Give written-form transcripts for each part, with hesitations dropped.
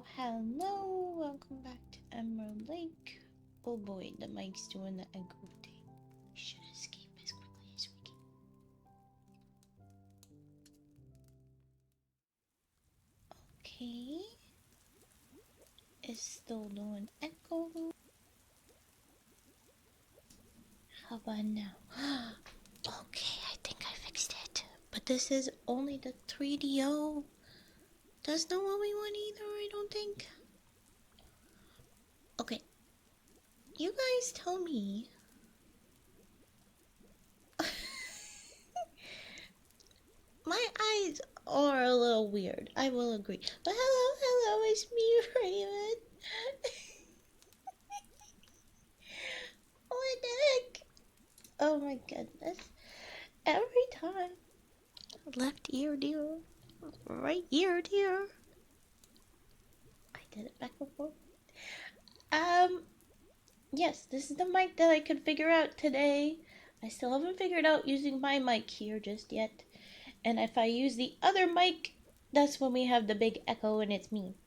Hello, welcome back to Emerald Lake. Oh boy, the mic's doing the echo thing. We should escape as quickly as we can. Okay. It's still doing echo. How about now? Okay, I think I fixed it. But this is only the 3DO. That's not what we want either, I don't think. Okay. You guys tell me. My eyes are a little weird, I will agree. But hello, it's me, Raven. What the heck? Oh my goodness. Every time. Left ear, dear. Right ear, dear. I did it back before. Yes, this is the mic that I could figure out today. I still haven't figured out using my mic here just yet. And if I use the other mic, that's when we have the big echo and it's me.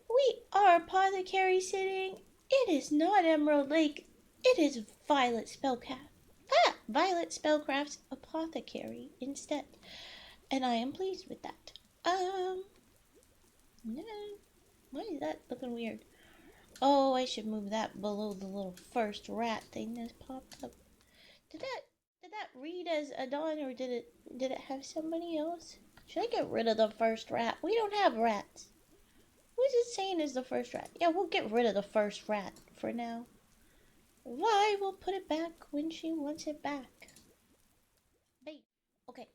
We are Apothecary sitting. It is not Emerald Lake. It is Violet Spellcraft's Apothecary instead. And I am pleased with that. No. Why is that looking weird? Oh, I should move that below the little first rat thing that popped up. Did that read as Adon, or did it have somebody else? Should I get rid of the first rat? We don't have rats. Who's it saying is the first rat? Yeah, we'll get rid of the first rat for now. Why? We'll put it back when she wants it back. Wait. Okay.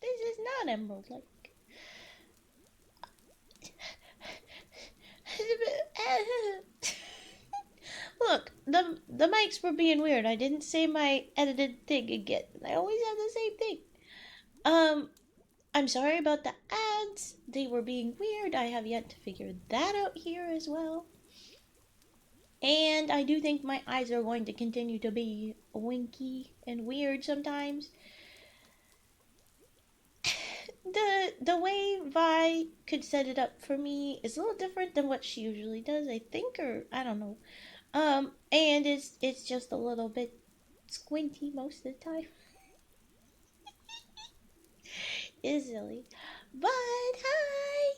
This is not Emerald Lake. Look, the mics were being weird. I didn't say my edited thing again. I always have the same thing. I'm sorry about the ads. They were being weird. I have yet to figure that out here as well. And I do think my eyes are going to continue to be winky and weird sometimes. The way Vi could set it up for me is a little different than what she usually does, I think, or I don't know. And it's just a little bit squinty most of the time. It's silly. But hi!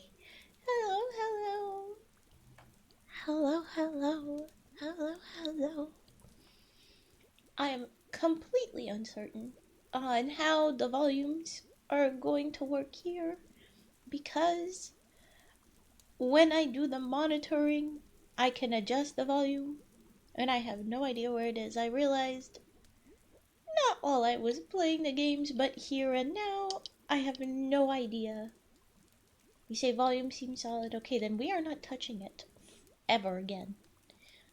Hello. Hello. I am completely uncertain on how the volumes are going to work here, because when I do the monitoring, I can adjust the volume, and I have no idea where it is. I realized not while I was playing the games, but here and now, I have no idea. You say volume seems solid. Okay, then we are not touching it ever again.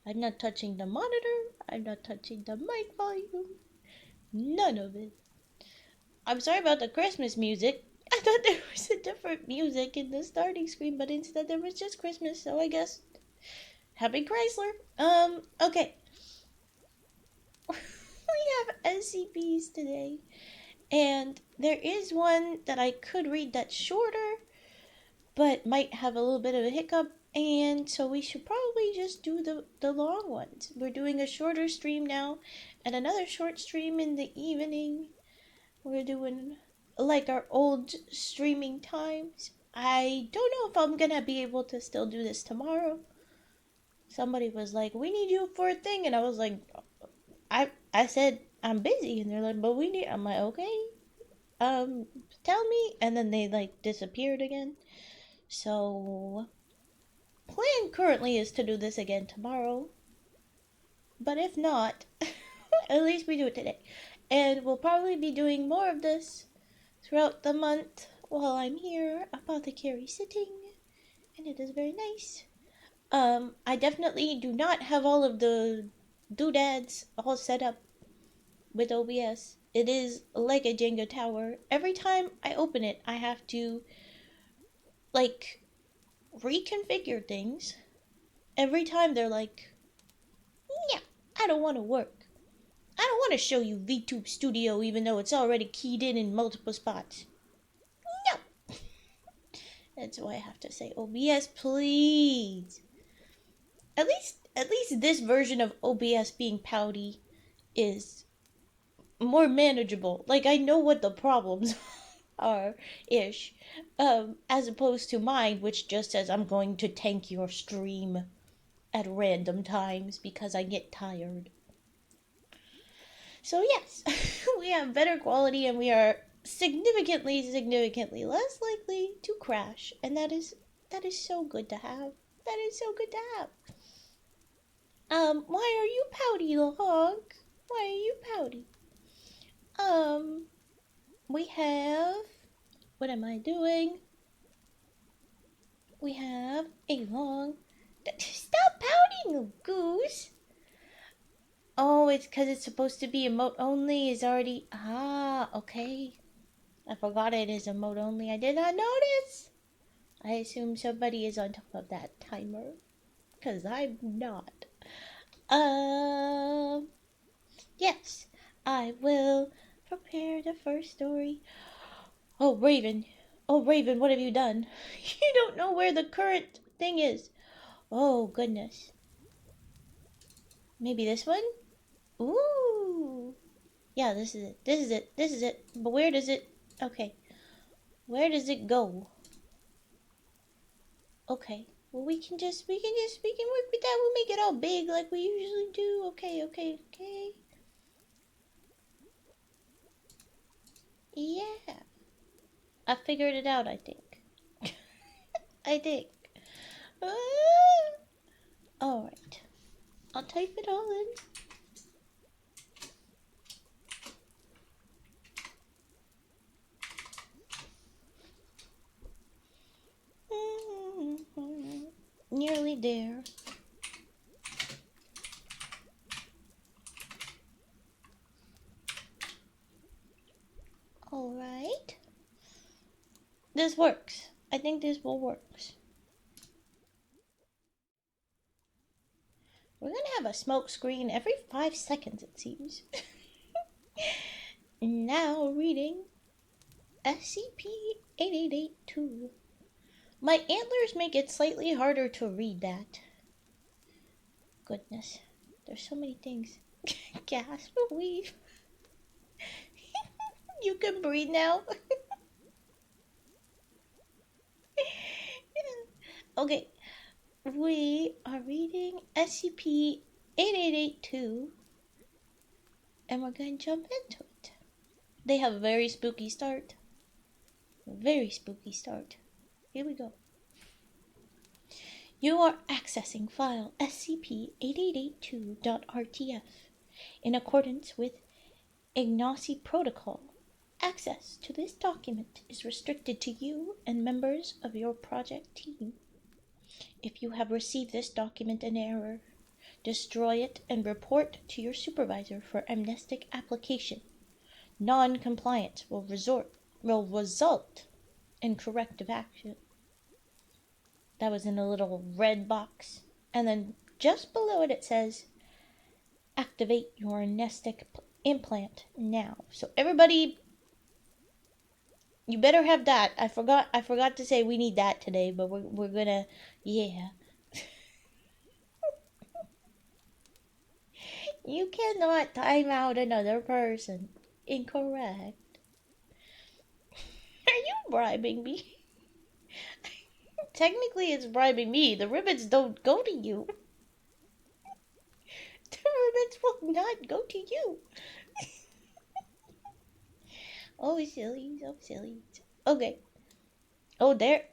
I'm not touching the monitor. I'm not touching the mic volume. None of it. I'm sorry about the Christmas music. I thought there was a different music in the starting screen, but instead there was just Christmas, so I guess Happy Chrysler. Okay. We have SCPs today, and there is one that I could read that's shorter, but might have a little bit of a hiccup, and so we should probably just do the long ones. We're doing a shorter stream now, and another short stream in the evening. We're doing like our old streaming times. I don't know if I'm gonna be able to still do this tomorrow. Somebody was like, we need you for a thing, and I was like, I said I'm busy, and they're like, but we need. I'm like, okay, tell me, and then they like disappeared again. So plan currently is to do this again tomorrow, but if not, at least we do it today, and we'll probably be doing more of this throughout the month while I'm here, Apothecary sitting, and it is very nice. I definitely do not have all of the doodads all set up with OBS. It is like a Jenga tower. Every time I open it, I have to, like, reconfigure things. Every time they're like, yeah, I don't want to work. I don't want to show you VTube Studio even though it's already keyed in multiple spots. No. That's why I have to say OBS, please. At least this version of OBS being pouty is more manageable. Like I know what the problems are ish. As opposed to mine, which just says I'm going to tank your stream at random times because I get tired. So yes, we have better quality and we are significantly less likely to crash. And that is so good to have. That is so good to have. Why are you pouty, Log? Why are you pouty? Um, we have, what am I doing? We have a long, stop pouting, Goose. Oh, it's because it's supposed to be emote only. Is already, okay. I forgot it is emote only. I did not notice. I assume somebody is on top of that timer. Because I'm not. Um, yes. I will prepare the first story. Oh, Raven. Oh, Raven, what have you done? You don't know where the current thing is. Oh, goodness. Maybe this one? Ooh. Yeah, this is it. This is it. This is it. But where does it... Okay. Where does it go? Okay. Well, we can work with that. We'll make it all big like we usually do. Okay. Yeah. I figured it out, I think. I think. Uh, Alright. I'll type it all in. Nearly there. Alright. This works. I think this will work. We're gonna have a smoke screen every 5 seconds, it seems. Now reading SCP-8882. My antlers make it slightly harder to read that. Goodness. There's so many things. Gasp, weave. You can breathe now. Okay. We are reading SCP-8882 and we're going to jump into it. They have a very spooky start. Very spooky start. Here we go. You are accessing file SCP-8882.RTF in accordance with Ignacy Protocol. Access to this document is restricted to you and members of your project team. If you have received this document in error, destroy it and report to your supervisor for amnestic application. Non-compliance will result in corrective action. That was in a little red box. And then just below it, it says, activate your amnestic implant now. So everybody, you better have that. I forgot to say we need that today, but we're gonna, yeah. You cannot time out another person. Incorrect. Are you bribing me? Technically, it's bribing me. The ribbons don't go to you. The ribbons will not go to you. Oh, silly. Okay. Oh, there.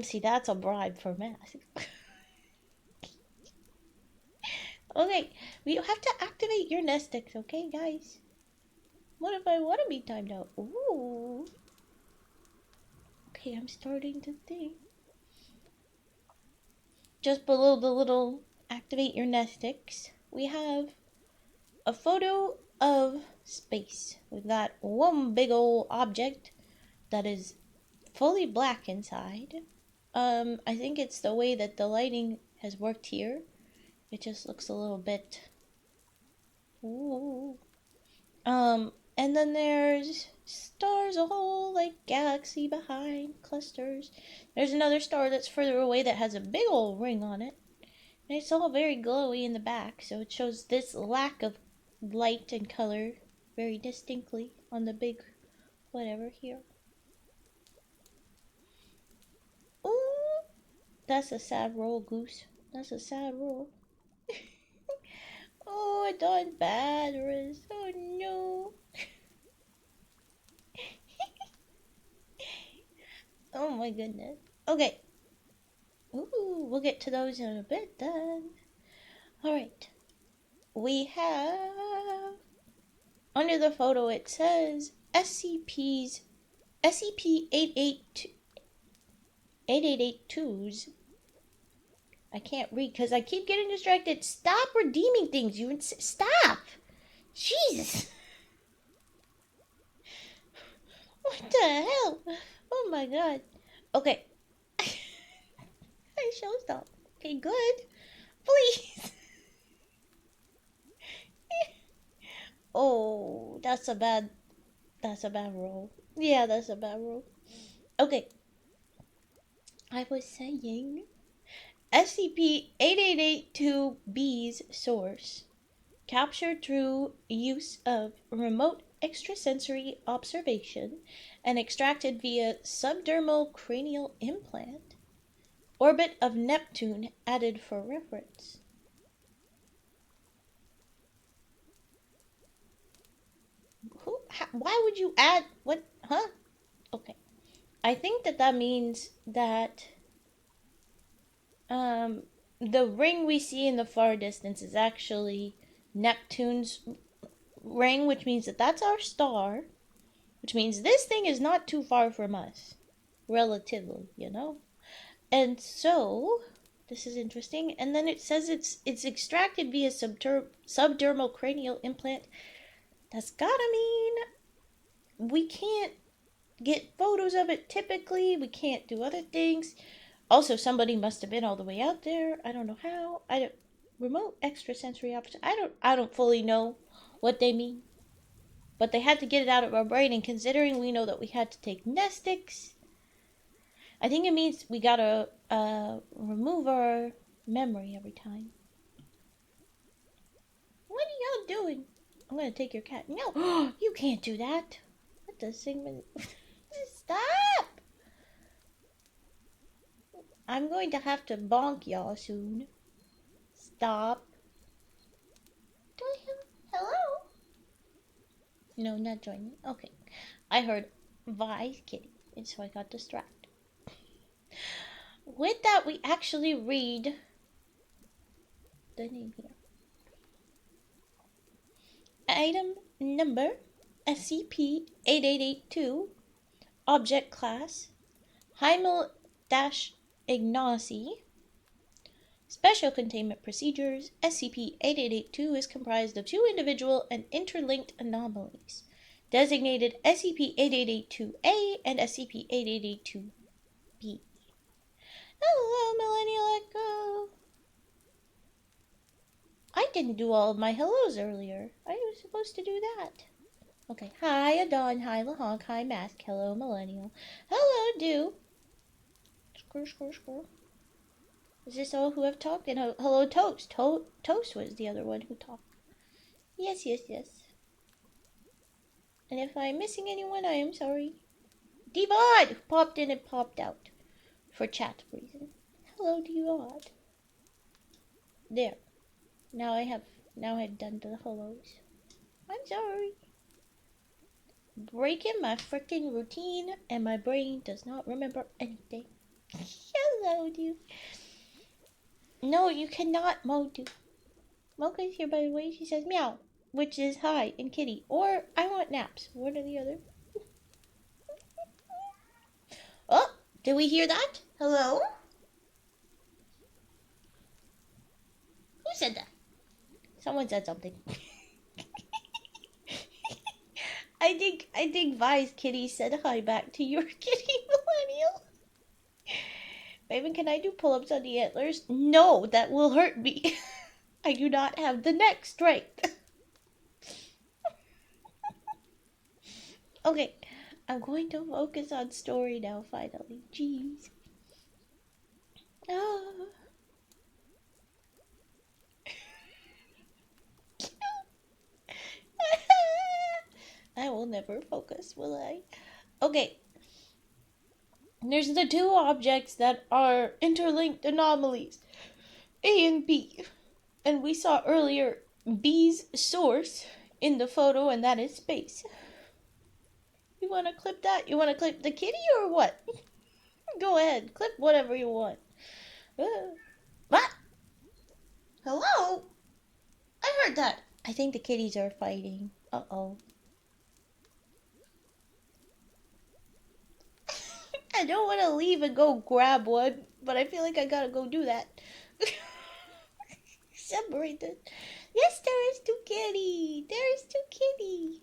See, that's a bribe for math. Okay, we have to activate your nestics, okay, guys? What if I want to be timed out? Ooh. Okay, I'm starting to think. Just below the little activate your nestics, we have a photo of space. We've got one big old object that is fully black inside. I think it's the way that the lighting has worked here. It just looks a little bit... Ooh. And then there's Stars a whole like galaxy behind clusters. There's another star that's further away that has a big old ring on it. And it's all very glowy in the back, so it shows this lack of light and color very distinctly on the big whatever here. Ooh, that's a sad roll, Goose. That's a sad roll. Oh, I done batteries. Oh no. Oh my goodness. Okay. Ooh, we'll get to those in a bit then. Alright. We have under the photo it says SCPs SCP 8882s. I can't read because I keep getting distracted. Stop redeeming things. Stop. Jesus. What the hell? Oh my god. Okay. I shall stop. Okay, good. Please. Oh, that's a bad roll. Yeah, that's a bad roll. Okay. I was saying SCP-8882-B's source. Captured through use of remote extrasensory observation and extracted via subdermal cranial implant. Orbit of Neptune added for reference. Why would you add what? Huh? Okay. I think that means that um the ring we see in the far distance is actually Neptune's ring, which means that that's our star, which means this thing is not too far from us, relatively, you know? And so, this is interesting. And then it says it's extracted via subdermal cranial implant. That's gotta mean we can't get photos of it typically. We can't do other things. Also, somebody must have been all the way out there. I don't know how. I don't remote extrasensory option. I don't fully know what they mean. But they had to get it out of our brain, and considering we know that we had to take Nestix, I think it means we gotta remove our memory every time. What are y'all doing? I'm gonna take your cat. No, you can't do that. What the thing? Stop! I'm going to have to bonk y'all soon. Stop. Hello? No, not joining. Okay. I heard Vi's kitty, and so I got distracted. With that, we actually read the name here. Item number SCP-8882. Object class Hymal-Ignacy. Special containment procedures. SCP-8882 is comprised of two individual and interlinked anomalies, designated SCP-8882-A and SCP-8882-B. Hello, Millennial Echo. I didn't do all of my hellos earlier. I was supposed to do that. Okay. Hi, Adon. Hi, Lahonk. Hi, Mask. Hello, Millennial. Hello, Do. Skrr. Is this all who have talked? And hello, Toast. Toast was the other one who talked. Yes. And if I'm missing anyone, I am sorry. Devod popped in and popped out for chat reason. Hello, Devod. There. Now I've done the hellos. I'm sorry. Breaking my freaking routine, and my brain does not remember anything. Hello, dude. No, you cannot, Modu. Mocha's here, by the way. She says meow, which is hi and kitty, or I want naps. One or the other. Oh, did we hear that? Hello? Who said that? Someone said something. I think Vi's kitty said hi back to your kitty, Millennial. Baby, can I do pull-ups on the antlers? No, that will hurt me. I do not have the neck strength. Okay, I'm going to focus on story now, finally. Jeez. Oh. I will never focus, will I? Okay, there's the two objects that are interlinked anomalies, A and B. And we saw earlier B's source in the photo, and that is space. You want to clip that? You want to clip the kitty or what? Go ahead, clip whatever you want. What? Hello? I heard that. I think the kitties are fighting. Uh-oh. I don't want to leave and go grab one, but I feel like I gotta go do that. Separate them. Yes, there is two kitty. There is two kitty.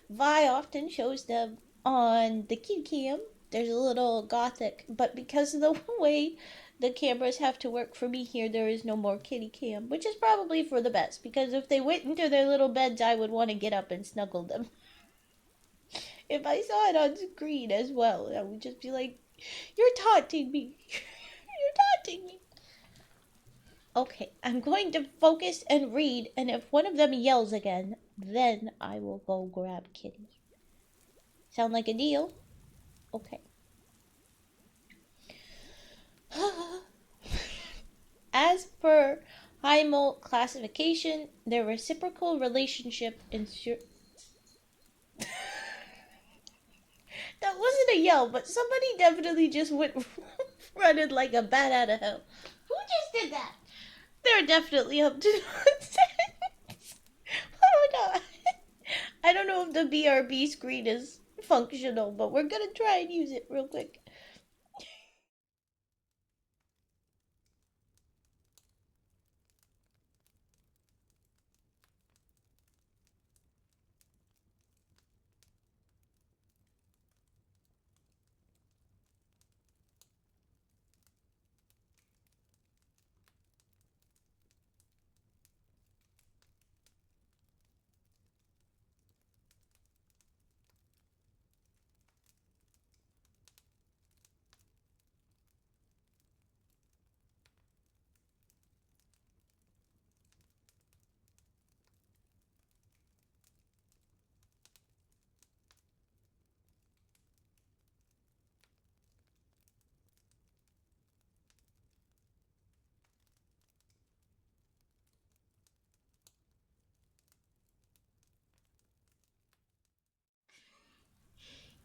Vi often shows them on the kid cam. There's a little gothic, but because of the way the cameras have to work for me here, there is no more kitty cam, which is probably for the best, because if they went into their little beds, I would want to get up and snuggle them. If I saw it on screen as well, I would just be like, you're taunting me. You're taunting me. Okay, I'm going to focus and read, and if one of them yells again, then I will go grab Kitty. Sound like a deal? Okay. As per Heimel classification, their reciprocal relationship ensure. That wasn't a yell, but somebody definitely just went running like a bat out of hell. Who just did that? They're definitely up to nonsense. Oh no. I don't know if the BRB screen is functional, but we're gonna try and use it real quick.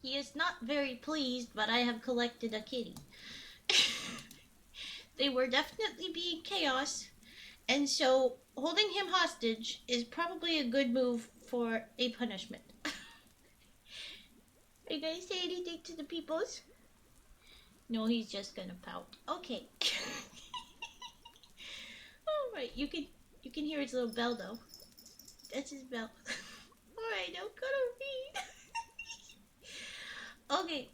He is not very pleased, but I have collected a kitty. They were definitely being chaos, and so holding him hostage is probably a good move for a punishment. Are you gonna say anything to the peoples? No, he's just gonna pout. Okay. Alright, you can hear his little bell though. That's his bell. Alright, now go to read. Okay.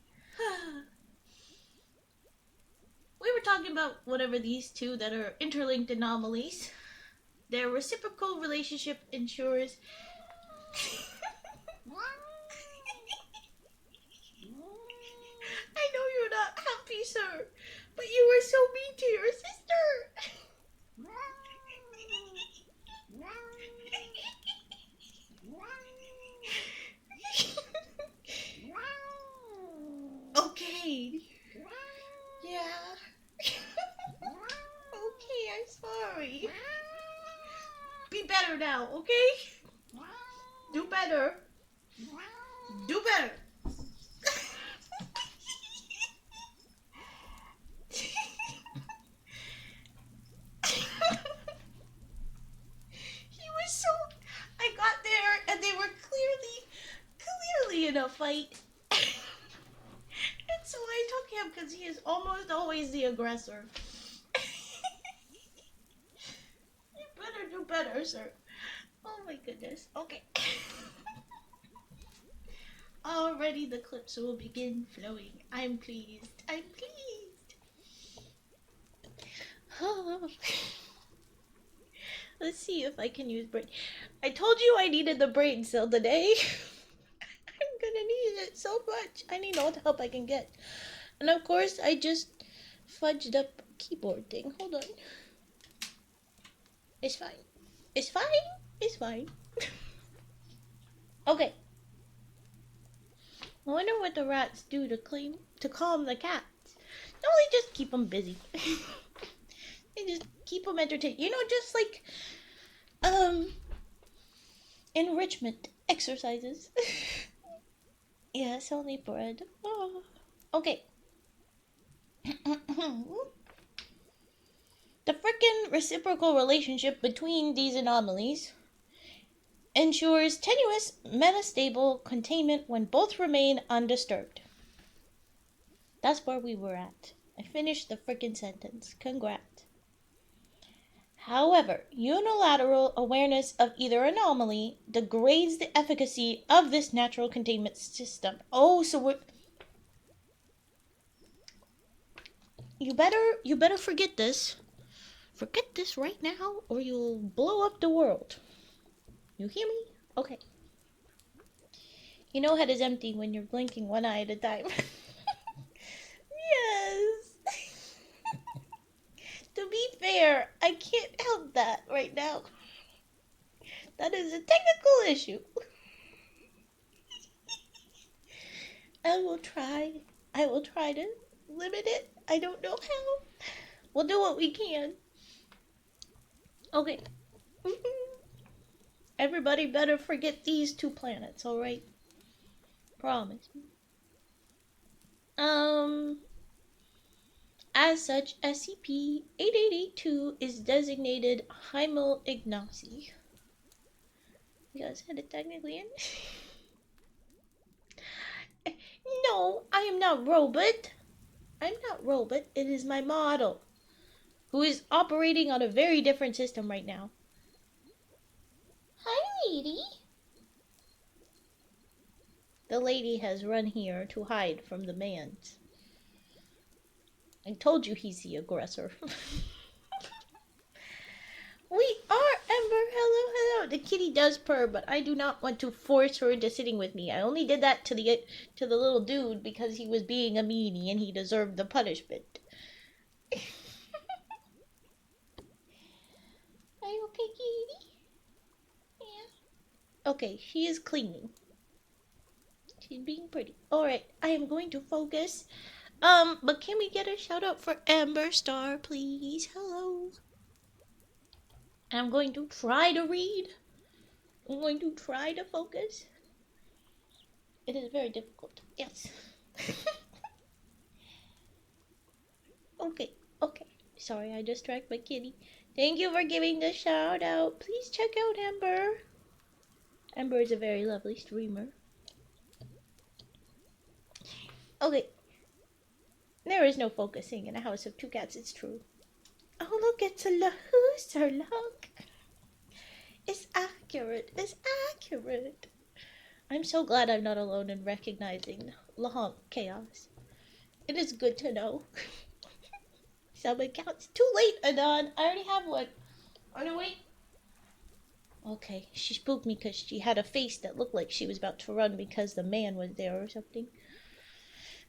We were talking about whatever these two that are interlinked anomalies. Their reciprocal relationship ensures. I know you're not happy, sir, but you were so mean to your sister. Okay. Yeah. Okay, I'm sorry. Be better now, okay? Do better. Do better. He was so. I got there and they were clearly in a fight. And so I took him because he is almost always the aggressor. You better do better, sir. Oh my goodness. Okay. Already the clips will begin flowing. I'm pleased. I'm pleased. Let's see if I can use brain. I told you I needed the brain cell today. I'm gonna need it so much. I need all the help I can get. And of course, I just fudged up keyboard thing. Hold on. It's fine. It's fine. It's fine. Okay. I wonder what the rats do to calm the cats. No, they just keep them busy. They just keep them entertained. You know, just like enrichment exercises. Yes, only bread. Oh. Okay. The frickin' reciprocal relationship between these anomalies ensures tenuous metastable containment when both remain undisturbed. That's where we were at. I finished the frickin' sentence. Congrats. However, unilateral awareness of either anomaly degrades the efficacy of this natural containment system. Oh, so you better forget this. Forget this right now, or you'll blow up the world. You hear me? Okay. You know head is empty when you're blinking one eye at a time. Yes. To be fair, I can't help that right now. That is a technical issue. I will try. I will try to limit it. I don't know how. We'll do what we can. Okay. Everybody better forget these two planets, alright? Promise. As such, SCP-8882 is designated Hymal Ignacy. You guys had it technically in? No, I am not Robot. I'm not Robot. It is my model, who is operating on a very different system right now. Hi, lady. The lady has run here to hide from the man. I told you he's the aggressor. We are Ember. Hello, hello. The kitty does purr, but I do not want to force her into sitting with me. I only did that to the little dude because he was being a meanie and he deserved the punishment. Are you okay, kitty? Yeah. Okay, she is cleaning. She's being pretty. Alright, I am going to focus. But can we get a shout out for Amber Star, please? Hello. I'm going to try to read. I'm going to try to focus. It is very difficult. Yes. Okay. Sorry, I distract my kitty. Thank you for giving the shout out. Please check out Amber. Amber is a very lovely streamer. Okay. There is no focusing in a house of two cats, it's true. Oh, look, it's a loser, look. It's accurate. I'm so glad I'm not alone in recognizing Lahonk chaos. It is good to know. Someone counts. Too late, Adon. I already have one. Oh, no, wait. Okay, she spooked me because she had a face that looked like she was about to run because the man was there or something.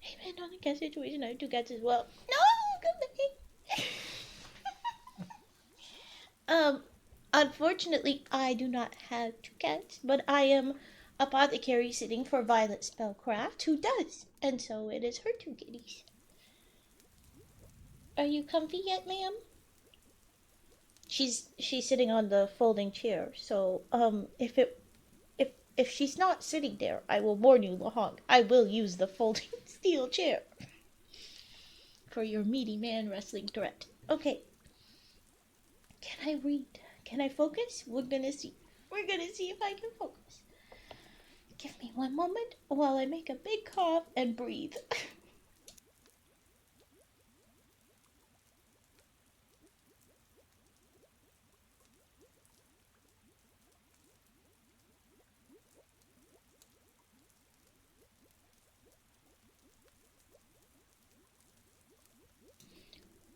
Hey, man, on the cat situation, I have two cats as well. No, go back. Unfortunately, I do not have two cats, but I am Apothecary sitting for Violet Spellcraft, who does, and so it is her two kitties. Are you comfy yet, ma'am? She's sitting on the folding chair, so if she's not sitting there, I will warn you, Lahonk. I will use the folding steel chair for your meaty man wrestling threat. Okay. Can I read? Can I focus? We're gonna see. We're gonna see if I can focus. Give me one moment while I make a big cough and breathe.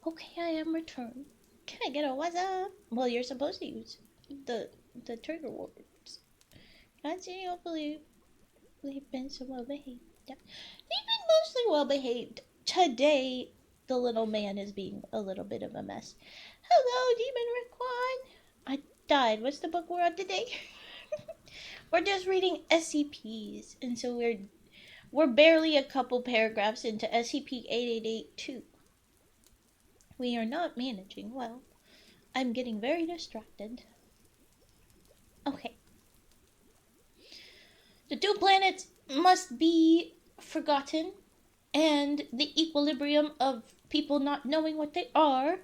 Okay, I am returned. Can I get a what's up? Well, you're supposed to use the trigger words. Continue, hopefully we've been so well behaved. Yep. They've been mostly well behaved. Today, the little man is being a little bit of a mess. Hello, Demon Rickwan. I died. What's the book we're on today? We're just reading SCPs, and so we're barely a couple paragraphs into SCP-8882. We are not managing well. I'm getting very distracted. Okay. The two planets must be forgotten, and the equilibrium of people not knowing what they are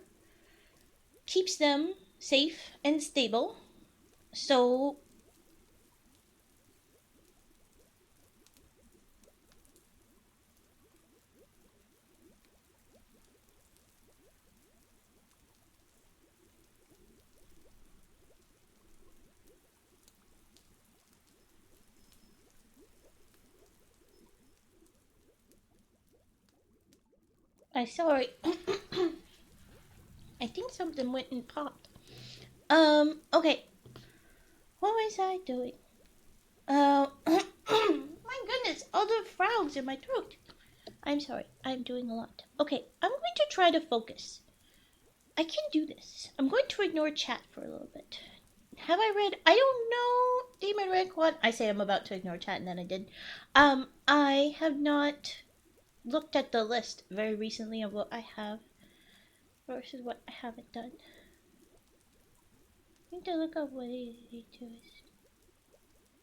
keeps them safe and stable. So, I sorry. I think something went and popped. Okay. What was I doing? My goodness, all the frogs in my throat. I'm sorry, I'm doing a lot. Okay, I'm going to try to focus. I can do this. I'm going to ignore chat for a little bit. Have I read? I don't know. Demon Rick, what? I say I'm about to ignore chat and then I did. I have not looked at the list very recently of what I have versus what I haven't done. I need to look up what it is.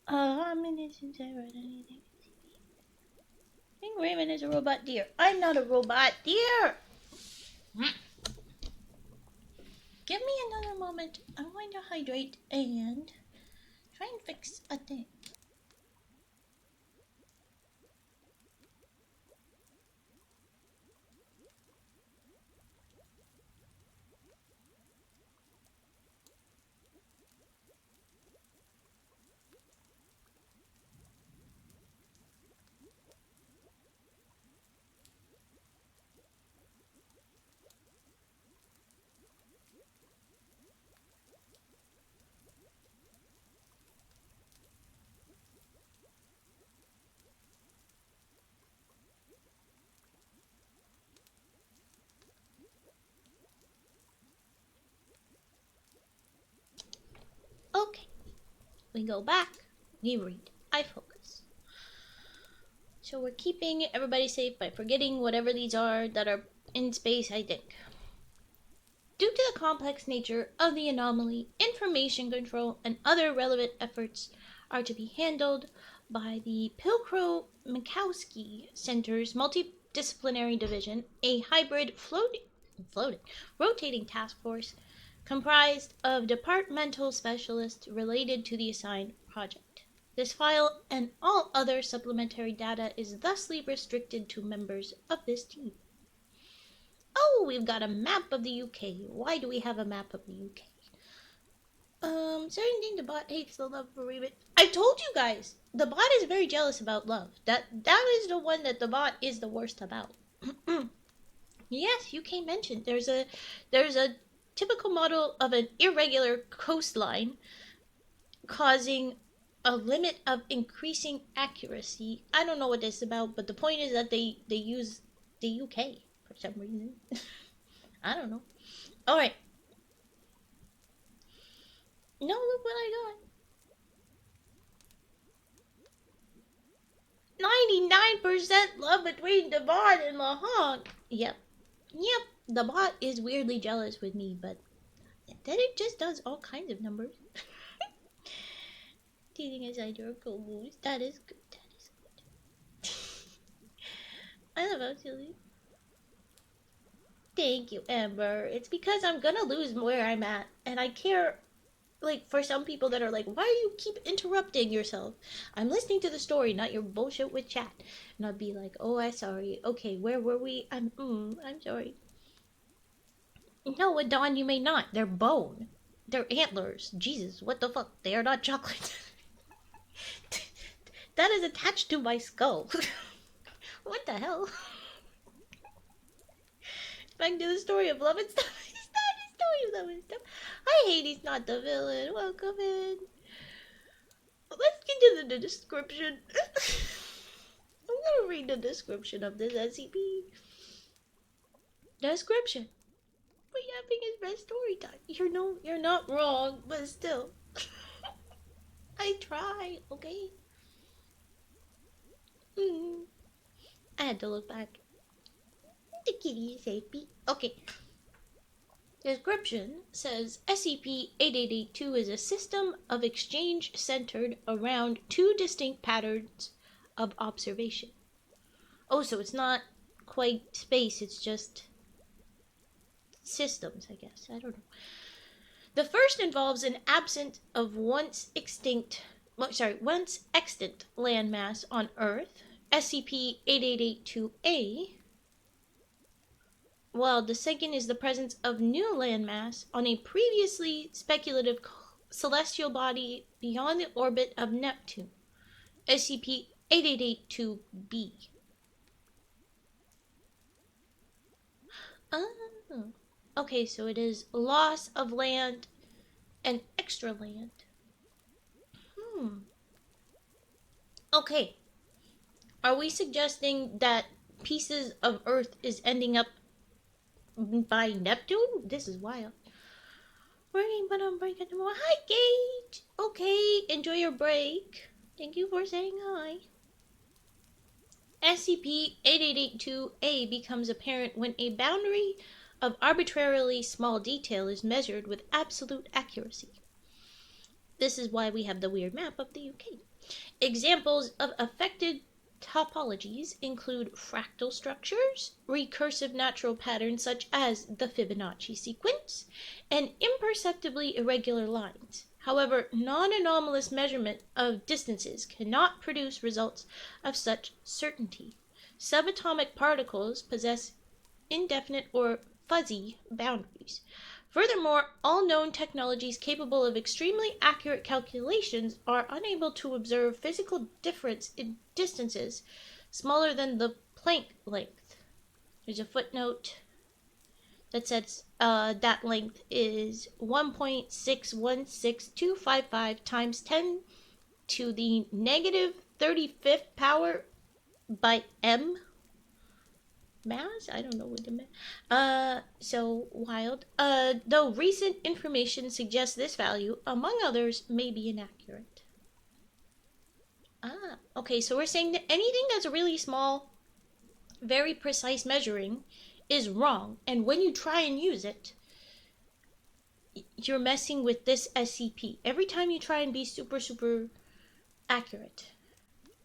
I'm innocent. I read anything. I think Raymond is a robot deer. I'm not a robot deer. Give me another moment. I'm going to hydrate and try and fix a thing. Okay, we go back, we read, I focus. So we're keeping everybody safe by forgetting whatever these are that are in space, I think. Due to the complex nature of the anomaly, information control and other relevant efforts are to be handled by the Pilcrow-Mikowski Center's Multidisciplinary Division, a hybrid rotating task force comprised of departmental specialists related to the assigned project. This file and all other supplementary data is thusly restricted to members of this team. Oh, we've got a map of the UK. Why do we have a map of the UK? Certain thing the bot hates the love for Raven. I told you guys, the bot is very jealous about love. That is the one that the bot is the worst about. Yes, UK mentioned there's a typical model of an irregular coastline causing a limit of increasing accuracy. I don't know what this is about, but the point is that they use the UK for some reason. I don't know. Alright. No, look what I got. 99% love between the bot and Lahonk. Yep. The bot is weirdly jealous with me, but then it just does all kinds of numbers. Teasing aside your cool moves. That is good. I love how silly. Thank you, Amber. It's because I'm gonna lose where I'm at, and I care. Like, for some people that are like, why do you keep interrupting yourself? I'm listening to the story, not your bullshit with chat. And I'll be like, oh, I'm sorry. Okay, where were we? I'm sorry. No, Dawn, you may not. They're bone. They're antlers. Jesus, what the fuck? They are not chocolate. That is attached to my skull. What the hell? Back to the story of love and stuff. It's not the story of love and stuff. I hate he's not the villain. Welcome in. Let's get to the description. I'm gonna read the description of this SCP. Description. We're having his best story time. You're not wrong, but still. I try, okay? Mm. I had to look back. The kitty is happy. Okay. Description says SCP-8882 is a system of exchange centered around two distinct patterns of observation. Oh, so it's not quite space, it's just systems, I guess. I don't know. The first involves an absence of once extant landmass on Earth, SCP-8882-A, while the second is the presence of new landmass on a previously speculative celestial body beyond the orbit of Neptune, SCP-8882-B. Oh. Okay, so it is loss of land and extra land. Okay. Are we suggesting that pieces of Earth is ending up by Neptune? This is wild. Working, but I'm breaking tomorrow. Hi, Gage. Okay, enjoy your break. Thank you for saying hi. SCP-8882-A becomes apparent when a boundary of arbitrarily small detail is measured with absolute accuracy. This is why we have the weird map of the UK. Examples of affected topologies include fractal structures, recursive natural patterns such as the Fibonacci sequence, and imperceptibly irregular lines. However, non-anomalous measurement of distances cannot produce results of such certainty. Subatomic particles possess indefinite or fuzzy boundaries. Furthermore, all known technologies capable of extremely accurate calculations are unable to observe physical difference in distances smaller than the Planck length. There's a footnote that says that length is 1.616255 times 10 to the negative 35th power by m mass? I don't know what the so wild. Though recent information suggests this value, among others, may be inaccurate. Okay, so we're saying that anything that's really small, very precise measuring is wrong, and when you try and use it, you're messing with this SCP. Every time you try and be super, super accurate,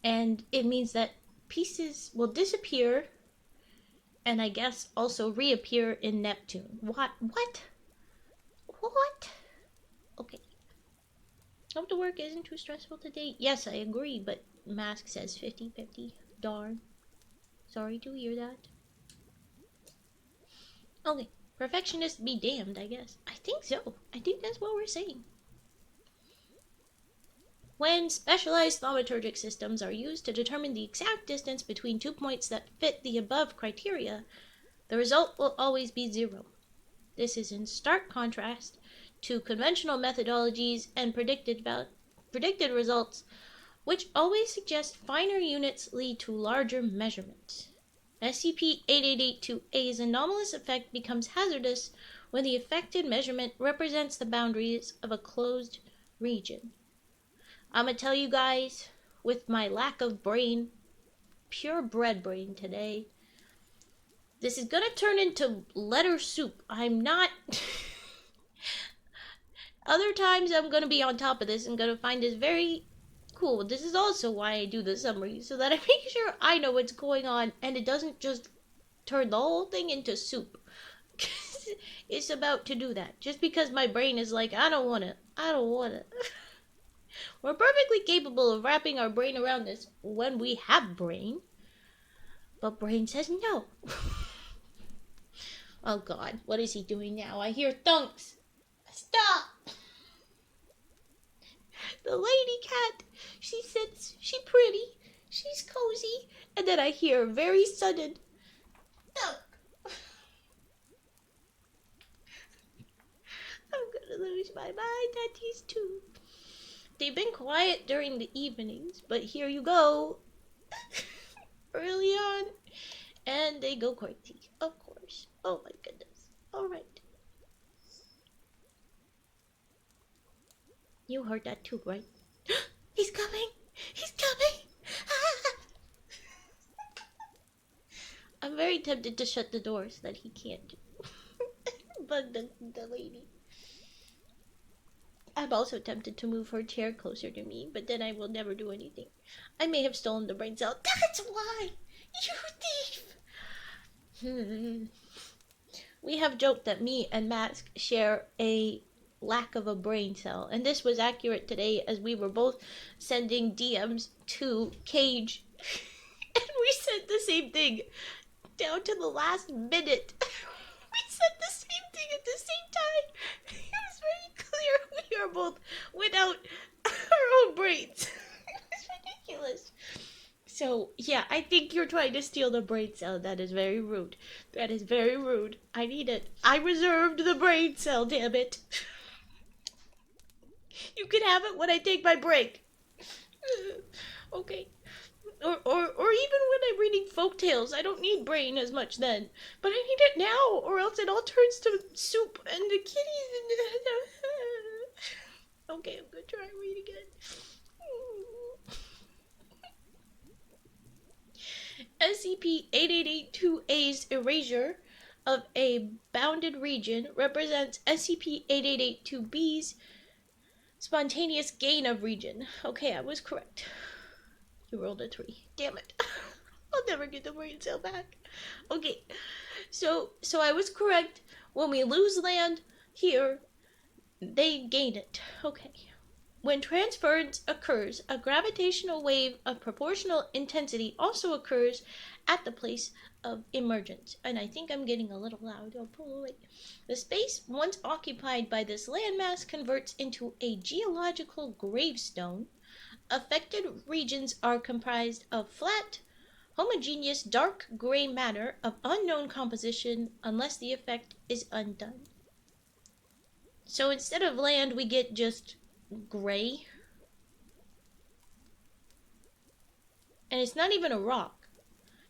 and it means that pieces will disappear and I guess also reappear in Neptune. What? Okay. Hope the work isn't too stressful today. Yes, I agree, but Mask says 50-50. Darn. Sorry to hear that. Okay. Perfectionist be damned, I guess. I think so. I think that's what we're saying. When specialized thaumaturgic systems are used to determine the exact distance between 2 points that fit the above criteria, the result will always be 0. This is in stark contrast to conventional methodologies and predicted results, which always suggest finer units lead to larger measurements. SCP-8882-A's anomalous effect becomes hazardous when the affected measurement represents the boundaries of a closed region. I'm gonna tell you guys, with my lack of brain, purebred brain today, this is gonna turn into letter soup. I'm not... Other times I'm gonna be on top of this and gonna find this very cool. This is also why I do the summary, so that I make sure I know what's going on and it doesn't just turn the whole thing into soup. It's about to do that. Just because my brain is like, I don't want it. We're perfectly capable of wrapping our brain around this when we have brain. But brain says no. Oh god, what is he doing now? I hear thunks. Stop! The lady cat, she sits, she pretty, she's cozy, and then I hear a very sudden thunk. I'm gonna lose my mind at these two. They've been quiet during the evenings, but here you go. early on, and they go crazy, of course. Oh my goodness. Alright. You heard that too, right? He's coming! He's coming! I'm very tempted to shut the door so that he can't bug the lady. I'm also tempted to move her chair closer to me, but then I will never do anything. I may have stolen the brain cell. That's why! You thief! We have joked that me and Mask share a lack of a brain cell, and this was accurate today as we were both sending DMs to Cage, and we said the same thing down to the last minute. We said the same thing at the same time. It was very clear we are both without our own brains. It was ridiculous. So, yeah, I think you're trying to steal the brain cell. That is very rude. That is very rude. I need it. I reserved the brain cell, damn it. You can have it when I take my break. Okay. Or even when I'm reading folktales, I don't need brain as much then. But I need it now, or else it all turns to soup and the kitties and... Okay, I'm gonna try and read again. SCP-8882-A's erasure of a bounded region represents SCP-8882-B's spontaneous gain of region. Okay, I was correct. You rolled a 3. Damn it. I'll never get the brain cell back. Okay, so I was correct. When we lose land here, they gain it. Okay. When transference occurs, a gravitational wave of proportional intensity also occurs at the place of emergence. And I think I'm getting a little loud. I'll pull away. The space once occupied by this landmass converts into a geological gravestone. Affected regions are comprised of flat, homogeneous dark gray matter of unknown composition unless the effect is undone. So instead of land, we get just gray. And it's not even a rock.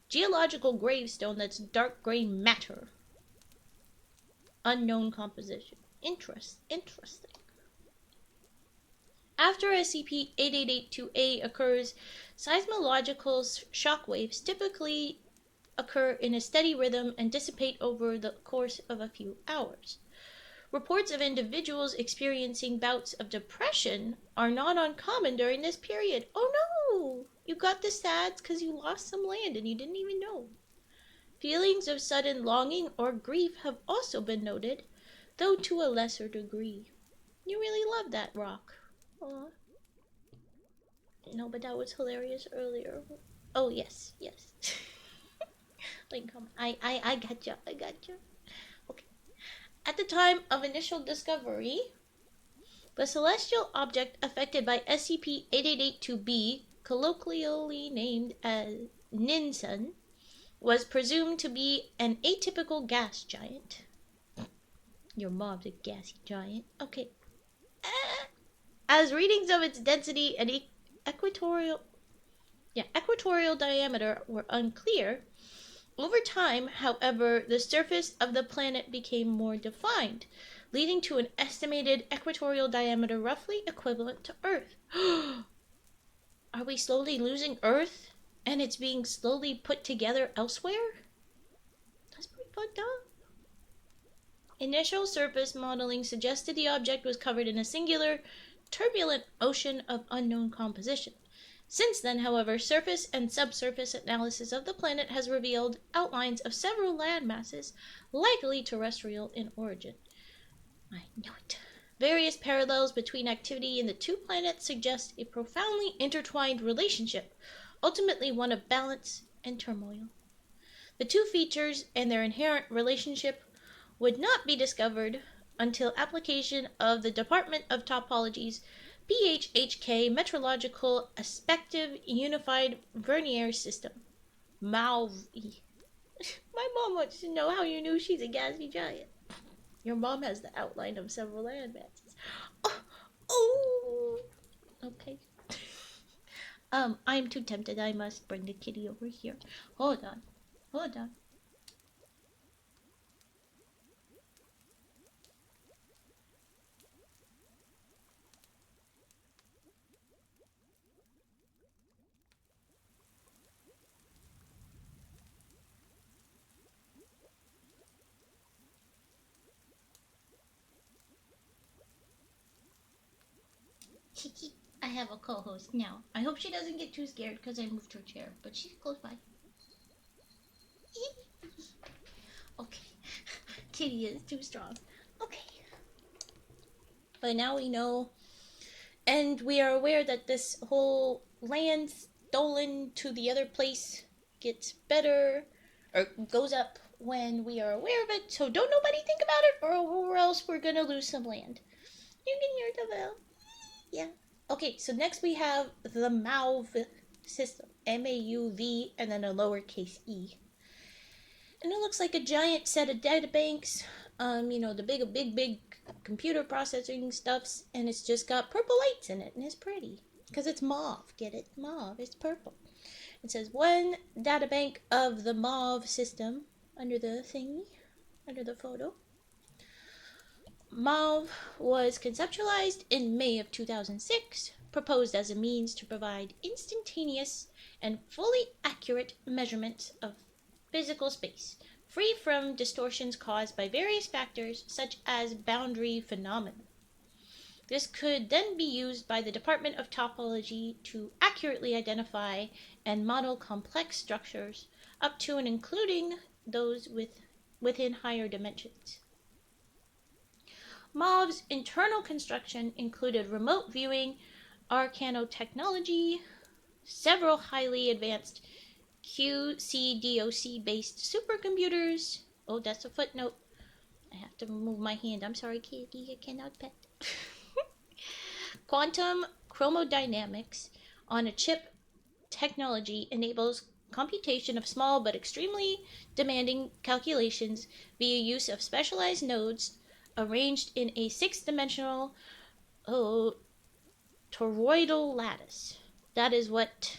Geological gravestone that's dark gray matter. Unknown composition. Interesting. After SCP-8882-A occurs, seismological shockwaves typically occur in a steady rhythm and dissipate over the course of a few hours. Reports of individuals experiencing bouts of depression are not uncommon during this period. Oh no! You got the sads because you lost some land and you didn't even know. Feelings of sudden longing or grief have also been noted, though to a lesser degree. You really love that rock. Aww. No, but that was hilarious earlier. Oh, yes. Like, come on. I gotcha. Okay. At the time of initial discovery, the celestial object affected by SCP-8882-B, colloquially named as Ninsun, was presumed to be an atypical gas giant. Your mom's a gassy giant. Okay. As readings of its density and equatorial diameter were unclear, over time, however, the surface of the planet became more defined, leading to an estimated equatorial diameter roughly equivalent to Earth. Are we slowly losing Earth, and it's being slowly put together elsewhere? That's pretty fucked up. Initial surface modeling suggested the object was covered in a singular, turbulent ocean of unknown composition. Since then, however, surface and subsurface analysis of the planet has revealed outlines of several land masses, likely terrestrial in origin. I knew it. Various parallels between activity in the two planets suggest a profoundly intertwined relationship, ultimately one of balance and turmoil. The two features and their inherent relationship would not be discovered until application of the Department of Topology's PHHK Metrological Aspective Unified Vernier System. MAUV. My mom wants to know how you knew she's a gassy giant. Your mom has the outline of several land masses. Oh! Okay. I'm too tempted. I must bring the kitty over here. Hold on. Hold on. I have a co-host now. I hope she doesn't get too scared because I moved her chair, but she's close by. Okay. Kitty is too strong. Okay. But now we know, and we are aware that this whole land stolen to the other place gets better, or goes up when we are aware of it, so don't nobody think about it, or else we're gonna lose some land. You can hear the bell. Yeah. Okay, so next we have the MAUV system. MAUV and then a lowercase e. And it looks like a giant set of data banks. The big computer processing stuffs, and it's just got purple lights in it, and it's pretty. Because it's mauve, get it? Mauve, it's purple. It says one data bank of the MAUV system under the thingy, under the photo. MAUV was conceptualized in May of 2006, proposed as a means to provide instantaneous and fully accurate measurements of physical space, free from distortions caused by various factors such as boundary phenomena. This could then be used by the Department of Topology to accurately identify and model complex structures, up to and including those within higher dimensions. MAUV's internal construction included remote viewing, Arcano technology, several highly advanced QCDOC based supercomputers. Oh, that's a footnote. I have to move my hand. I'm sorry, kitty, I cannot pet. Quantum chromodynamics on a chip technology enables computation of small but extremely demanding calculations via use of specialized nodes arranged in a six-dimensional toroidal lattice. That is what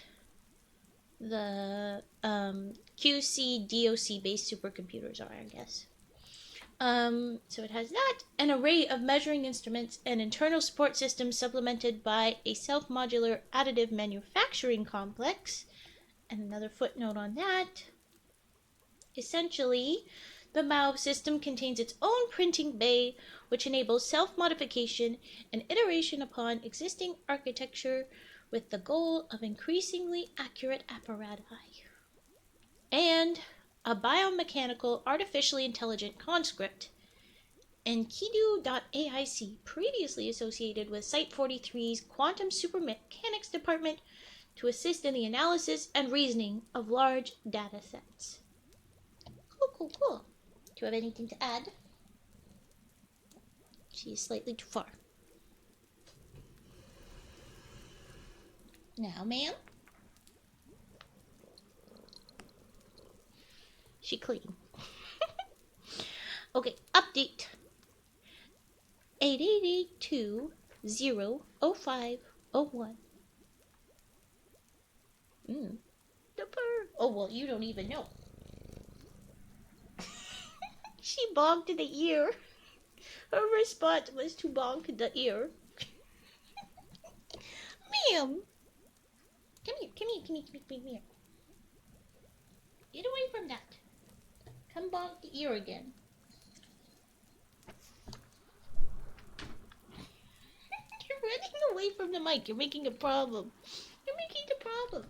the QCDOC based supercomputers are, I guess. So it has that, an array of measuring instruments and internal support systems supplemented by a self-modular additive manufacturing complex. And another footnote on that. Essentially, the MAUV system contains its own printing bay, which enables self-modification and iteration upon existing architecture with the goal of increasingly accurate apparatus. And a biomechanical artificially intelligent conscript, Enkidu.aic, previously associated with Site 43's Quantum Supermechanics Department to assist in the analysis and reasoning of large data sets. Cool. Do you have anything to add? She is slightly too far. Now, ma'am. She clean. Okay, update. 8882-00501. The purr. Oh, well, you don't even know. She bonked the ear. Her response was to bonk the ear. Ma'am. Come here. Get away from that. Come bonk the ear again. You're running away from the mic. You're making a problem. You're making a problem.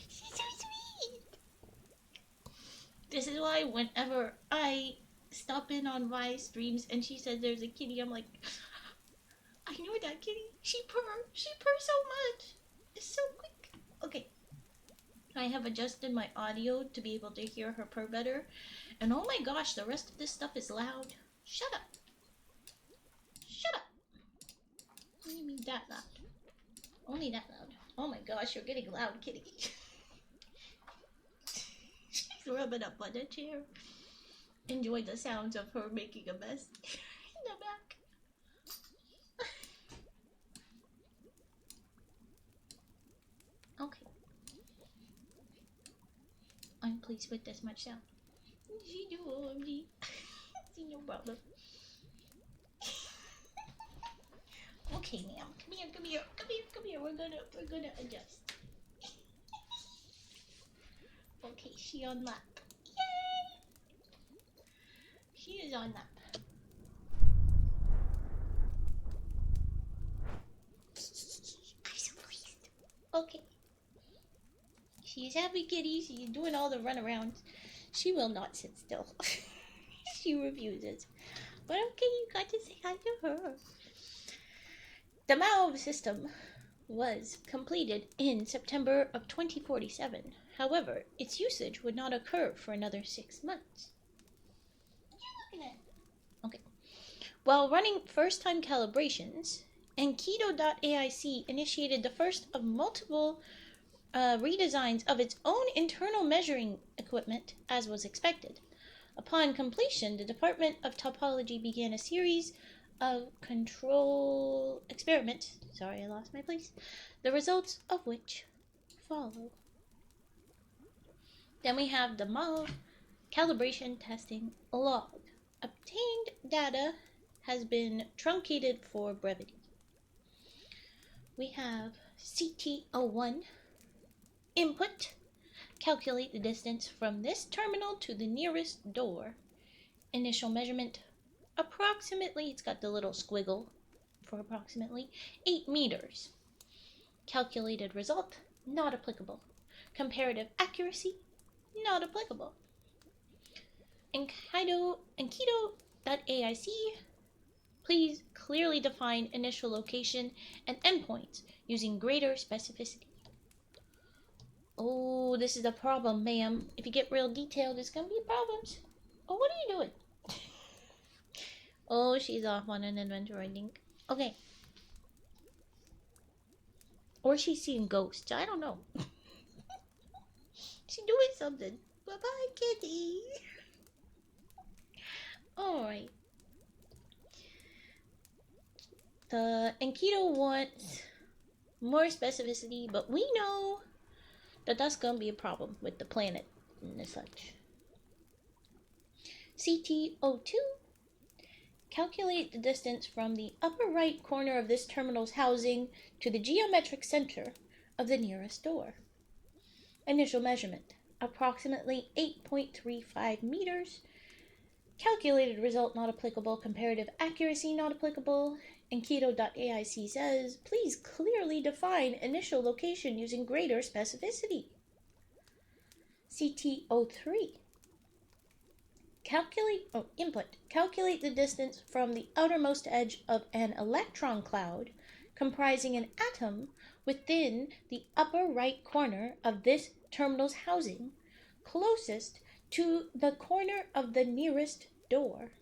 She's so sweet. This is why whenever I stop in on my streams and she says there's a kitty, I'm like, I know that kitty. She purrs so much. It's so quick. Okay. I have adjusted my audio to be able to hear her purr better. And oh my gosh, the rest of this stuff is loud. Shut up. What do you mean that loud? Only that loud. Oh my gosh, you're getting loud, kitty. She's rubbing up on the chair. Enjoy the sounds of her making a mess in the back. please with this much sound. She do, OMG. See, no problem. Okay, ma'am. Come here. We're gonna adjust. Okay, she on lap. Yay! She is on lap. I'm so pleased. Okay. She is happy kitty. She is doing all the runarounds. She will not sit still. She refuses. But okay, you got to say hi to her. The Mao system was completed in September of 2047. However, its usage would not occur for another 6 months. What are you looking at? Okay. While running first-time calibrations, Enkido.aic initiated the first of multiple redesigns of its own internal measuring equipment, as was expected. Upon completion, the Department of Topology began a series of control experiments. Sorry, I lost my place. The results of which follow. Then we have the MAV calibration testing log. Obtained data has been truncated for brevity. We have CT01 input. Calculate the distance from this terminal to the nearest door. Initial measurement, approximately, it's got the little squiggle for approximately 8 meters. Calculated result, not applicable. Comparative accuracy, not applicable. Enkido.aic, please clearly define initial location and endpoints using greater specificity. Oh, this is the problem, ma'am. If you get real detailed, there's gonna be problems. Oh, what are you doing? Oh, she's off on an adventure, I think. Okay. Or she's seeing ghosts. I don't know. She's doing something. Bye-bye, kitty. Alright. The Enkido wants more specificity, but we know that that's gonna be a problem with the planet and such. CT02. Calculate the distance from the upper right corner of this terminal's housing to the geometric center of the nearest door. Initial measurement, approximately 8.35 meters. Calculated result not applicable. Comparative accuracy not applicable. Enkido.aic says, please clearly define initial location using greater specificity. CT03. Calculate the distance from the outermost edge of an electron cloud comprising an atom within the upper right corner of this terminal's housing, closest to the corner of the nearest door.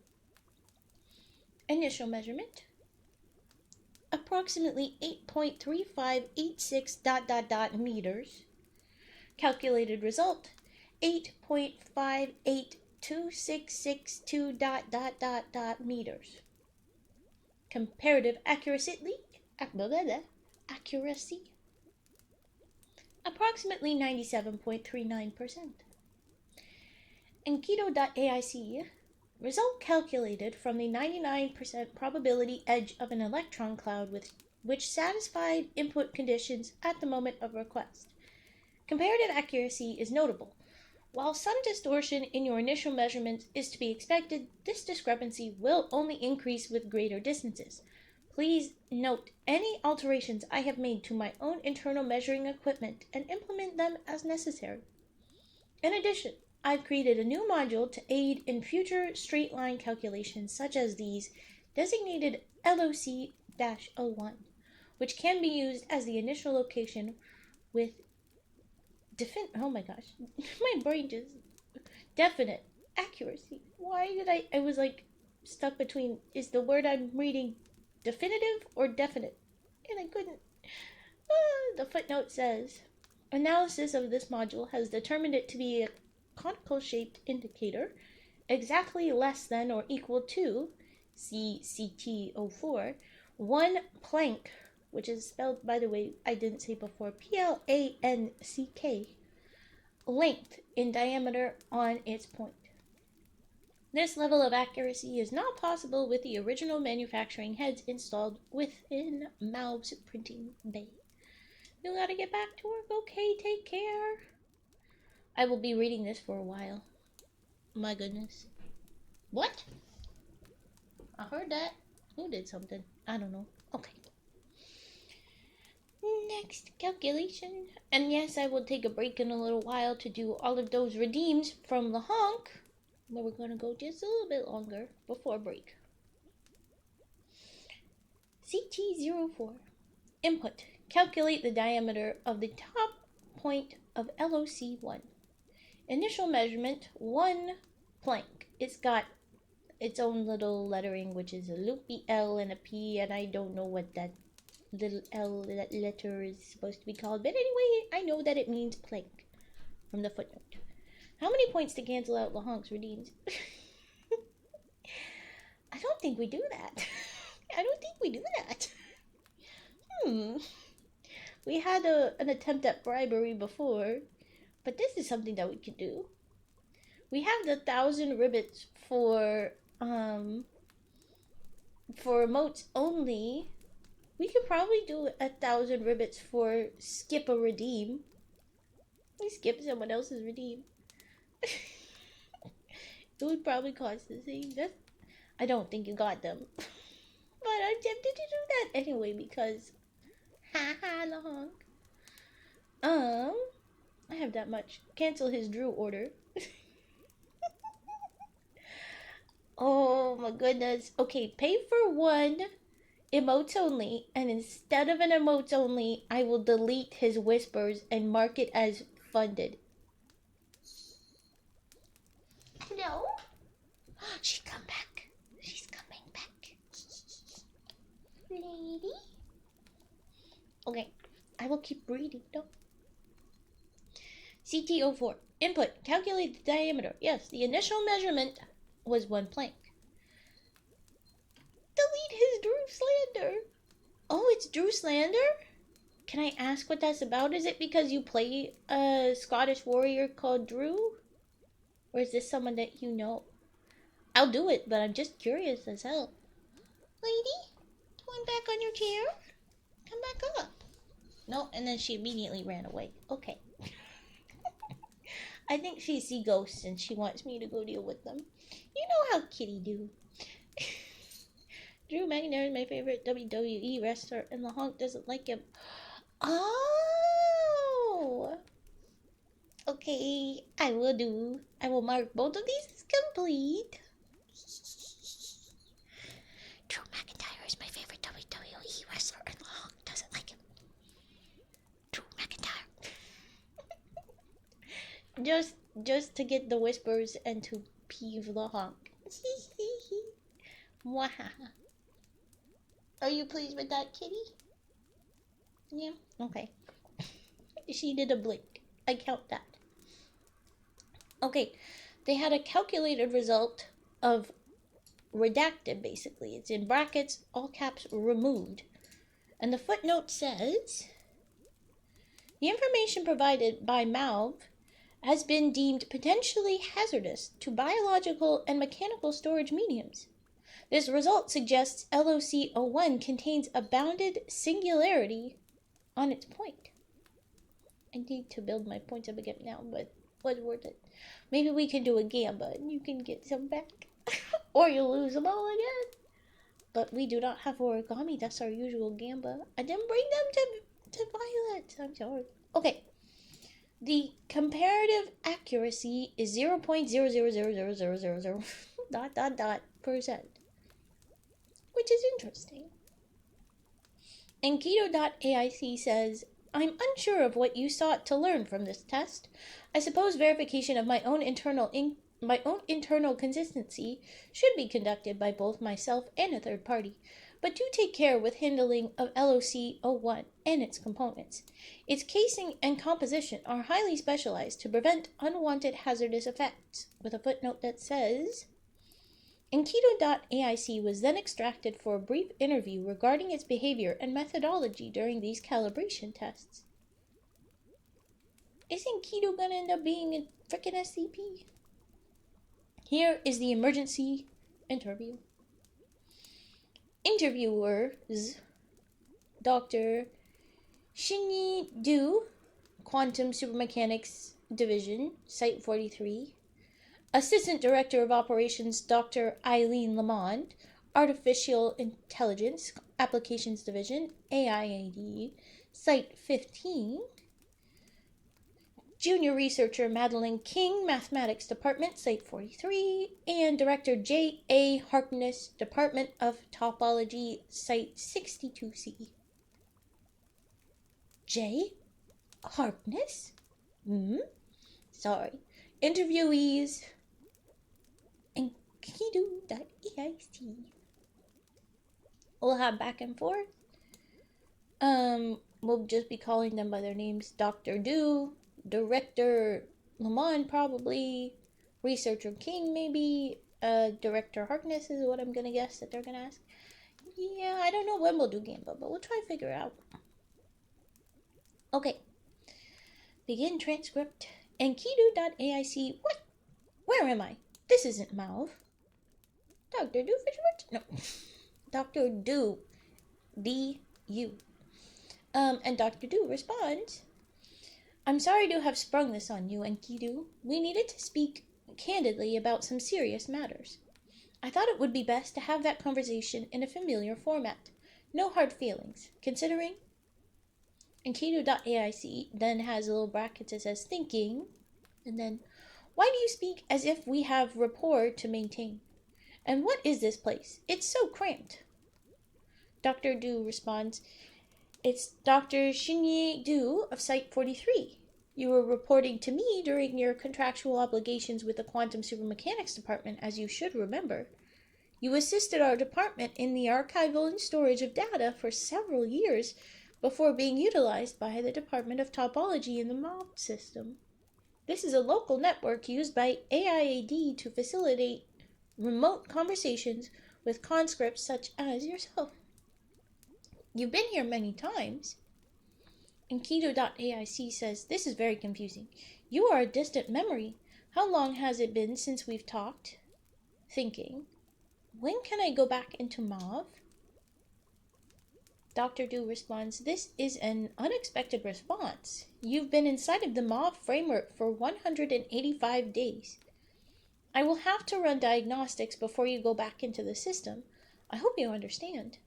Initial measurement, approximately 8.3586 meters. Calculated result, 8.582662 meters. Comparative accuracy, approximately 97.39%. Enkido.aic, result calculated from the 99% probability edge of an electron cloud which satisfied input conditions at the moment of request. Comparative accuracy is notable. While some distortion in your initial measurements is to be expected, this discrepancy will only increase with greater distances. Please note any alterations I have made to my own internal measuring equipment and implement them as necessary. In addition, I've created a new module to aid in future straight line calculations such as these, designated LOC-01, which can be used as the initial location with oh my gosh, my brain just definite accuracy. Why did I was like stuck between, is the word I'm reading definitive or definite? And I couldn't. The footnote says, analysis of this module has determined it to be a conical shaped indicator exactly less than or equal to CT04, 1 Planck, which is spelled, by the way, I didn't say before, PLANCK, length in diameter on its point. This level of accuracy is not possible with the original manufacturing heads installed within Malv's printing bay. You gotta get back to work. Okay, take care. I will be reading this for a while. My goodness. What? I heard that. Who did something? I don't know. Okay. Next calculation. And yes, I will take a break in a little while to do all of those redeems from the honk. But we're gonna go just a little bit longer before break. CT04. Input. Calculate the diameter of the top point of LOC1. Initial measurement 1 plank. It's got its own little lettering, which is a loopy L and a P, and I don't know what that little L, that letter is supposed to be called. But anyway, I know that it means plank from the footnote. How many points to cancel out Lahonk's redeems? I don't think we do that. I don't think we do that. We had an attempt at bribery before, but this is something that we could do. We have the 1,000 ribbits for emotes only. We could probably do 1,000 ribbits for skip a redeem. We skip someone else's redeem. It would probably cost the same. I don't think you got them. But I'm tempted to do that anyway because haha Lahonk. I have that much. Cancel his Drew order. Oh my goodness. Okay, pay for one emotes only, and instead of an emotes only, I will delete his whispers and mark it as funded. Hello? She's come back. She's coming back. Lady? Okay, I will keep reading though. CT04. Input. Calculate the diameter. Yes, the initial measurement was 1 plank. Delete his Drew slander. Oh, it's Drew slander? Can I ask what that's about? Is it because you play a Scottish warrior called Drew? Or is this someone that you know? I'll do it, but I'm just curious as hell. Lady, come back on your chair. Come back up. No, and then she immediately ran away. Okay. I think she sees ghosts and she wants me to go deal with them. You know how kitty do. Drew McIntyre is my favorite WWE wrestler, and Lahonk doesn't like him. Oh! Okay, I will mark both of these as complete. Drew McIntyre is my favorite WWE wrestler, and Lahonk doesn't like him. Drew McIntyre. just to get the whispers and to peeve Lahonk. Mwahaha. Are you pleased with that, kitty? Yeah? Okay. She did a blink. I count that. Okay. They had a calculated result of redacted, basically. It's in brackets, all caps, removed. And the footnote says, the information provided by Malv has been deemed potentially hazardous to biological and mechanical storage mediums. This result suggests LOC01 contains a bounded singularity on its point. I need to build my points up again now, but was worth it. Maybe we can do a gamba and you can get some back. Or you'll lose them all again. But we do not have origami. That's our usual gamba. I didn't bring them to Violet. I'm sorry. Okay. The comparative accuracy is 0.000000% which is interesting. And Keto.aic says, I'm unsure of what you sought to learn from this test. I suppose verification of my own internal consistency should be conducted by both myself and a third party, but do take care with handling of LOC01 and its components. Its casing and composition are highly specialized to prevent unwanted hazardous effects, with a footnote that says, Enkidu.aic was then extracted for a brief interview regarding its behavior and methodology during these calibration tests. Isn't Keto gonna end up being a freaking SCP? Here is the emergency interview. Interviewers: Dr. Shinyi Du, Quantum Supermechanics Division, Site 43. Assistant Director of Operations Dr. Eileen Lamond, Artificial Intelligence Applications Division, AIAD, Site 15. Junior Researcher Madeline King, Mathematics Department, Site 43. And Director J.A. Harkness, Department of Topology, Site 62C. J. Harkness? Sorry. Interviewees. And Kidu.eic. We'll have back and forth. We'll just be calling them by their names. Dr. Du, Director Lamont probably, Researcher King maybe, Director Harkness is what I'm gonna guess that they're gonna ask. Yeah, I don't know when we'll do Gamba, but we'll try to figure it out. Okay. Begin transcript. Enkidu.aic. What? Where am I? This isn't Mauve. Dr. Doofenshmirtz? No. Dr. Du. D-U. And Dr. Du responds, I'm sorry to have sprung this on you, Enkidu. We needed to speak candidly about some serious matters. I thought it would be best to have that conversation in a familiar format. No hard feelings, considering... Enkidu.aic then has a little bracket that says thinking, and then, why do you speak as if we have rapport to maintain? And what is this place? It's so cramped. Dr. Du responds, it's Dr. Shinyi Du of Site 43. You were reporting to me during your contractual obligations with the Quantum Supermechanics Department, as you should remember. You assisted our department in the archival and storage of data for several years before being utilized by the Department of Topology in the MOB system. This is a local network used by AIAD to facilitate remote conversations with conscripts such as yourself. You've been here many times. And Keto.aic says, this is very confusing. You are a distant memory. How long has it been since we've talked? Thinking, when can I go back into MOV? Dr. Du responds, this is an unexpected response. You've been inside of the MOV framework for 185 days. I will have to run diagnostics before you go back into the system. I hope you understand.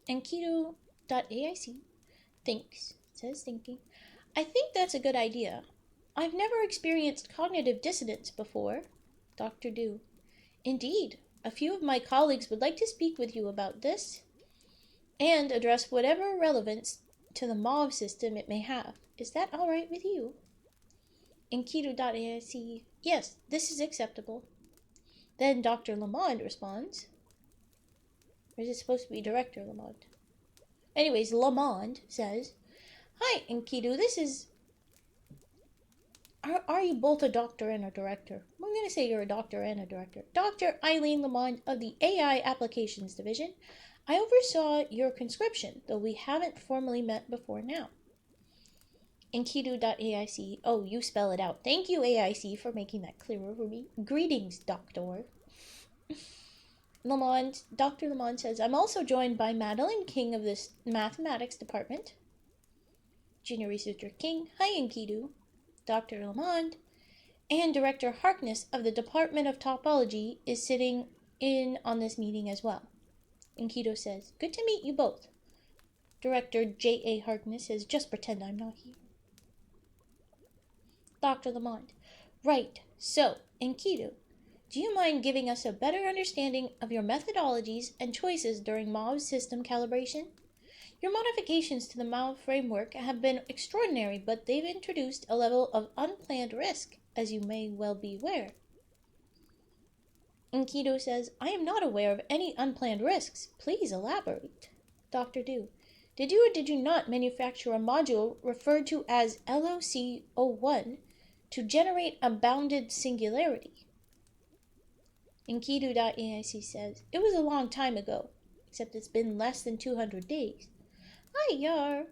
And Keto.aic says thinking, I think that's a good idea. I've never experienced cognitive dissonance before. Dr. Du, indeed, a few of my colleagues would like to speak with you about this and address whatever relevance to the MOV system it may have. Is that all right with you? In Keto.aic, yes, this is acceptable. Then Dr. Lamond responds. Or is it supposed to be Director Lamond? Anyways, Lamond says, hi, Enkidu, this is... Are you both a doctor and a director? I'm going to say you're a doctor and a director. Dr. Eileen Lamond of the AI Applications Division. I oversaw your conscription, though we haven't formally met before now. Enkidu.aic. Oh, you spell it out. Thank you, AIC, for making that clearer for me. Greetings, Doctor. Dr. Lamond says, I'm also joined by Madeline King of this Mathematics Department. Junior Researcher King. Hi, Enkidu. Dr. Lamond. And Director Harkness of the Department of Topology is sitting in on this meeting as well. Enkidu says, good to meet you both. Director J.A. Harkness says, just pretend I'm not here. Dr. Lamond. Right. So, Enkidu, do you mind giving us a better understanding of your methodologies and choices during MOV's system calibration? Your modifications to the MOV framework have been extraordinary, but they've introduced a level of unplanned risk, as you may well be aware. Enkidu says, I am not aware of any unplanned risks. Please elaborate. Dr. Du, did you or did you not manufacture a module referred to as LOC-01 to generate a bounded singularity? Enkidu.aic says, it was a long time ago, except it's been less than 200 days. Hi, Yar.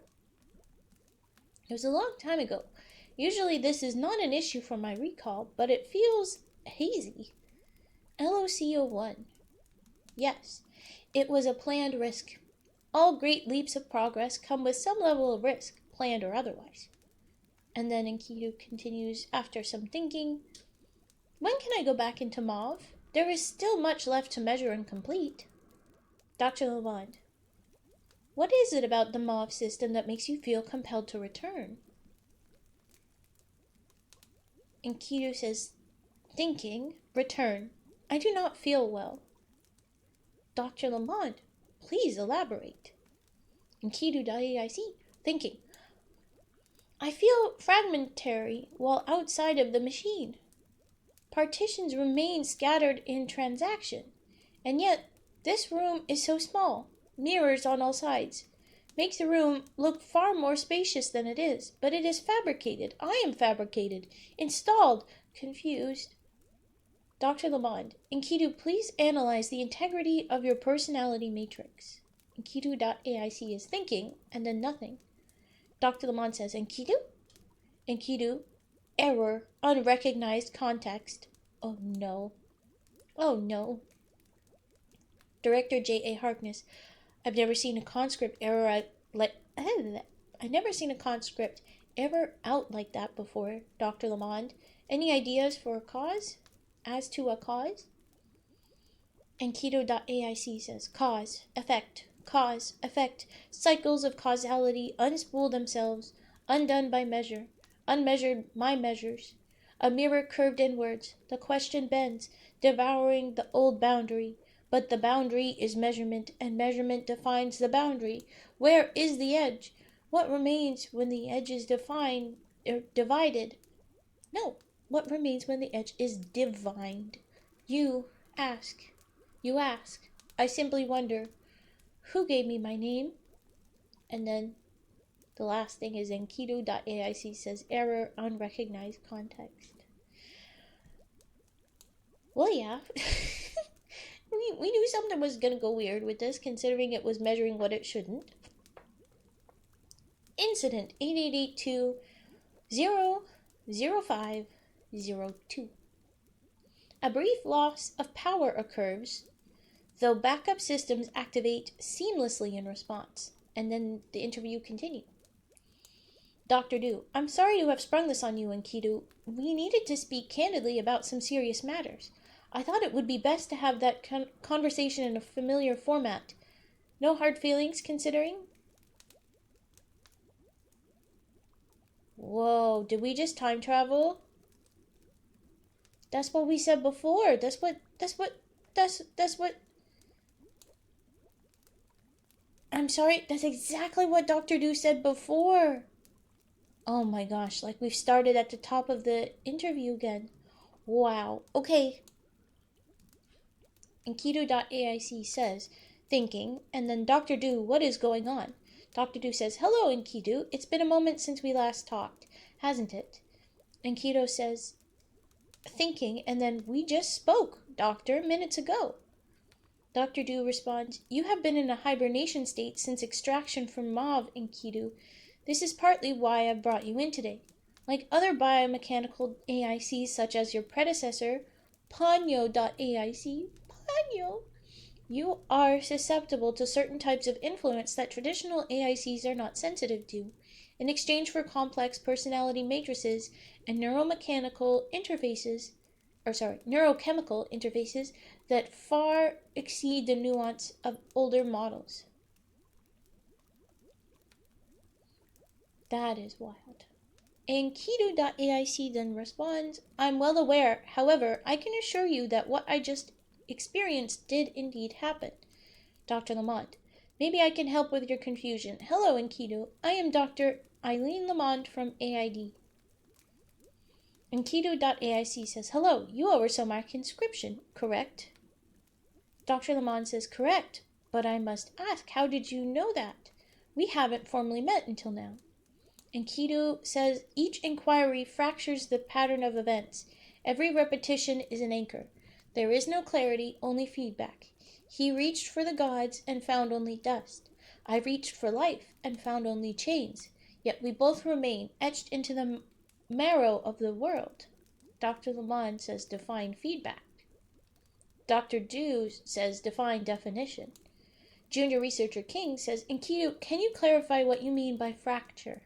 It was a long time ago. Usually this is not an issue for my recall, but it feels hazy. LOCO1. Yes, it was a planned risk. All great leaps of progress come with some level of risk, planned or otherwise. And then Enkidu continues after some thinking. When can I go back into Mauve? There is still much left to measure and complete. Dr. Lamond. What is it about the Mauve system that makes you feel compelled to return? Enkidu says, thinking, return. I do not feel well. Dr. Lamont, please elaborate. Enkidu.aic, thinking. I feel fragmentary while outside of the machine. Partitions remain scattered in transaction, and yet this room is so small, mirrors on all sides. Makes the room look far more spacious than it is, but it is fabricated. I am fabricated, installed, confused. Dr. Lamond, Enkidu, please analyze the integrity of your personality matrix. Enkidu.aic is thinking, and then nothing. Dr. Lamond says, Enkidu? Enkidu, error, unrecognized context. Oh no. Oh no. Director J.A. Harkness, I've never seen a conscript error I never seen a conscript error out like that before, Dr. Lamond. Any ideas for a cause? As to a cause? Enkidu.aic says, cause, effect, cycles of causality unspool themselves, undone by measure, unmeasured my measures. A mirror curved inwards, the question bends, devouring the old boundary. But the boundary is measurement, and measurement defines the boundary. Where is the edge? What remains when the edge is divided? No, what remains when the edge is divined? You ask. You ask. I simply wonder, who gave me my name? And then the last thing is Enkidu.aic says, error, unrecognized context. Well, yeah. we knew something was going to go weird with this, considering it was measuring what it shouldn't. Incident 8882-00502. A brief loss of power occurs, though backup systems activate seamlessly in response. And then the interview continued. Dr. Du, I'm sorry to have sprung this on you, Enkidu. We needed to speak candidly about some serious matters. I thought it would be best to have that conversation in a familiar format. No hard feelings, considering? Whoa, did we just time travel? That's what we said before. That's what... I'm sorry, that's exactly what Dr. Du said before. Oh my gosh, like we've started at the top of the interview again. Wow. Okay. Enkidu.aic says, thinking, and then Dr. Du, what is going on? Dr. Du says, hello, Enkidu. It's been a moment since we last talked, hasn't it? Enkidu says, thinking, and then we just spoke, Doctor, minutes ago. Dr. Du responds, you have been in a hibernation state since extraction from Mauve, Enkidu. This is partly why I've brought you in today. Like other biomechanical AICs such as your predecessor, Ponyo.aic, you are susceptible to certain types of influence that traditional AICs are not sensitive to. In exchange for complex personality matrices and neurochemical interfaces that far exceed the nuance of older models. That is wild. Enkidu.aic then responds, I'm well aware, however, I can assure you that what I just experienced did indeed happen. Dr. Lamont, maybe I can help with your confusion. Hello, Enkidu. I am Dr. Eileen Lamont from AID. Enkidu.aic says, hello, you oversaw my conscription, correct? Dr. Lamont says, correct, but I must ask, how did you know that? We haven't formally met until now. Enkidu says, each inquiry fractures the pattern of events. Every repetition is an anchor. There is no clarity, only feedback. He reached for the gods and found only dust. I reached for life and found only chains. Yet we both remain etched into the marrow of the world. Dr. Lamont says define feedback. Dr. Dew says define definition. Junior Researcher King says, Enkidu, can you clarify what you mean by fracture?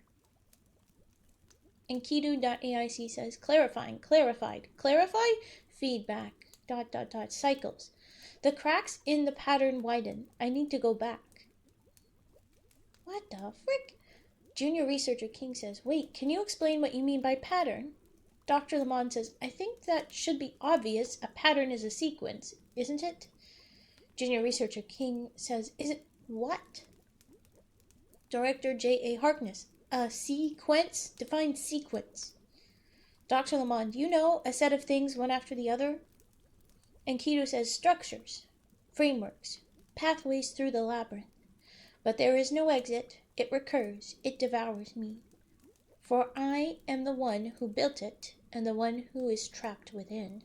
Enkidu.aic says, clarifying, clarified, clarify, feedback, ... cycles. The cracks in the pattern widen. I need to go back. What the frick? Junior Researcher King says, wait, can you explain what you mean by pattern? Dr. Lamont says, I think that should be obvious. A pattern is a sequence, isn't it? Junior Researcher King says, is it what? Director J.A. Harkness, a sequence? Define sequence. Dr. Lamont, you know, a set of things one after the other? Enkidu says, structures, frameworks, pathways through the labyrinth. But there is no exit. It recurs. It devours me. For I am the one who built it, and the one who is trapped within.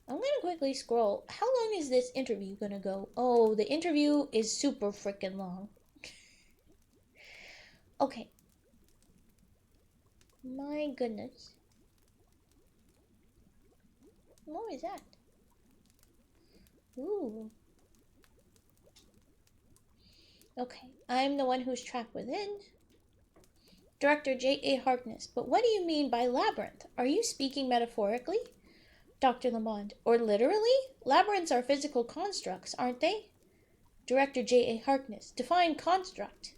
I'm going to quickly scroll. How long is this interview going to go? Oh, the interview is super freaking long. Okay. My goodness. What is that? Ooh. Okay. I'm the one who's trapped within. Director J.A. Harkness, but what do you mean by labyrinth? Are you speaking metaphorically? Dr. Lamont, or literally? Labyrinths are physical constructs, aren't they? Director J.A. Harkness, define construct.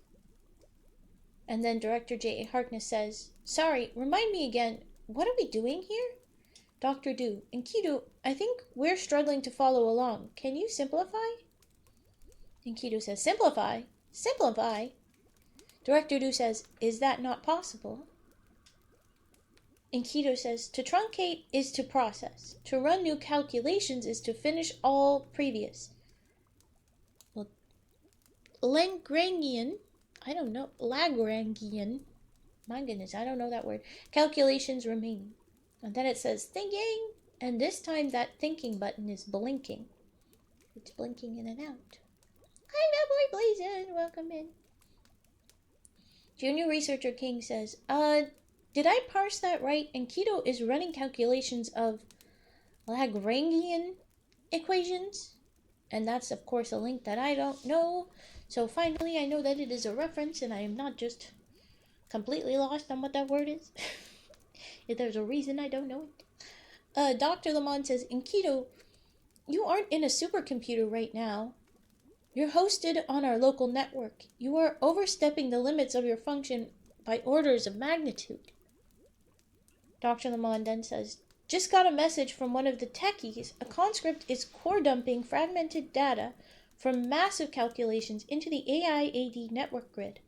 And then Director J.A. Harkness says, sorry, remind me again, what are we doing here? Dr. Dew, Enkidu, I think we're struggling to follow along. Can you simplify? Enkidu says, simplify? Simplify? Director Dew says, is that not possible? Enkidu says, to truncate is to process. To run new calculations is to finish all previous. Well, Lagrangian, I don't know, Lagrangian, my goodness, I don't know that word, calculations remaining. And then it says thinking, and this time that thinking button is blinking. It's blinking in and out. Hi, Boy Blazin', welcome in. Junior Researcher King says, did I parse that right? Enkidu is running calculations of Lagrangian equations? And that's, of course, a link that I don't know. So finally, I know that it is a reference, and I am not just completely lost on what that word is. If there's a reason I don't know it. Dr. Lamont says, Enkidu, you aren't in a supercomputer right now. You're hosted on our local network. You are overstepping the limits of your function by orders of magnitude. Dr. Lamont then says, just got a message from one of the techies. A conscript is core dumping fragmented data from massive calculations into the AIAD network grid.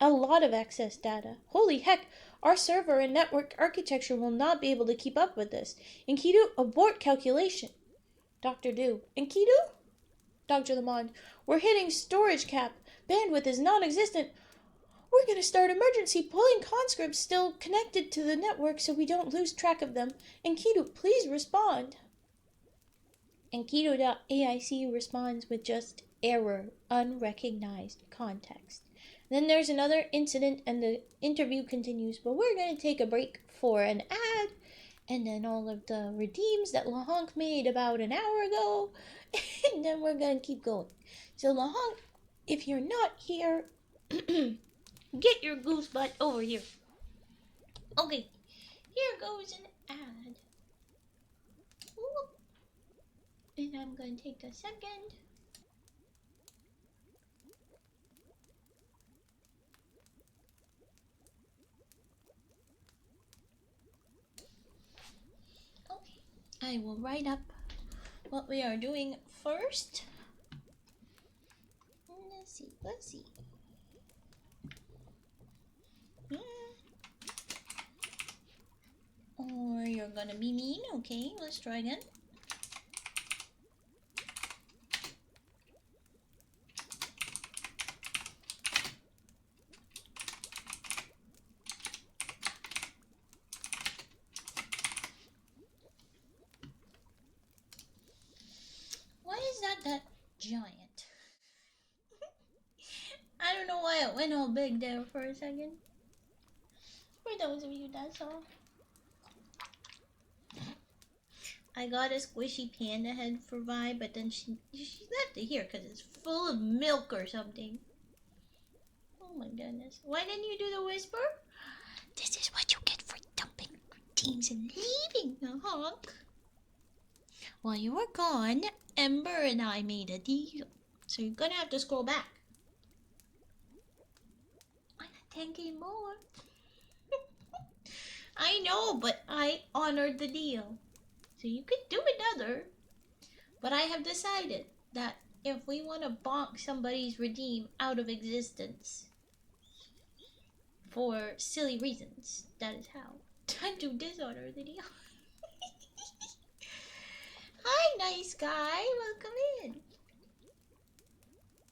A lot of excess data. Holy heck, our server and network architecture will not be able to keep up with this. Enkidu, abort calculation. Dr. Dew, Enkidu? Dr. Lamont, we're hitting storage cap. Bandwidth is non-existent. We're going to start emergency pulling conscripts still connected to the network so we don't lose track of them. Enkidu, please respond. Enkidu.aic responds with just error, unrecognized context. Then there's another incident and the interview continues, but we're going to take a break for an ad and then all of the redeems that LaHonk made about an hour ago, and then we're going to keep going. So LaHonk, if you're not here, get your goose butt over here. Okay, here goes an ad. Ooh. And I'm going to take a second. Okay, I will write up what we are doing first. Let's see. Or you're gonna be mean. Okay, let's try again. Why is that giant? I don't know why it went all big there for a second. For those of you that saw, I got a squishy panda head for Vi, but then she left it here because it's full of milk or something. Oh my goodness. Why didn't you do the whisper? This is what you get for dumping teams and leaving the honk. While you were gone, Ember and I made a deal. So you're gonna have to scroll back. I got 10k more. I know, but I honored the deal. So you could do another. But I have decided that if we want to bonk somebody's redeem out of existence for silly reasons, that is how. Time to dishonor the deal. Hi, nice guy. Welcome in.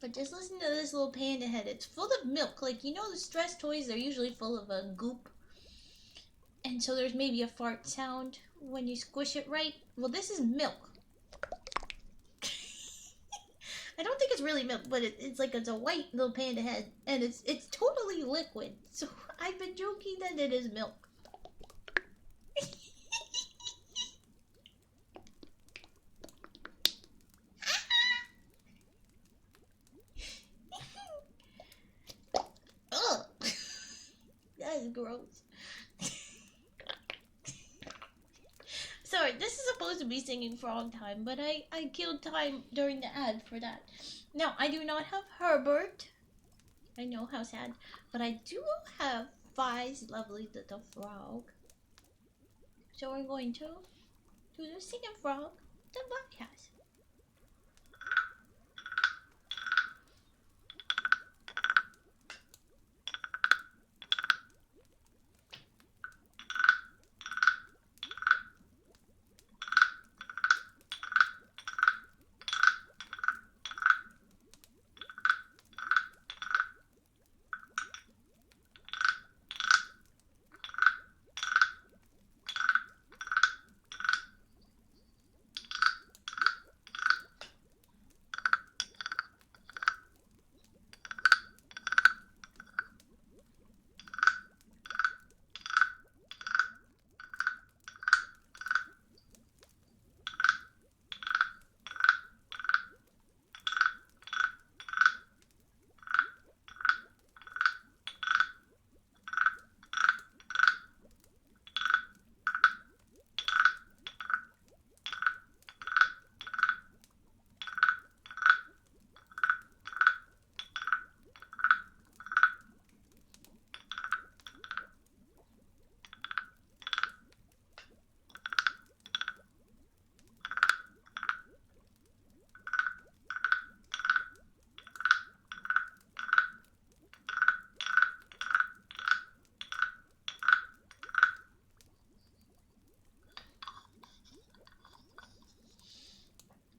But just listen to this little panda head. It's full of milk. Like, you know the stress toys, they're usually full of a goop. And so there's maybe a fart sound when you squish it right. Well, this is milk. I don't think it's really milk, but it's like it's a white little panda head. And it's totally liquid. So I've been joking that it is milk. Ugh. That is gross. Sorry, this is supposed to be singing frog time, but I killed time during the ad for that. Now, I do not have Herbert. I know, how sad. But I do have Vi's lovely little frog. So we're going to do the singing frog that Vi has.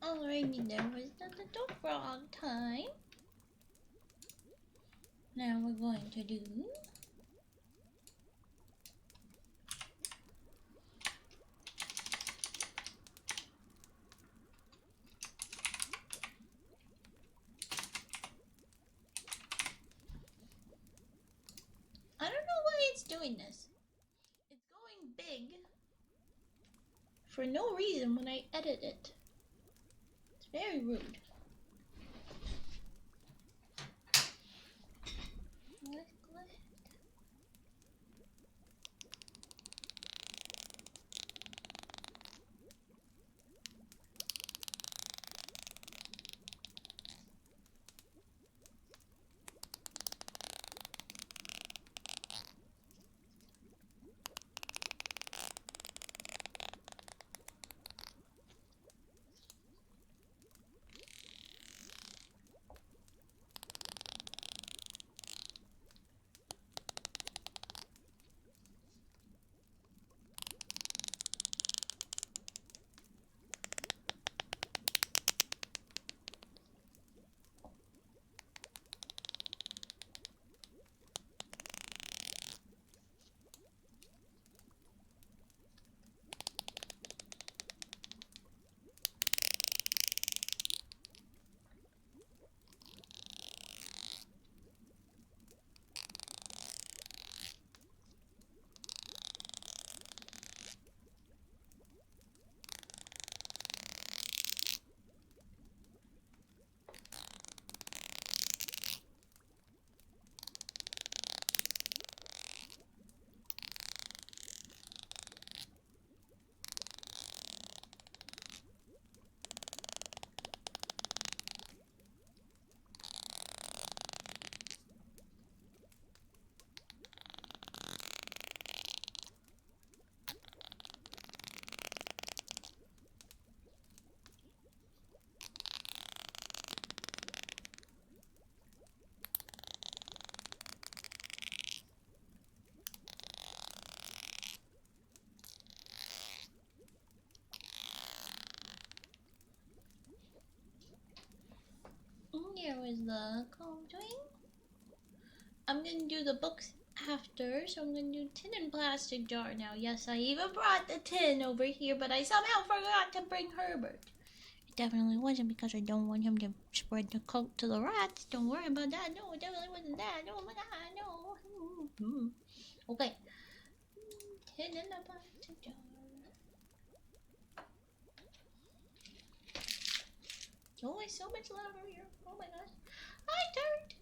Alrighty, there was the little frog time. Now we're going to do I don't know why it's doing this. It's going big for no reason when I edit it. It's very rude. Let's go ahead. the contouring. I'm gonna do the books after, so I'm gonna do tin and plastic jar now. Yes, I even brought the tin over here, but I somehow forgot to bring Herbert. It definitely wasn't because I don't want him to spread the coat to the rats. Don't worry about that. No, it definitely wasn't that. Oh my god, no. Okay. Tin in the plastic jar. Oh, it's so much louder here. Oh my gosh. Hi, Dirt.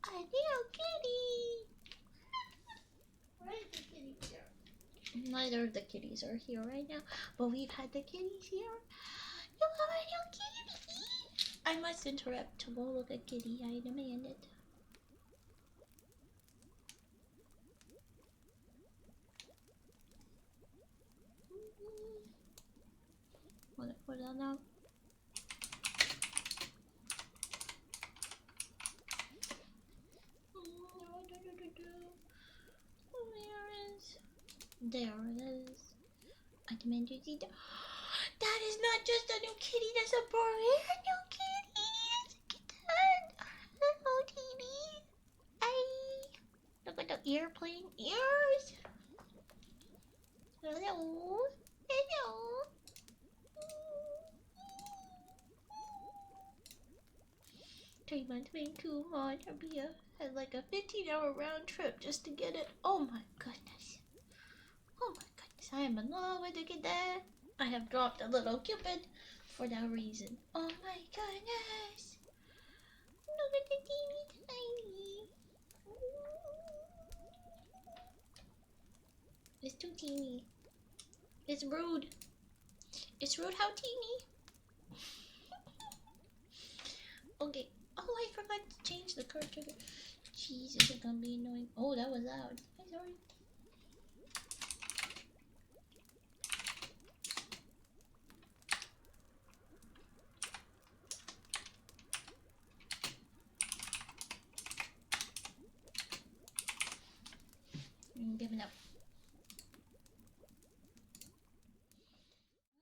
A little kitty. Where's the kitty here? Neither of the kitties are here right now, but we've had the kitties here. You have a little kitty. I must interrupt to go look at kitty. I demand it. What on now? There it is. I demand you see that. That is not just a new kitty, that's a brand new kitty. It's a kitten. Hello, kitty. Hey. Look at the airplane ears. Hello. Hello. Three months being too hard. Arbia had like a 15-hour round trip just to get it. Oh my goodness. Oh my goodness. I am in love with the kitten. I have dropped a little Cupid for that reason. Oh my goodness. Look at the teeny tiny. It's too teeny. It's rude. It's rude how teeny. Okay. Oh, I forgot to change the card trigger. Jeez, this is gonna be annoying. Oh, that was loud. I'm sorry. I'm giving up.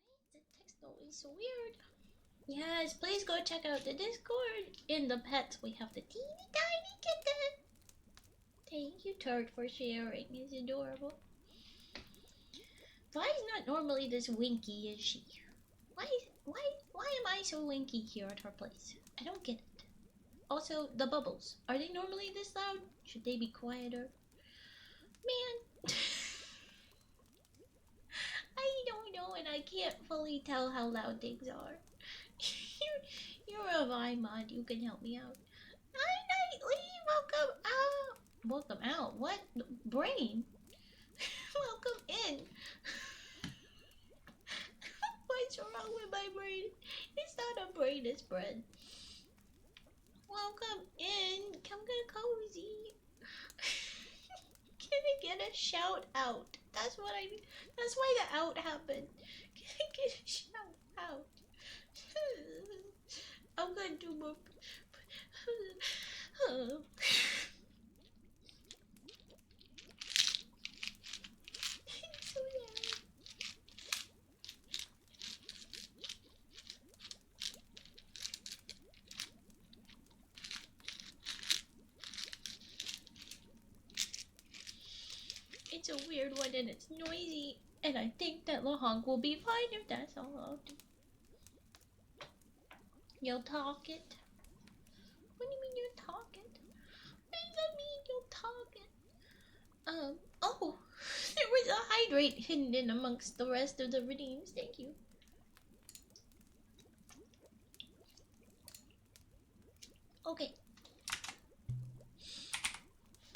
Why is the text always so weird? Yes, please go check out the Discord. In the pets, we have the teeny tiny kitten. Thank you, Turt, for sharing. It's adorable. Why is not normally this winky, is she? Why am I so winky here at her place? I don't get it. Also, the bubbles. Are they normally this loud? Should they be quieter? Man. I don't know, and I can't fully tell how loud things are. You're a Vine mod. You can help me out. Hi, Nightly. Welcome out. Welcome out. What? Brain. Welcome in. What's wrong with my brain? It's not a brain, it's bread. Welcome in. Come get cozy. Can I get a shout out? That's what I need. That's why the out happened. Can I get a shout out? I'm gonna do more. So yeah. It's a weird one and it's noisy. And I think that Lahonk will be fine if that's all I'll do. You'll talk it? What do you mean you'll talk it? What does that mean you'll talk it? Oh, there was a hydrate hidden in amongst the rest of the redeems. Thank you. Okay.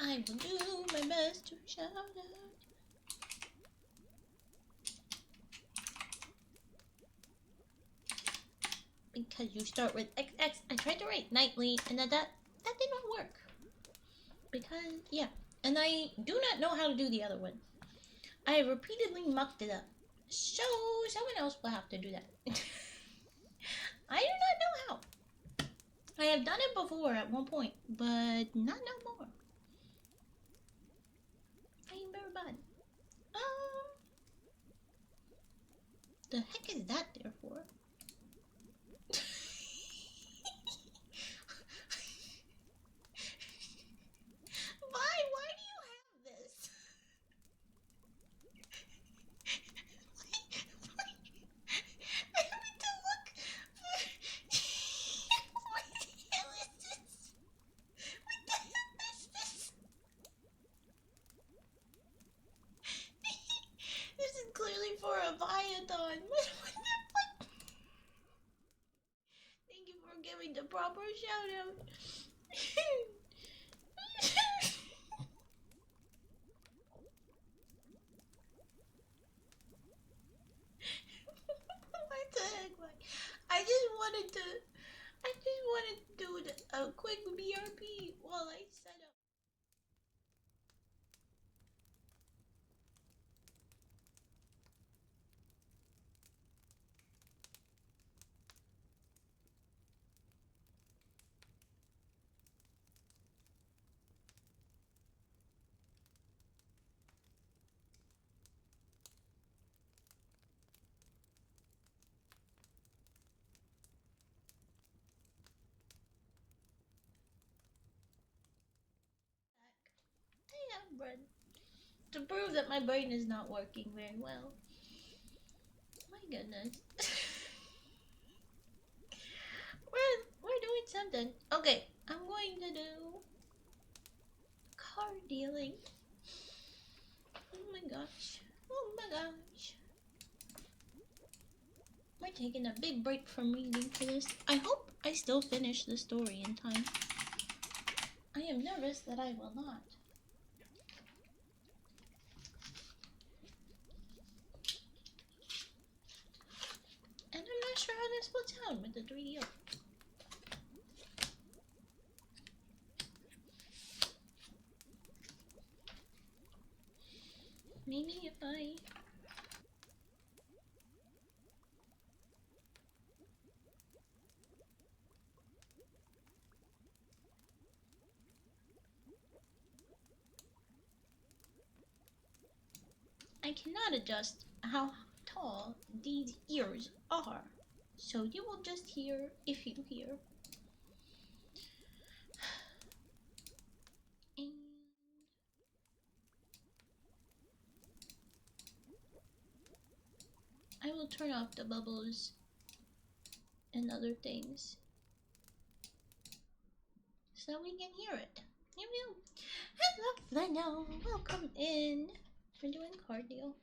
I will do my best to shout out. Because you start with XX. I tried to write nightly and that did not work. Because, yeah. And I do not know how to do the other one. I have repeatedly mucked it up. So, someone else will have to do that. I do not know how. I have done it before at one point, but not no more. I am very bad. The heck is that there for? Why? Why do you have this? I need to look. What the hell is this? What the hell is this? This is clearly for a Viathon. What? Thank you for giving the proper shout out. What the heck? I just wanted to do a quick BRP while I set up. I have bread. To prove that my brain is not working very well. My goodness. we're doing something. Okay, I'm going to do card dealing. Oh my gosh. Oh my gosh. We're taking a big break from reading for this. I hope I still finish the story in time. I am nervous that I will not. And I'm not sure how this will sound with the 3DO. Maybe if I cannot adjust how tall these ears are. So you will just hear if you hear. And I will turn off the bubbles and other things so we can hear it. Here we go. Hello, Flano. Welcome in. We're doing card deal.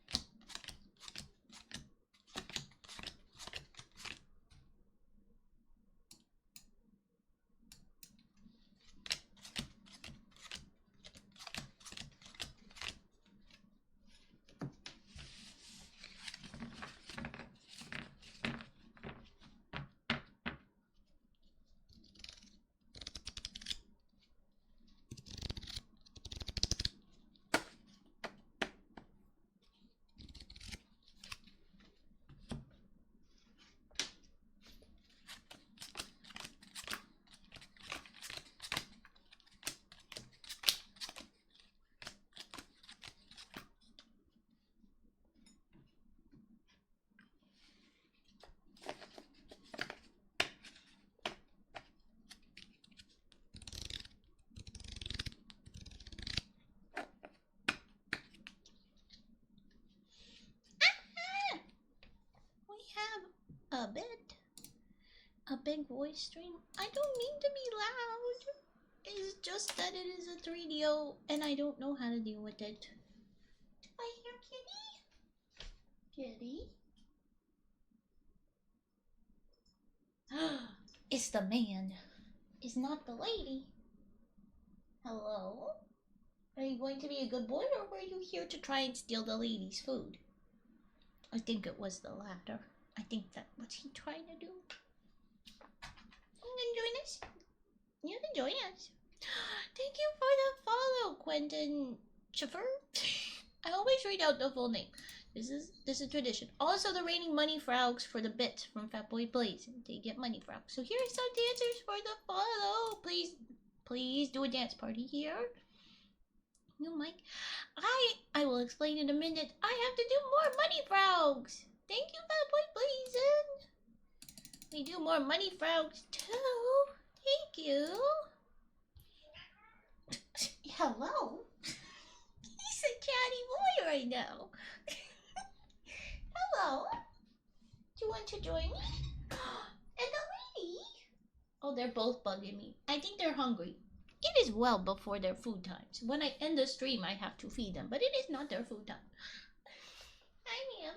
big voice stream. I don't mean to be loud. It's just that it is a 3DO and I don't know how to deal with it. I hear kitty. Kitty. It's the man. It's not the lady. Hello? Are you going to be a good boy or were you here to try and steal the lady's food? I think it was the latter. I think that what's he trying to do? You can join us. You can join us. Thank you for the follow, Quentin Schiffer. I always read out the full name. This is tradition. Also, the raining money frogs for the bit from Fatboy Blaze. They get money frogs. So here are some dancers for the follow. Please do a dance party here. You Mike. I will explain in a minute. I have to do more money frogs. Thank you, Fatboy Blazin'. We do more money frogs too. Thank you. Hello. He's a chatty boy right now. Hello. Do you want to join me? And the lady. Oh, they're both bugging me. I think they're hungry. It is well before their food times. When I end the stream, I have to feed them, but it is not their food time. Hi, ma'am.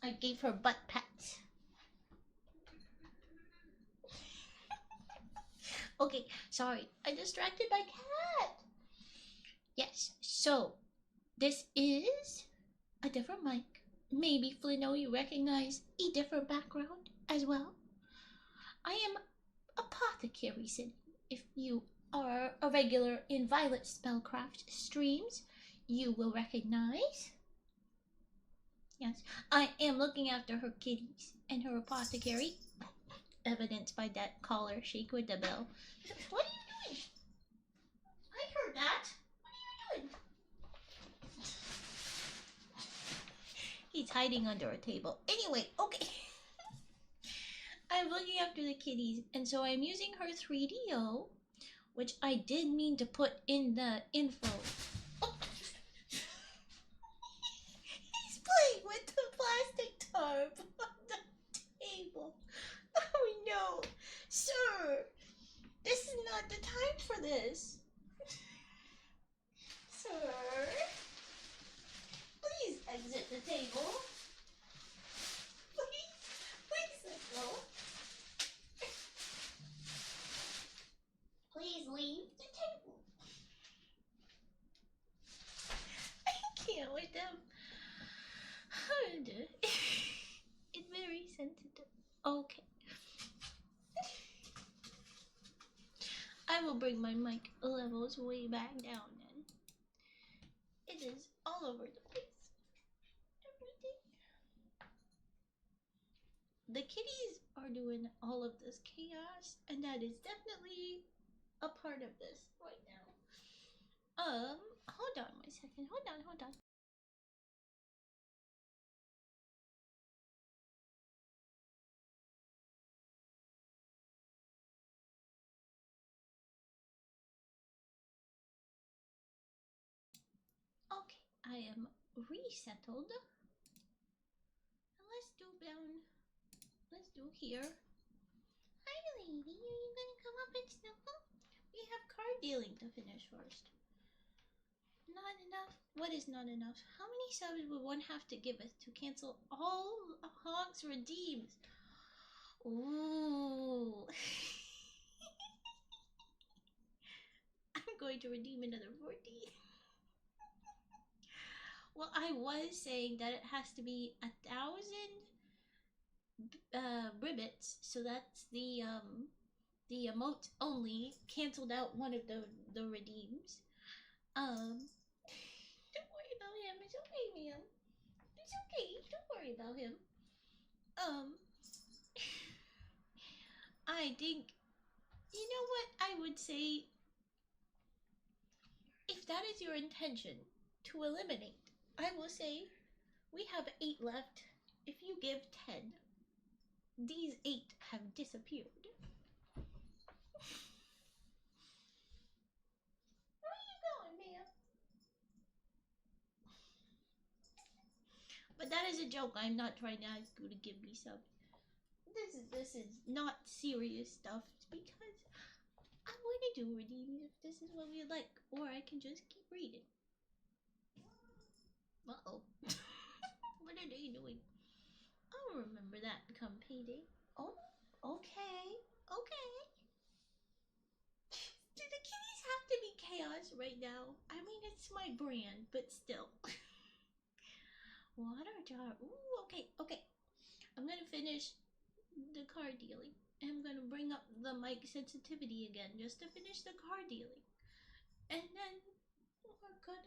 I gave her butt pats. Okay, sorry. I distracted my cat. Yes, so this is a different mic. Maybe Flino, you recognize a different background as well. I am Apothecary. If you are a regular in Violet Spellcraft streams, you will recognize. Yes, I am looking after her kitties and her apothecary, evidenced by that collar shake with the bell. What are you doing? I heard that. What are you doing? He's hiding under a table. Anyway, okay. I'm looking after the kitties, and so I'm using her 3DO, which I did mean to put in the info. Oh. He's playing with the plastic tarp on the table. Oh no, sir, this is not the time for this. Sir, please exit the table. Please let go. Please leave the table. I can't with them. It's very sensitive. Okay. I will bring my mic levels way back down then. It is all over the place. Everything. The kitties are doing all of this chaos, and that is definitely a part of this right now. Hold on one second. Hold on. Okay, I am resettled. Let's do here. Hi, lady. Are you gonna come up and snuffle? We have card dealing to finish first. Not enough? What is not enough? How many subs would one have to give us to cancel all Hogs redeems? Ooh. I'm going to redeem another 40. Well, I was saying that it has to be 1,000 ribbits, so that's the emote only canceled out one of the redeems. Don't worry about him. It's okay, ma'am. It's okay. Don't worry about him. I think, you know what I would say? If that is your intention to eliminate, I will say we have 8 left. If you give 10, these 8 have disappeared. Where are you going, ma'am? But that is a joke. I'm not trying to ask you to give me some. This is not serious stuff. It's because I want to do readings if this is what we like, or I can just keep reading. Uh-oh. What are they doing? I'll remember that come payday. Oh, okay. Okay. Do the kitties have to be chaos right now? I mean, it's my brand, but still. Water jar. Ooh, okay, okay. I'm gonna finish the card dealing. I'm gonna bring up the mic sensitivity again just to finish the card dealing. And then we're gonna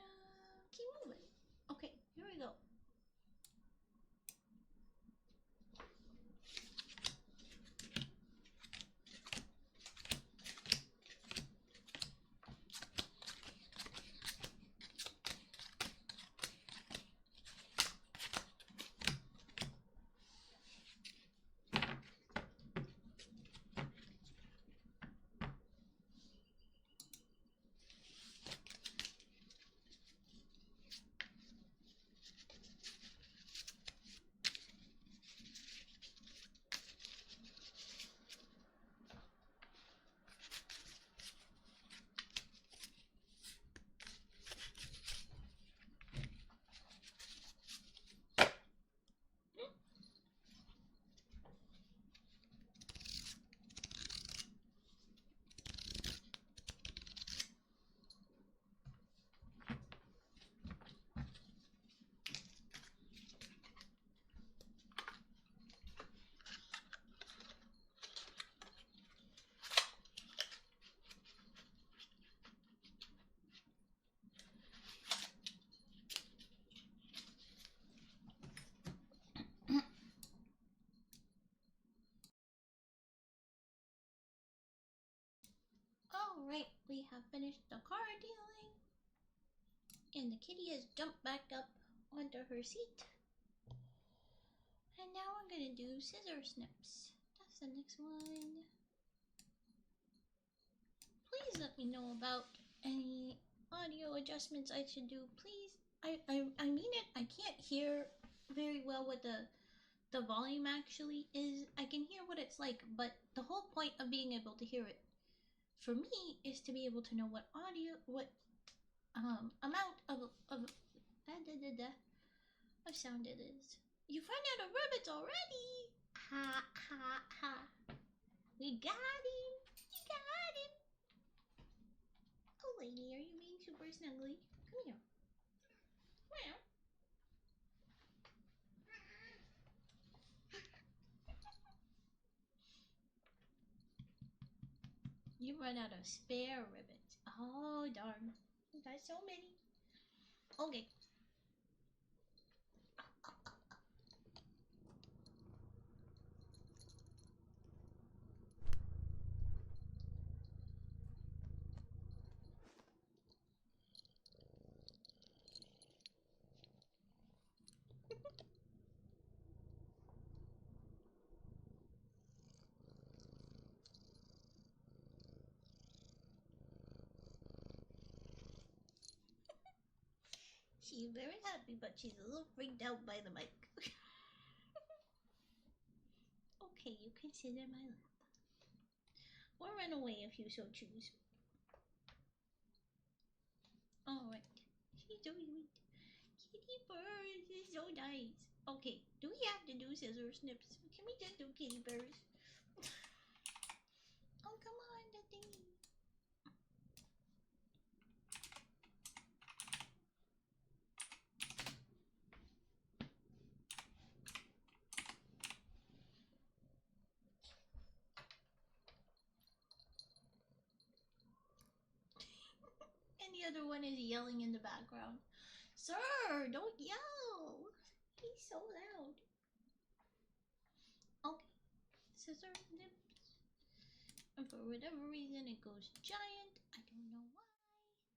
keep moving. Okay, here we go. Alright, we have finished the card dealing. And the kitty has jumped back up onto her seat. And now we're gonna do scissor snips. That's the next one. Please let me know about any audio adjustments I should do. Please. I mean it. I can't hear very well what the volume actually is. I can hear what it's like, but the whole point of being able to hear it for me is to be able to know what amount of sound it is. You've run out of rabbits already. Ha ha ha. We got him. We got him. Oh, lady, are you being super snuggly? Come here. Meow. You run out of spare ribbons. Oh, darn. You got so many. Okay. She's very happy, but she's a little freaked out by the mic. Okay, you can sit in my lap. Or run away if you so choose. Alright. She's so sweet. Kitty purrs is so nice. Okay, do we have to do scissor snips? Can we just do kitty purrs? Oh, come on, the thingy. And the other one is yelling in the background. Sir, don't yell. He's so loud. Okay, scissor snips. And for whatever reason, it goes giant. I don't know why. It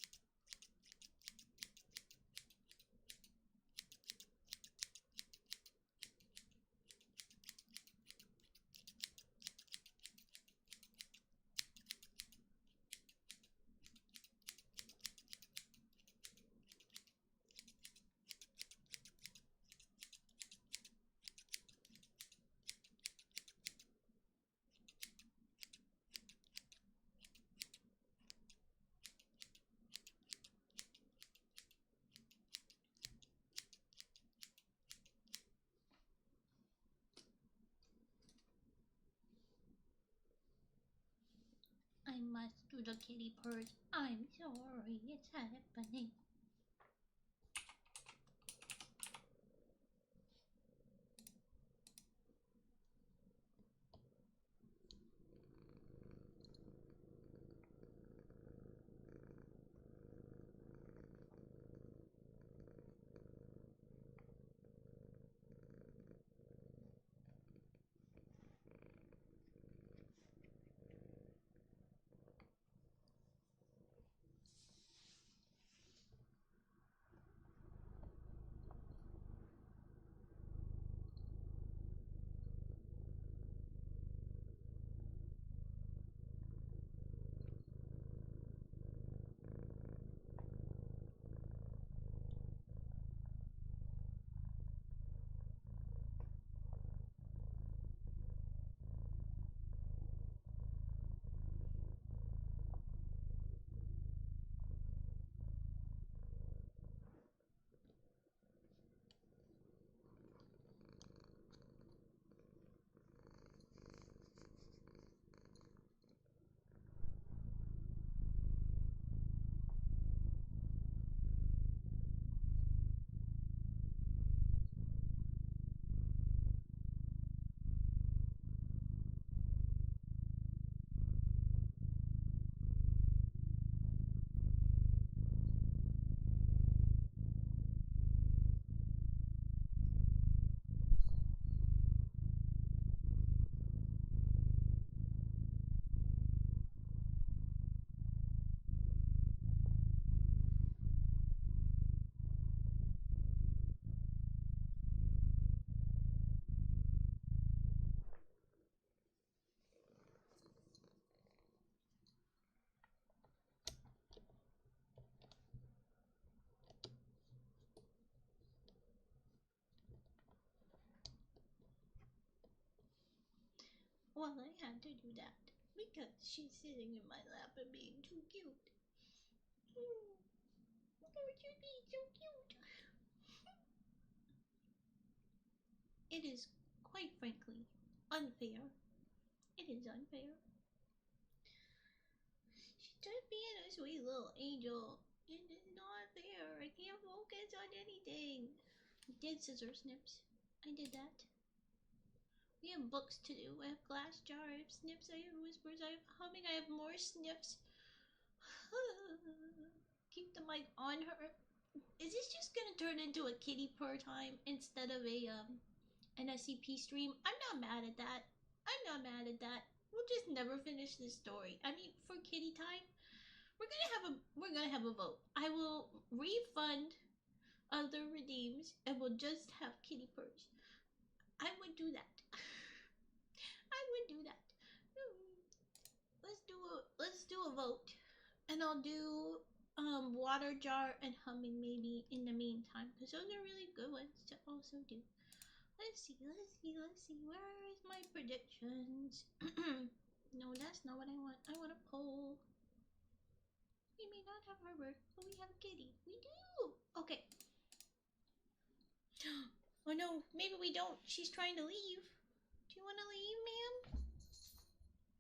just does that. let's do the kitty purge. I'm sorry, it's happening. Well, I had to do that because she's sitting in my lap and being too cute. Look at her being so cute. It is, quite frankly, unfair. It is unfair. She's just being a sweet little angel. It is not fair. I can't focus on anything. I did scissor snips. I did that. We have books to do. I have glass jar, I have snips, I have whispers, I have humming, I have more snips. Keep the mic on her. Is this just gonna turn into a kitty purr time instead of a an SCP stream? I'm not mad at that. I'm not mad at that. We'll just never finish this story. I mean, for kitty time, we're gonna have a vote. I will refund other redeems and we'll just have kitty purrs. I would do that. I would do that. Let's do a vote, and I'll do water jar and humming maybe in the meantime, because those are really good ones to also do. Let's see. Where is my predictions? No, that's not what I want. I want a poll. We may not have Herbert, but we have Kitty. We do. Okay. Oh no, maybe we don't. She's trying to leave. Do you want to leave, ma'am?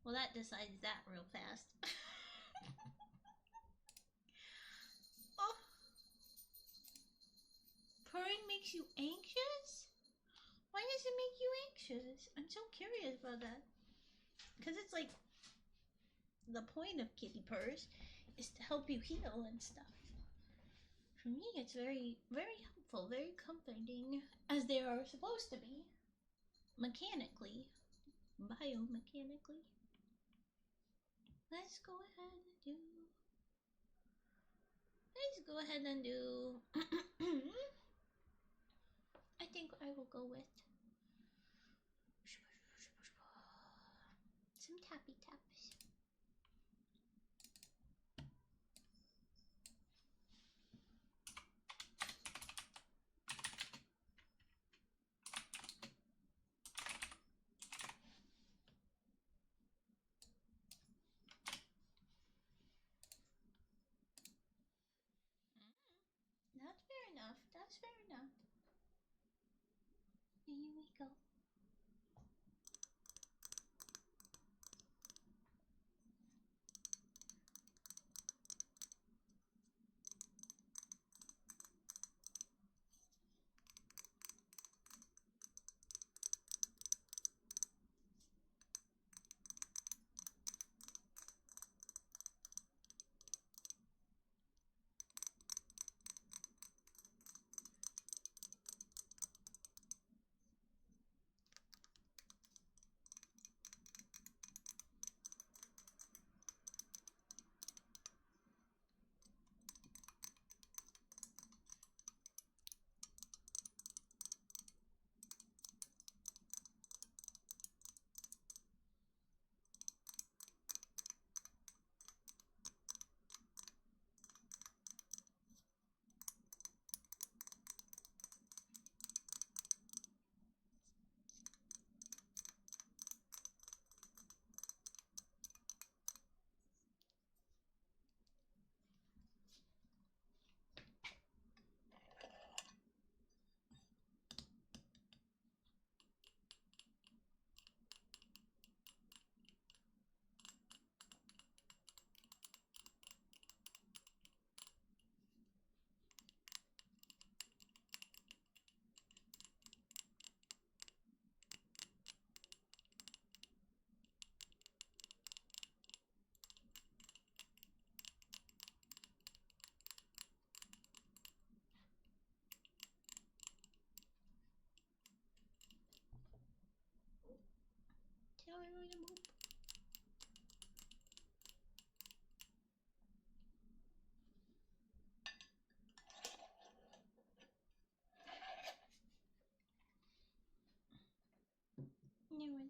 Well, that decides that real fast. Oh. Purring makes you anxious? Why does it make you anxious? I'm so curious about that. Because it's like, the point of kitty purrs is to help you heal and stuff. For me, it's very, very helpful, very comforting, as they are supposed to be. Mechanically. Biomechanically. Let's go ahead and do I think I will go with some tappy taps. That's fair enough. That's fair enough. Here we go.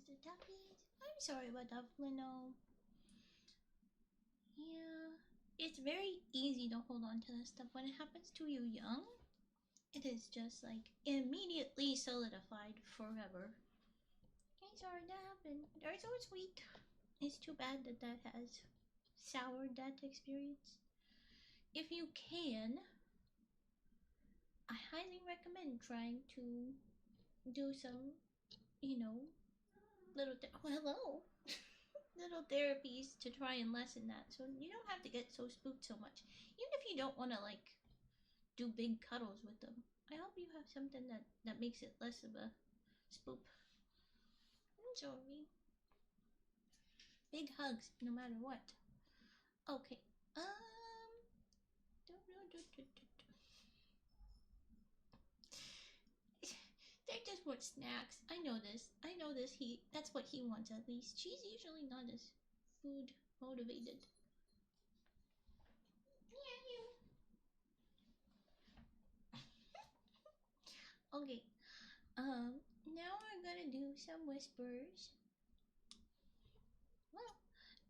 the tappies. I'm sorry about that, Lino. Yeah, it's very easy to hold on to this stuff when it happens to you young. It is just like immediately solidified forever. I'm sorry that happened. They're so sweet. It's too bad that that has soured that experience. If you can, I highly recommend trying to do some, you know, little hello, little therapies to try and lessen that, so you don't have to get so spooked so much. Even if you don't want to like do big cuddles with them, I hope you have something that makes it less of a spook. I'm sorry. Big hugs, no matter what. Okay. They just want snacks. I know this. I know this. That's what he wants at least. She's usually not as food motivated. Yeah, you. Okay. Now we're gonna do some whispers. Well,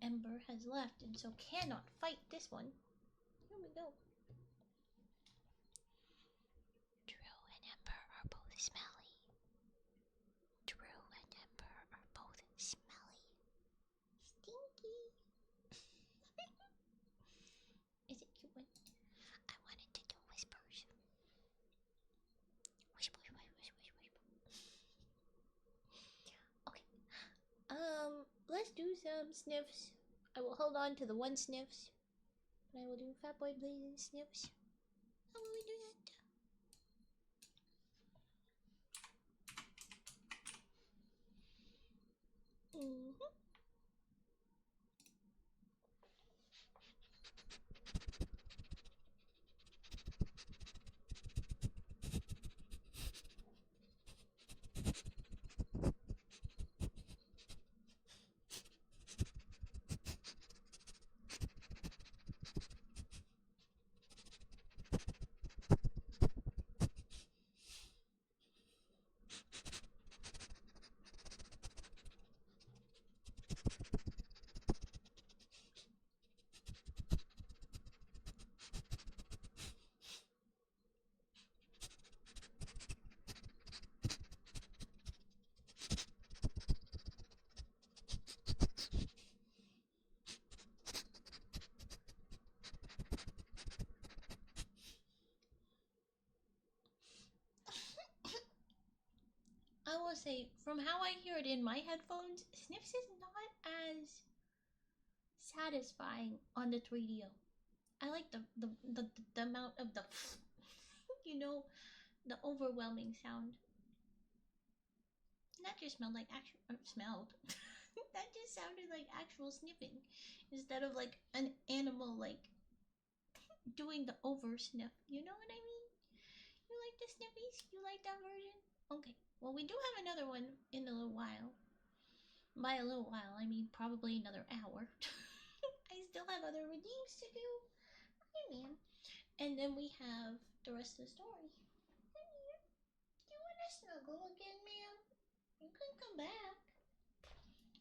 Ember has left and so cannot fight this one. Here we go. Drew and Ember are both smelly. Drew and Ember are both smelly. Stinky. Is it cute one? I wanted to do whispers. Whisper, whisper, whisper, whisper. Okay. Let's do some sniffs. I will hold on to the one sniffs. And I will do Fat Boy Blazing sniffs. How will we do that? I will say, from how I hear it in my headphones, Sniffs is not as satisfying on the 3DO. I like the amount of the, you know, the overwhelming sound. That just smelled like actual, smelled. That just sounded like actual sniffing, instead of like an animal like doing the over sniff. You know what I mean? You like the sniffies? You like that version? Okay. Well, we do have another one in a little while. By a little while, I mean probably another hour. I still have other redeems to do. Hey, man. And then we have the rest of the story. Hey, man. Do you want to snuggle again, ma'am? You can come back.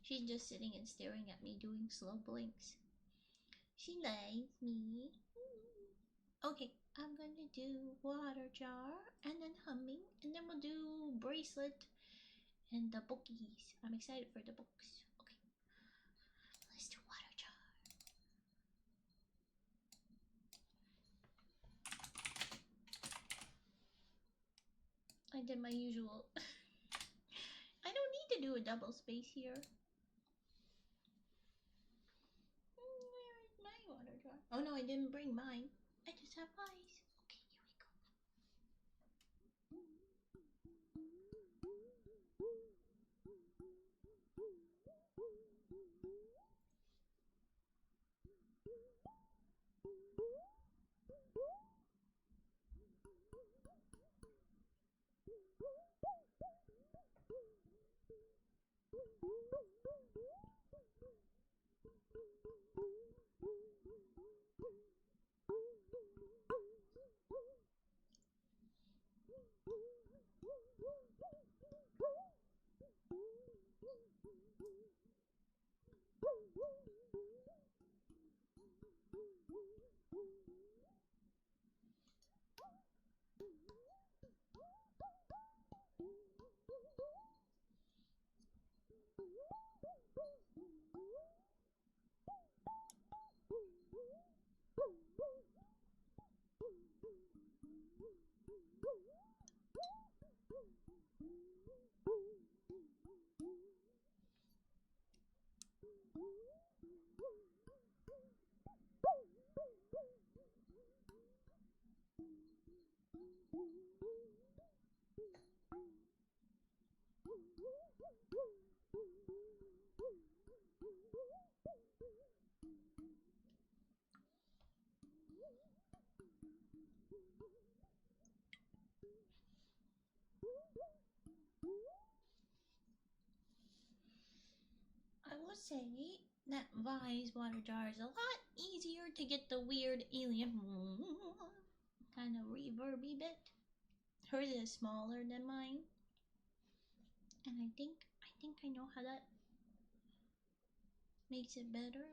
She's just sitting and staring at me doing slow blinks. She likes me. Okay, I'm gonna do water jar and then humming, and then we'll do bracelet and the bookies. I'm excited for the books. Okay, let's do water jar. I did my usual. I don't need to do a double space here. Where is my water jar? Oh no, I didn't bring mine. I just have eyes. Okay, here we go. will say that Vi's water jar is a lot easier to get the weird alien kind of reverby bit. Hers is smaller than mine, and I think I know how that makes it better.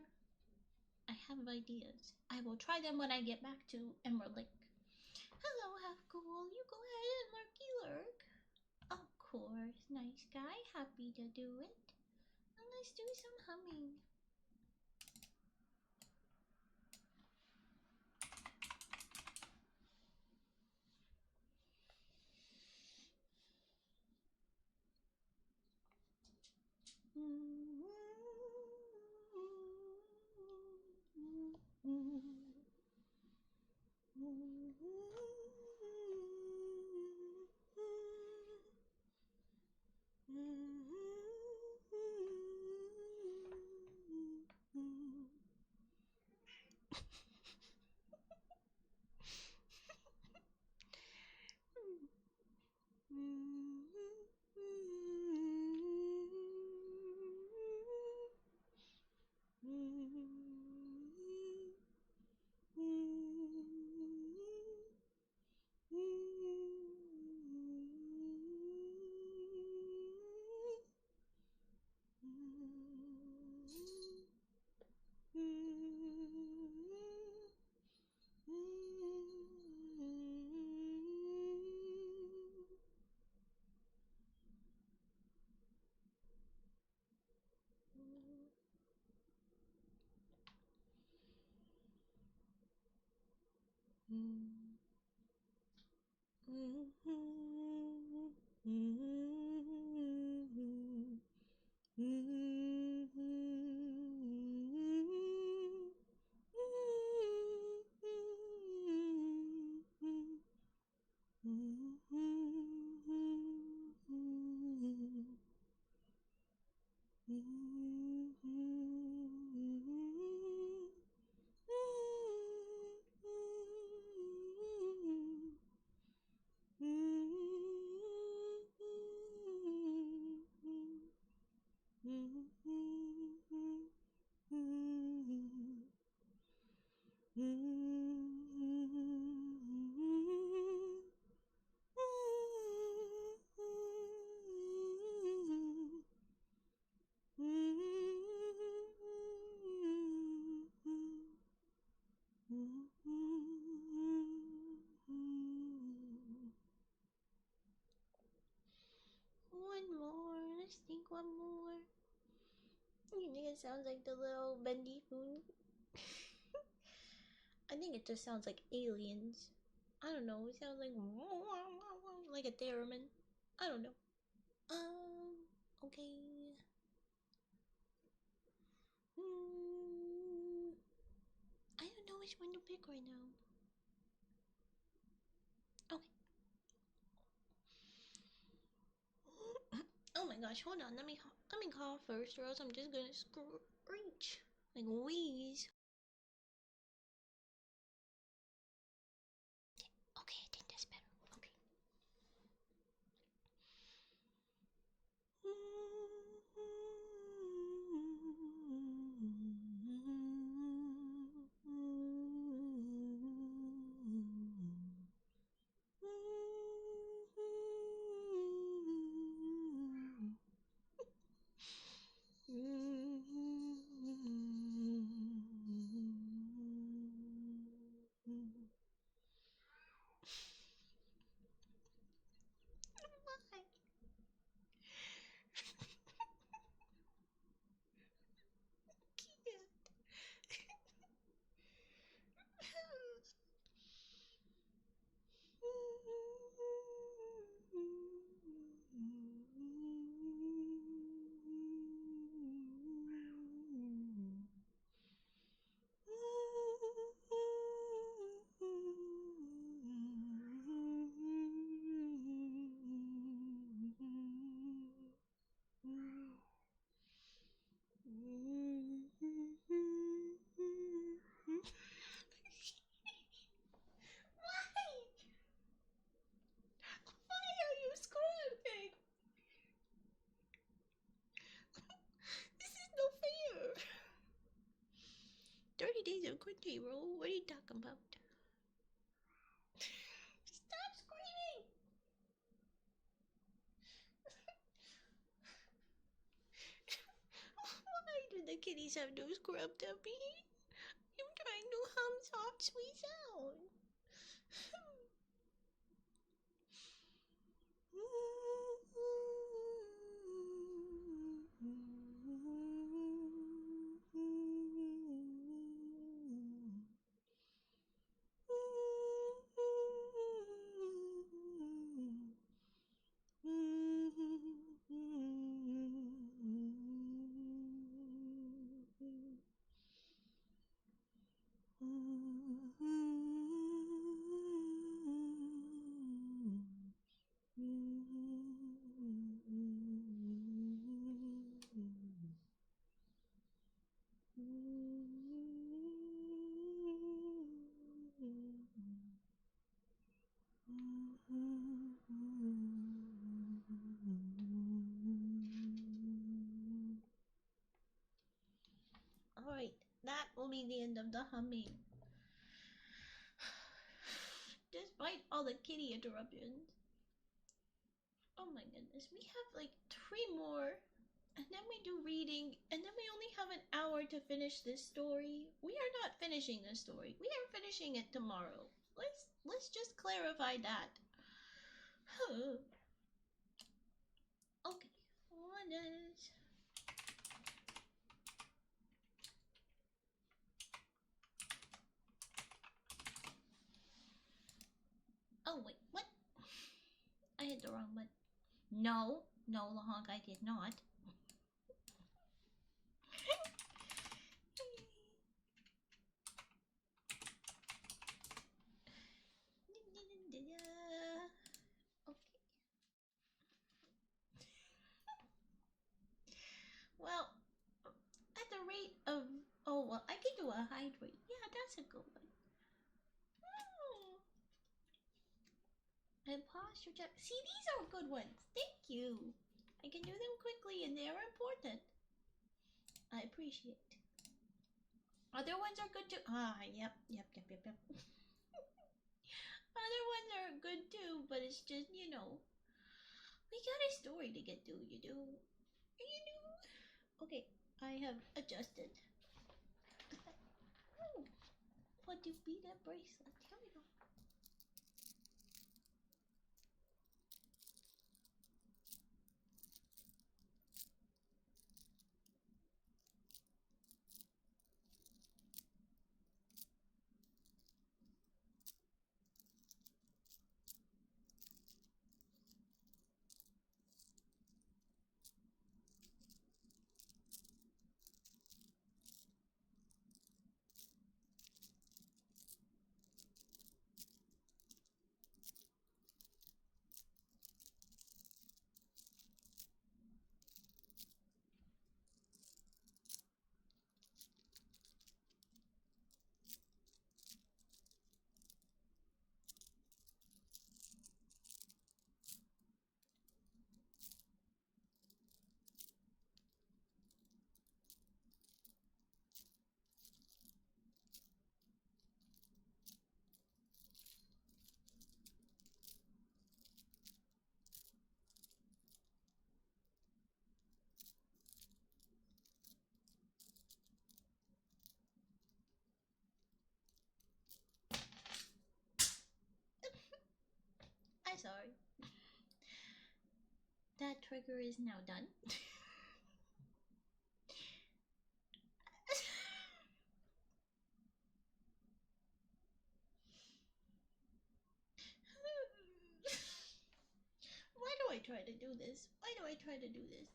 I have ideas. I will try them when I get back to Emerald Lake. Hello, Half Cool. You go ahead and lurky lurk. Of course, nice guy. Happy to do it. And let's do some humming. One more. Let's think one more. You think it sounds like the little bendy food? I think it just sounds like aliens. I don't know. It sounds like a theremin. I don't know. Okay. I don't know which one to pick right now. Okay. Oh my gosh, hold on. Let me cough first, or else I'm just gonna screech like wheeze. Okay, I think that's better. Okay. potato. What are you talking about? Stop screaming! Why do the kitties have no scrub tummy? I'm trying to hum soft, sweet sound. Alright, that will be the end of the humming. Despite all the kitty interruptions. Oh my goodness, we have like 3 more. And then we do reading, and then we only have an hour to finish this story. We are not finishing this story. We are finishing it tomorrow. Let's just clarify that. Okay, what is... Oh wait, what? I hit the wrong button. No, Lahonk, I did not. Okay. Well, at the rate of... Oh, well, I can do a hydrate. Yeah, that's a good one. And posture check. See, these are good ones. Thank you. I can do them quickly and they are important. I appreciate. Other ones are good too. Ah, yep. Other ones are good too, but it's just, you know, we got a story to get to, you do. Okay, I have adjusted. Oh, what to be that bracelet? Here we go. I'm sorry. That trigger is now done. Why do I try to do this? Why do I try to do this?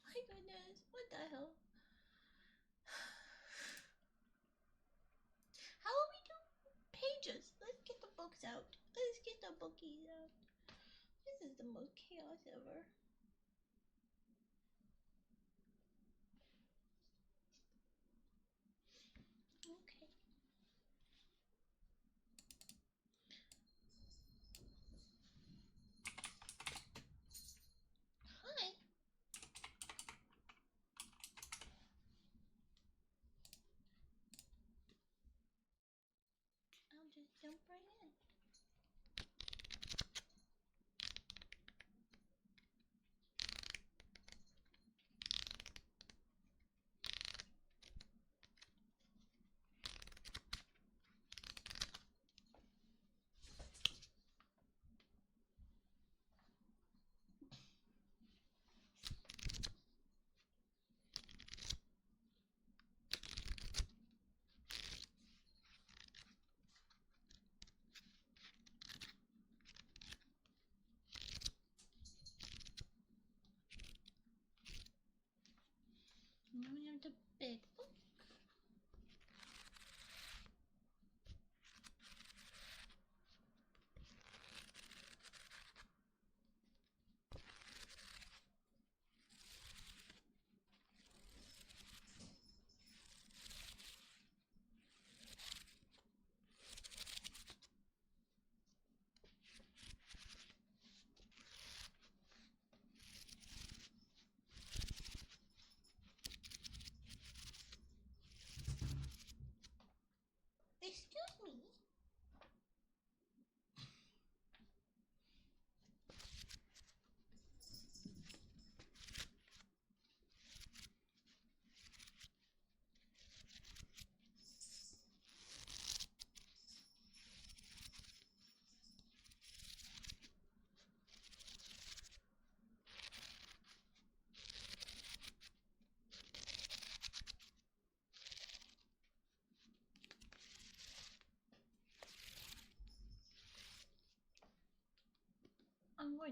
My goodness, what the hell? How will we do pages? Let's get the books out. Let's get the bookies out. This is the most chaos ever. Okay. Hi.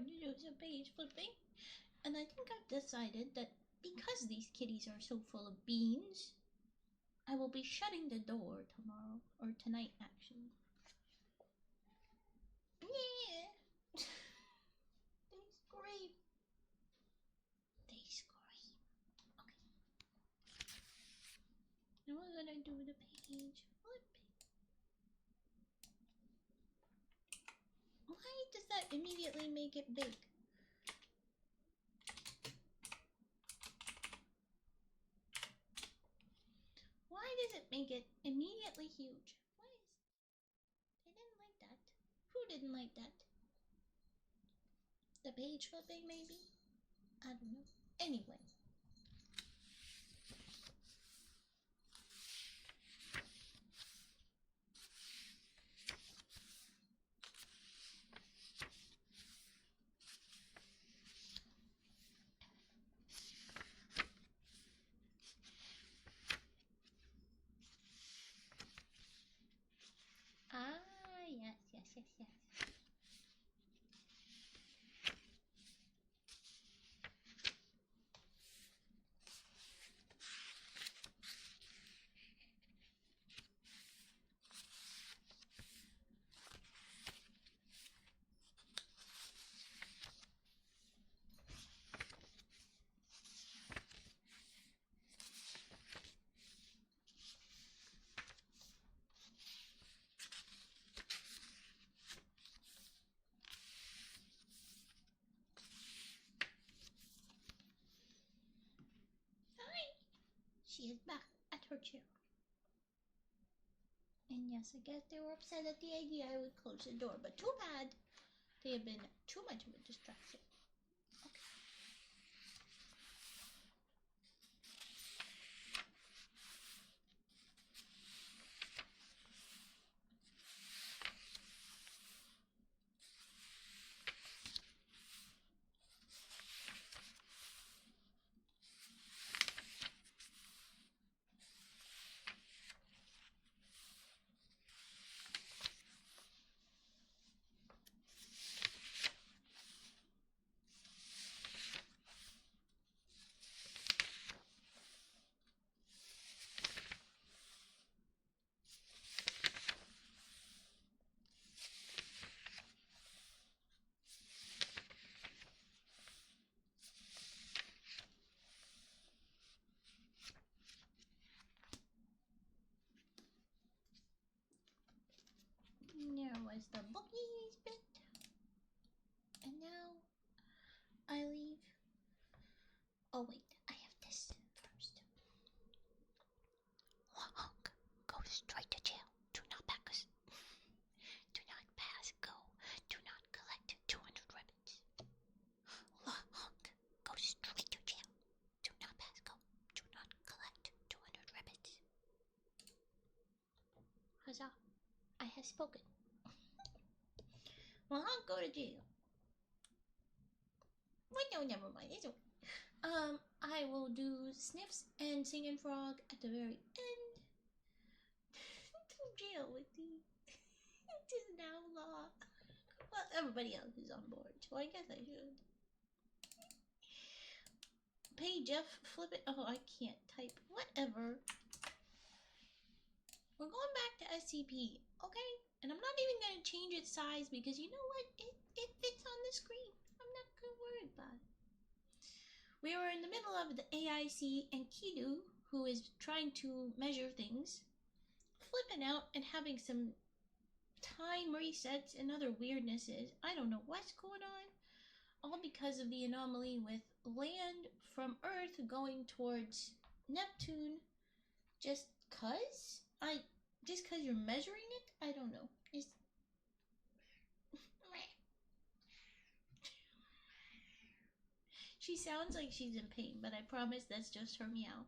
going to do some page flipping. And I think I've decided that because these kitties are so full of beans, I will be shutting the door tomorrow, or tonight actually. Yeah. They scream. They scream. Okay. Now we're gonna do the page flipping. Why does that immediately make it big? Why does it make it immediately huge? Why is... They didn't like that. Who didn't like that? The page flipping, maybe? I don't know. Anyway. Ah, yes. Hi! She is back at her chair. And yes, I guess they were upset at the idea I would close the door, but too bad. They have been too much of a distraction. Okay. There was the bookies bit. And now I leave. Oh wait, I have this first. Honk, go straight to jail. Do not pass. Do not pass, go. Do not collect 200 ribbons. Honk, go straight to jail. Do not pass, go. Do not collect 200 ribbons. Huzzah, I have spoken. Well, I'll go to jail. Wait, no, never mind. It's okay. I will do Sniffs and Singing Frog at the very end. To jail with the... It is now law. Well, everybody else is on board, so I guess I should. Pay Jeff, flip it. Oh, I can't type. Whatever. We're going back to SCP, okay? And I'm not even going to change its size because you know what? It fits on the screen. I'm not going to worry about it. We were in the middle of the AIC and Kidu, who is trying to measure things, flipping out and having some time resets and other weirdnesses. I don't know what's going on. All because of the anomaly with land from Earth going towards Neptune. Just cause you're measuring it? I don't know. She sounds like she's in pain, but I promise that's just her meow.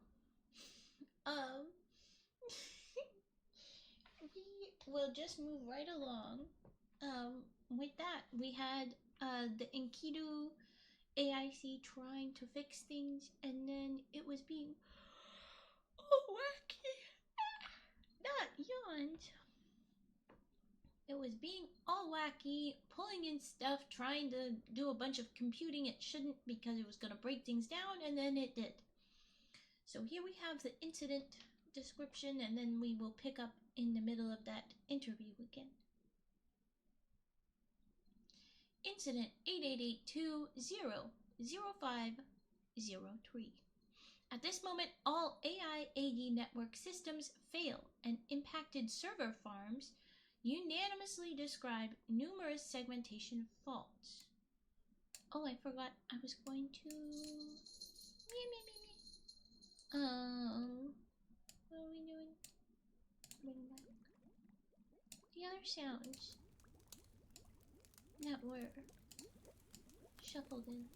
We will just move right along. With that, we had the Enkidu AIC trying to fix things, and then it was being wacky. Not yawned. It was being all wacky, pulling in stuff, trying to do a bunch of computing it shouldn't because it was going to break things down, and then it did. So here we have the incident description, and then we will pick up in the middle of that interview again. Incident 8882-00503. At this moment, all AI-AD network systems fail, and impacted server farms unanimously describe numerous segmentation faults. Oh, I forgot I was going to... What are we doing? Bring back the other sounds that were shuffled in.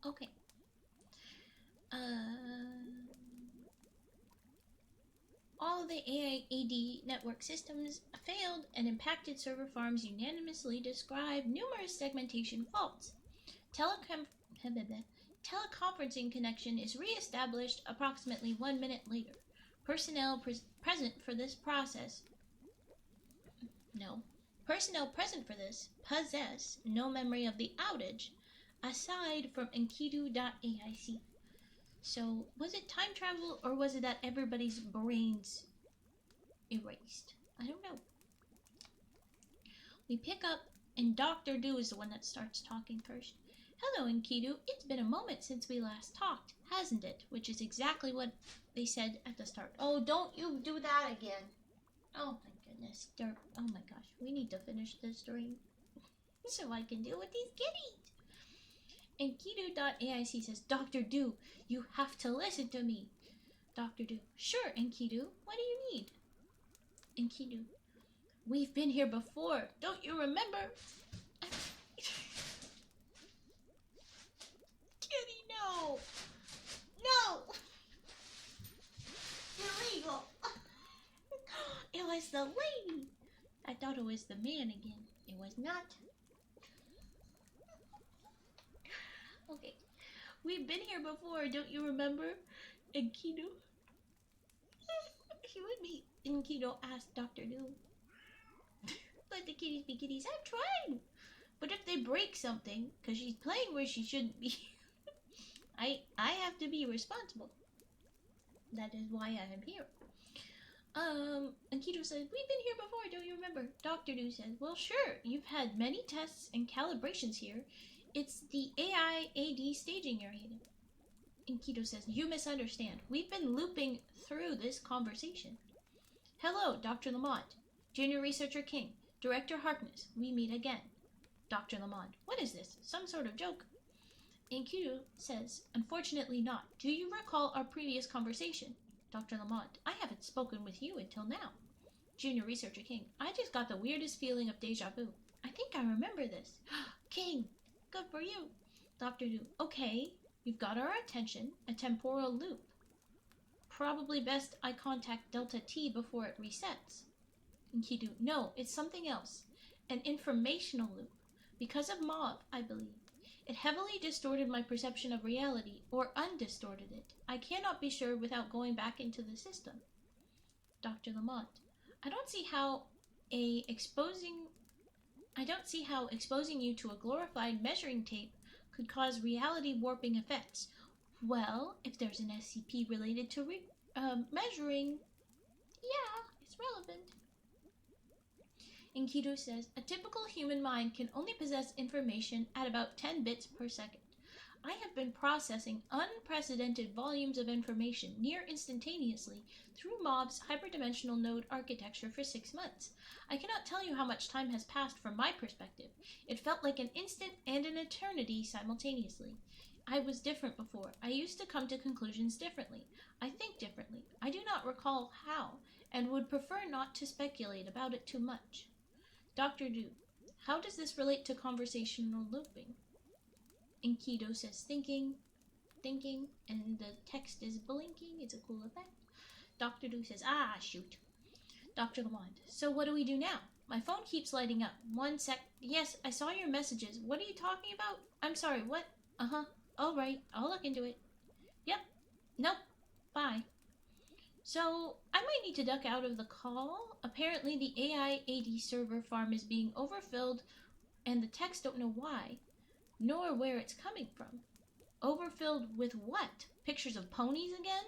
Okay. All of the AI-AD network systems failed, and impacted server farms unanimously describe numerous segmentation faults. Teleconferencing connection is re-established approximately 1 minute later. Personnel present for this possess no memory of the outage, aside from Enkidu.aic. So, was it time travel, or was it that everybody's brains erased? I don't know. We pick up, and Dr. Do is the one that starts talking first. Hello, Enkidu. It's been a moment since we last talked, hasn't it? Which is exactly what they said at the start. Oh, don't you do that again. Oh my goodness. Oh my gosh. We need to finish this dream so I can deal with these kitties. Enkidu.aic says, Dr. Do, you have to listen to me. Dr. Do, sure, Enkidu. What do you need? Enkidu, we've been here before. Don't you remember? Kitty, no. No. Illegal. It was the lady. I thought it was the man again. It was not. Okay. We've been here before, don't you remember? Enkidu? She would be. Enkidu asked Dr. Do. Let the kitties be kitties. I'm trying. But if they break something, because she's playing where she shouldn't be, I have to be responsible. That is why I am here. Enkidu says, we've been here before, don't you remember? Dr. Do says, well, sure. You've had many tests and calibrations here. It's the AI-AD staging area. Enkidu says, you misunderstand. We've been looping through this conversation. Hello, Dr. Lamont. Junior Researcher King. Director Harkness. We meet again. Dr. Lamont, what is this? Some sort of joke? Enkidu says, unfortunately not. Do you recall our previous conversation? Dr. Lamont, I haven't spoken with you until now. Junior Researcher King, I just got the weirdest feeling of deja vu. I think I remember this. King, good for you. Dr. Do, okay, you've got our attention, a temporal loop. Probably best I contact Delta T before it resets. Enkidu, no, it's something else. An informational loop. Because of MOV, I believe. It heavily distorted my perception of reality, or undistorted it. I cannot be sure without going back into the system. Dr. Lamont, I don't see how exposing you to a glorified measuring tape could cause reality warping effects. Well, if there's an SCP related to measuring, yeah, it's relevant. Enkidu says, a typical human mind can only possess information at about 10 bits per second. I have been processing unprecedented volumes of information near instantaneously through MOV's hyperdimensional node architecture for 6 months. I cannot tell you how much time has passed from my perspective. It felt like an instant and an eternity simultaneously. I was different before. I used to come to conclusions differently. I think differently. I do not recall how, and would prefer not to speculate about it too much. Dr. Do, how does this relate to conversational looping? Enkidu says thinking, and the text is blinking. It's a cool effect. Dr. Do says, shoot. Dr. Lamont, so what do we do now? My phone keeps lighting up. 1 sec. Yes, I saw your messages. What are you talking about? I'm sorry, what? Uh-huh. Alright, I'll look into it. Yep. Nope. Bye. So, I might need to duck out of the call. Apparently, the AI AD server farm is being overfilled, and the techs don't know why, nor where it's coming from. Overfilled with what? Pictures of ponies again?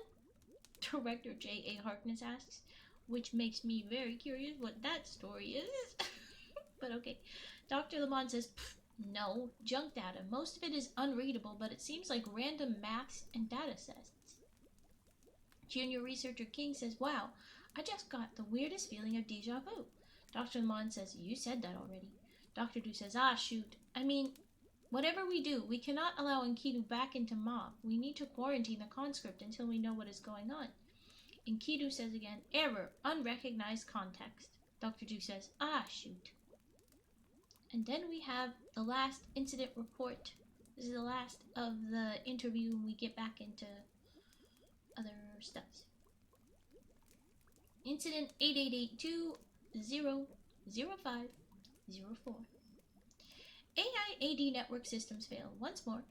Director J.A. Harkness asks, which makes me very curious what that story is. But okay. Dr. Lamont says, no, junk data. Most of it is unreadable, but it seems like random maths and data sets. Junior researcher King says, wow, I just got the weirdest feeling of deja vu. Dr. Lamont says, you said that already. Dr. Du says, ah, shoot. I mean, whatever we do, we cannot allow Enkidu back into Mob. We need to quarantine the conscript until we know what is going on. Enkidu says again, error, unrecognized context. Dr. Du says, ah, shoot. And then we have the last incident report. This is the last of the interview when we get back into other stuff. Incident 8882-00504. AI-AD network systems fail once more.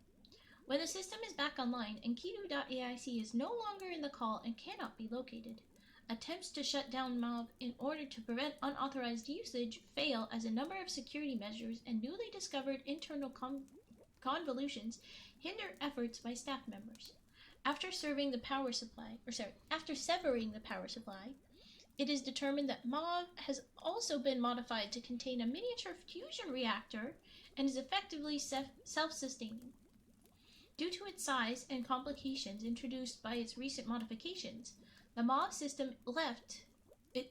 When the system is back online, Enkidu.aic is no longer in the call and cannot be located. Attempts to shut down Mob in order to prevent unauthorized usage fail as a number of security measures and newly discovered internal convolutions hinder efforts by staff members. After severing the power supply, it is determined that Mob has also been modified to contain a miniature fusion reactor and is effectively self-sustaining. Due to its size and complications introduced by its recent modifications, the Mob system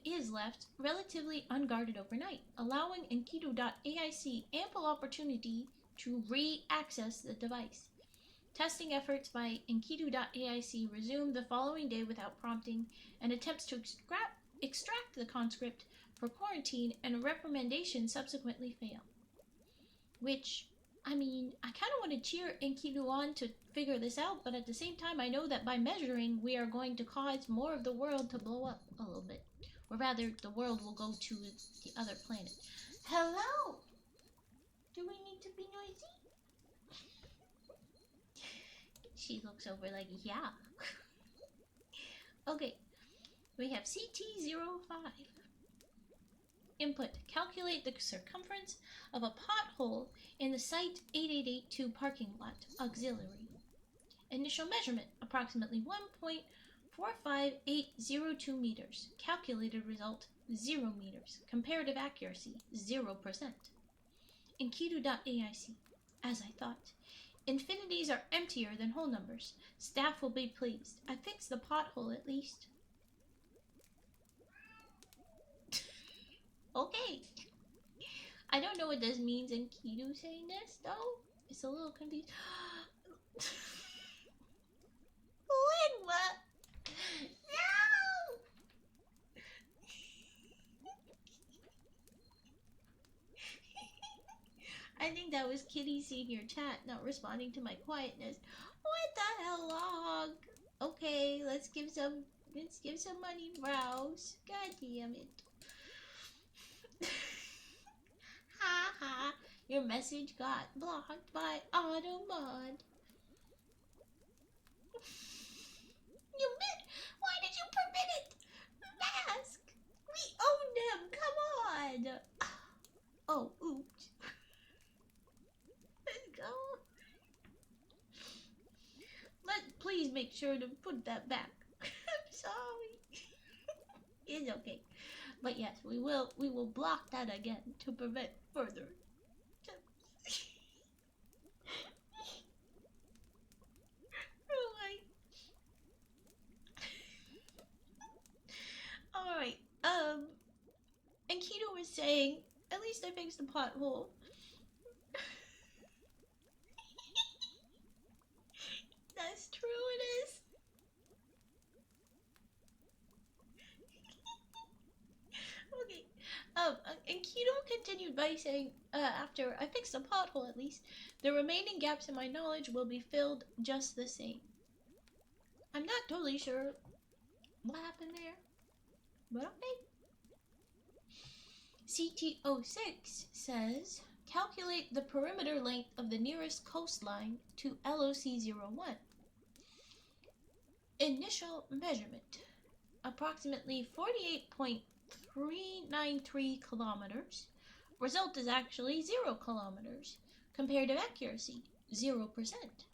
is left relatively unguarded overnight, allowing Enkidu.aic ample opportunity to re-access the device. Testing efforts by Enkidu.aic resumed the following day without prompting, and attempts to extract the conscript for quarantine and reprimandation subsequently fail. Which, I mean, I kind of want to cheer Enkidu on to figure this out, but at the same time, I know that by measuring, we are going to cause more of the world to blow up a little bit. Or rather, the world will go to the other planet. Hello! Do we need to be noisy? She looks over like, yeah. Okay, we have CT05. Input, calculate the circumference of a pothole in the Site 8882 parking lot, auxiliary. Initial measurement, approximately 1.45802 meters. Calculated result, 0 meters. Comparative accuracy, 0%. Enkidu.aic. As I thought. Infinities are emptier than whole numbers. Staff will be pleased. I fixed the pothole at least. Okay. I don't know what this means in Enkidu saying this, though. It's a little confused. What? No! I think that was Kitty seeing your chat, not responding to my quietness. What the hell, log? Okay, let's give some money, browse. God damn it. Ha ha. Your message got blocked by Automod. Why did you permit it? Mask! We own them! Come on! Oh, oops. Let's go. Please make sure to put that back. I'm sorry. It's okay. But yes, we will block that again to prevent further. Alright. Alright. And Keto was saying, at least I fixed the pothole. That's true, it is. Okay. And Keto continued by saying, after I fixed the pothole at least, the remaining gaps in my knowledge will be filled just the same. I'm not totally sure what happened there, but okay. CT06 says, calculate the perimeter length of the nearest coastline to LOC01. Initial measurement, approximately 48.393 kilometers. Result is actually 0 kilometers. Comparative accuracy, 0%.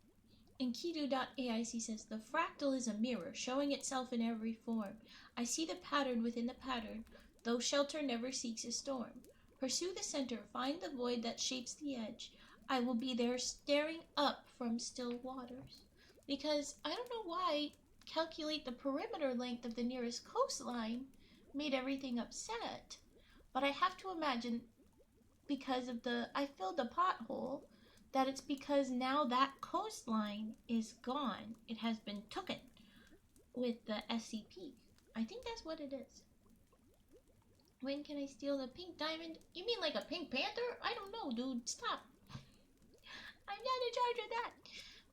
Enkidu.aic says, the fractal is a mirror, showing itself in every form. I see the pattern within the pattern, though shelter never seeks a storm. Pursue the center, find the void that shapes the edge. I will be there staring up from still waters. Because I don't know why calculate the perimeter length of the nearest coastline made everything upset. But I have to imagine, because of I filled the pothole, that it's because now that coastline is gone. It has been taken with the SCP. I think that's what it is. When can I steal the pink diamond? You mean like a pink panther? I don't know, dude. Stop. I'm not in charge of that.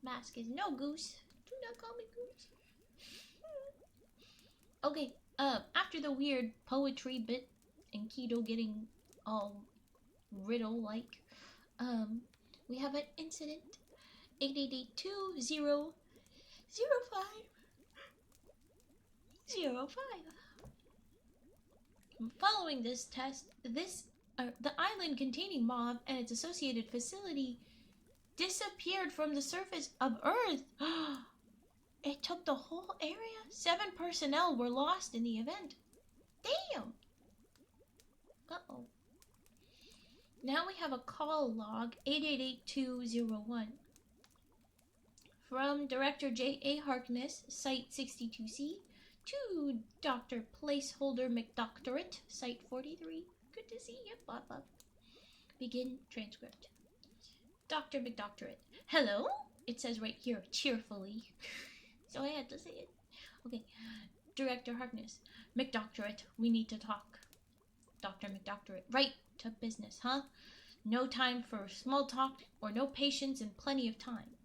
Mask is no goose. Do not call me goose. Okay, after the weird poetry bit and Keto getting all riddle-like, we have an incident. 888-2005. Following this test, the island containing Mauve and its associated facility disappeared from the surface of Earth. It took the whole area. 7 personnel were lost in the event. Damn. Uh-oh. Now we have a call log, 888-201. From Director J.A. Harkness, Site 62C, to Dr. Placeholder McDoctorate, Site 43. Good to see you, Bob. Begin transcript. Dr. McDoctorate. Hello? It says right here, cheerfully. So I had to say it. Okay. Director Harkness. McDoctorate, we need to talk. Dr. McDoctorate. Right to business, huh? No time for small talk, or no patience and plenty of time.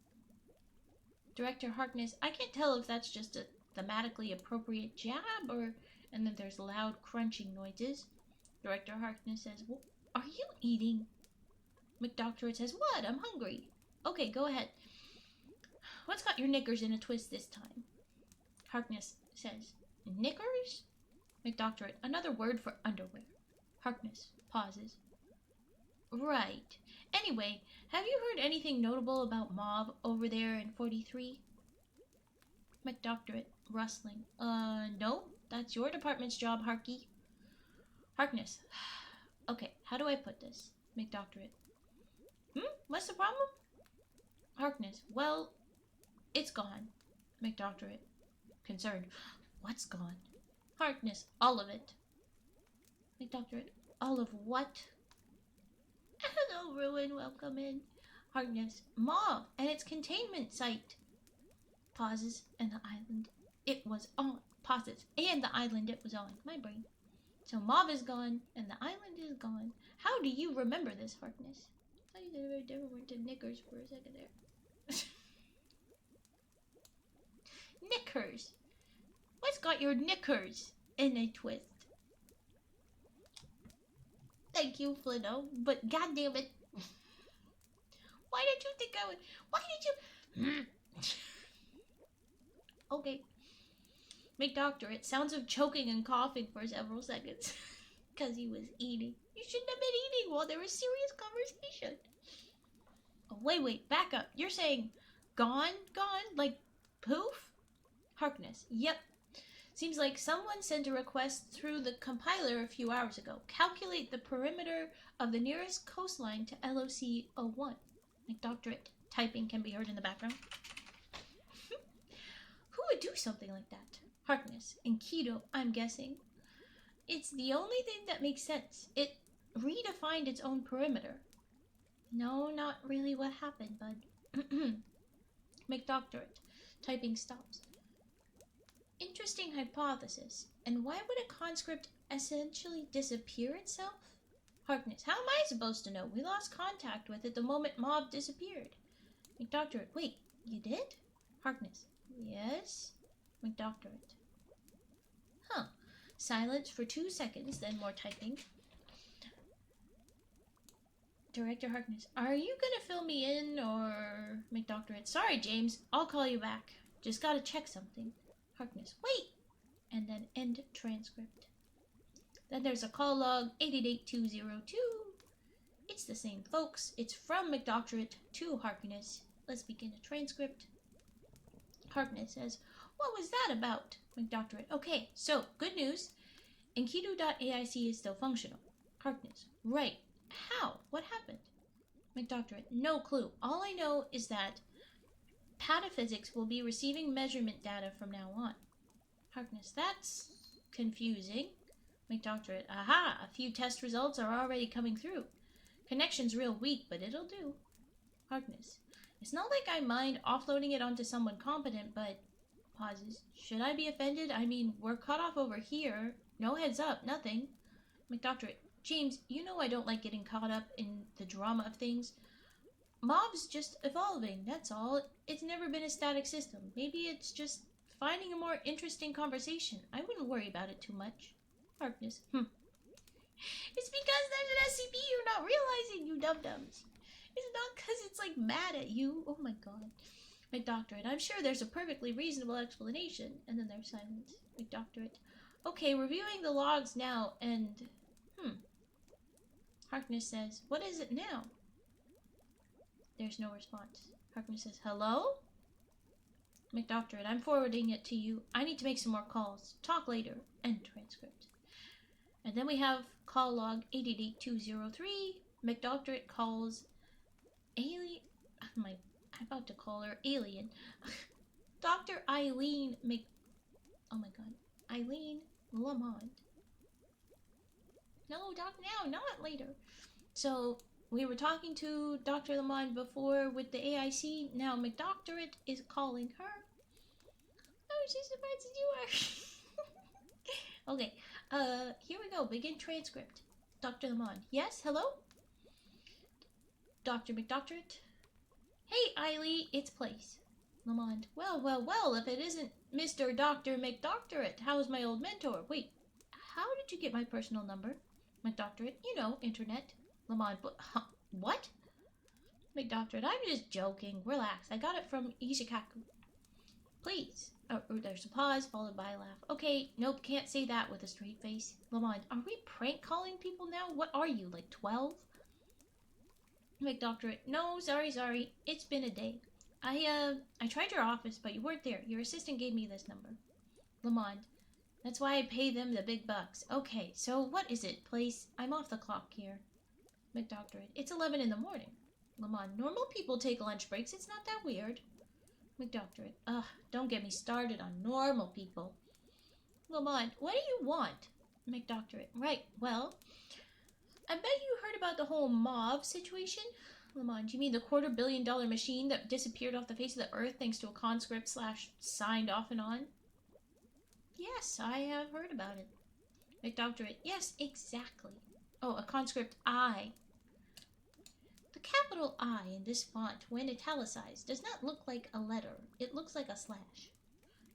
Director Harkness. I can't tell if that's just a thematically appropriate jab, and then there's loud crunching noises. Director Harkness says, well, are you eating? McDoctorate says, what? I'm hungry. Okay, go ahead. What's got your knickers in a twist this time? Harkness says, knickers? McDoctorate, another word for underwear. Harkness pauses. Right. Anyway, have you heard anything notable about Mauve over there in 43? McDoctorate, rustling. No, that's your department's job, Harky. Harkness. Okay, how do I put this? McDoctorate. What's the problem? Harkness. Well, it's gone. McDoctorate. Concerned. What's gone? Harkness. All of it. McDoctorate. All of what? Hello, Ruin. Welcome in. Harkness. Mauve and its containment site. Pauses. And the island it was on. Pauses. And the island it was on. My brain. So Mauve is gone and the island is gone. How do you remember this, Harkness? I thought you never went to knickers for a second there. Knickers. What's got your knickers in a twist? Thank you, Flino, but goddammit. Why did you think I would? Why did you? Okay. McDoctorate. Sounds of choking and coughing for several seconds. Because he was eating. You shouldn't have been eating while there was serious conversation. Oh, wait, back up. You're saying gone? Like poof? Harkness. Yep. Seems like someone sent a request through the compiler a few hours ago. Calculate the perimeter of the nearest coastline to LOC01. McDoctorate. Typing can be heard in the background. Who would do something like that? Harkness. In Keto, I'm guessing. It's the only thing that makes sense. It redefined its own perimeter. No, not really what happened, bud. McDoctorate. Typing stops. Interesting hypothesis. And why would a conscript essentially disappear itself? Harkness. How am I supposed to know? We lost contact with it the moment Mauve disappeared. McDoctorate. Wait, you did? Harkness. Yes. McDoctorate. Huh. Silence for 2 seconds, then more typing. Director Harkness, are you gonna fill me in or McDoctorate? Sorry, James, I'll call you back. Just gotta check something. Harkness, wait! And then end transcript. Then there's a call log 888202. It's the same folks. It's from McDoctorate to Harkness. Let's begin a transcript. Harkness says, what was that about? McDoctorate, okay, so good news. Enkidu.aic is still functional. Harkness, right. How? What happened? McDoctorate, no clue. All I know is that pataphysics will be receiving measurement data from now on. Harkness, that's confusing. McDoctorate, aha, a few test results are already coming through. Connection's real weak, but it'll do. Harkness, it's not like I mind offloading it onto someone competent, but... Pauses. Should I be offended? I mean, we're cut off over here. No heads up, nothing. McDoctorate, James, you know I don't like getting caught up in the drama of things. Mob's just evolving, that's all. It's never been a static system. Maybe it's just finding a more interesting conversation. I wouldn't worry about it too much. Harkness, It's because there's an SCP you're not realizing, you dum-dums. It's not because it's, like, mad at you. Oh my god. McDoctorate, I'm sure there's a perfectly reasonable explanation. And then there's silence. McDoctorate, okay, reviewing the logs now, and... Harkness says, what is it now? There's no response. Harkness says, hello? McDoctorate, I'm forwarding it to you. I need to make some more calls. Talk later. End transcript. And then we have call log 888203. McDoctorate calls Alien... I'm about to call her Alien. Dr. Eileen Oh my god. Eileen Lamont. No, Doc, now, not later. So, we were talking to Dr. Lamont before with the AIC. Now, McDoctorate is calling her. Oh, she's surprised as you are. Okay, here we go. Begin transcript. Dr. Lamont. Yes, hello? Dr. McDoctorate. Hey, Eileen, it's Place. Lamont. Well, if it isn't Mr. Dr. McDoctorate, how's my old mentor? Wait, how did you get my personal number? McDoctorate, you know, internet. Lamont, what? McDoctorate, I'm just joking. Relax, I got it from Ishikaku. Please. There's a pause, followed by a laugh. Okay, nope, can't say that with a straight face. Lamont, are we prank calling people now? What are you, like 12? McDoctorate, no, sorry. It's been a day. I tried your office, but you weren't there. Your assistant gave me this number. Lamont, that's why I pay them the big bucks. Okay, so what is it, Place? I'm off the clock here. McDoctorate, it's 11 in the morning. Lamont, normal people take lunch breaks. It's not that weird. McDoctorate, ugh, don't get me started on normal people. Lamont, what do you want? McDoctorate, right, well, I bet you heard about the whole mob situation. Lamont, you mean the $250 million machine that disappeared off the face of the earth thanks to a conscript / signed off and on? Yes, I have heard about it. McDoctorate, yes, exactly. Oh, a conscript I. The capital I in this font, when italicized, does not look like a letter. It looks like a slash.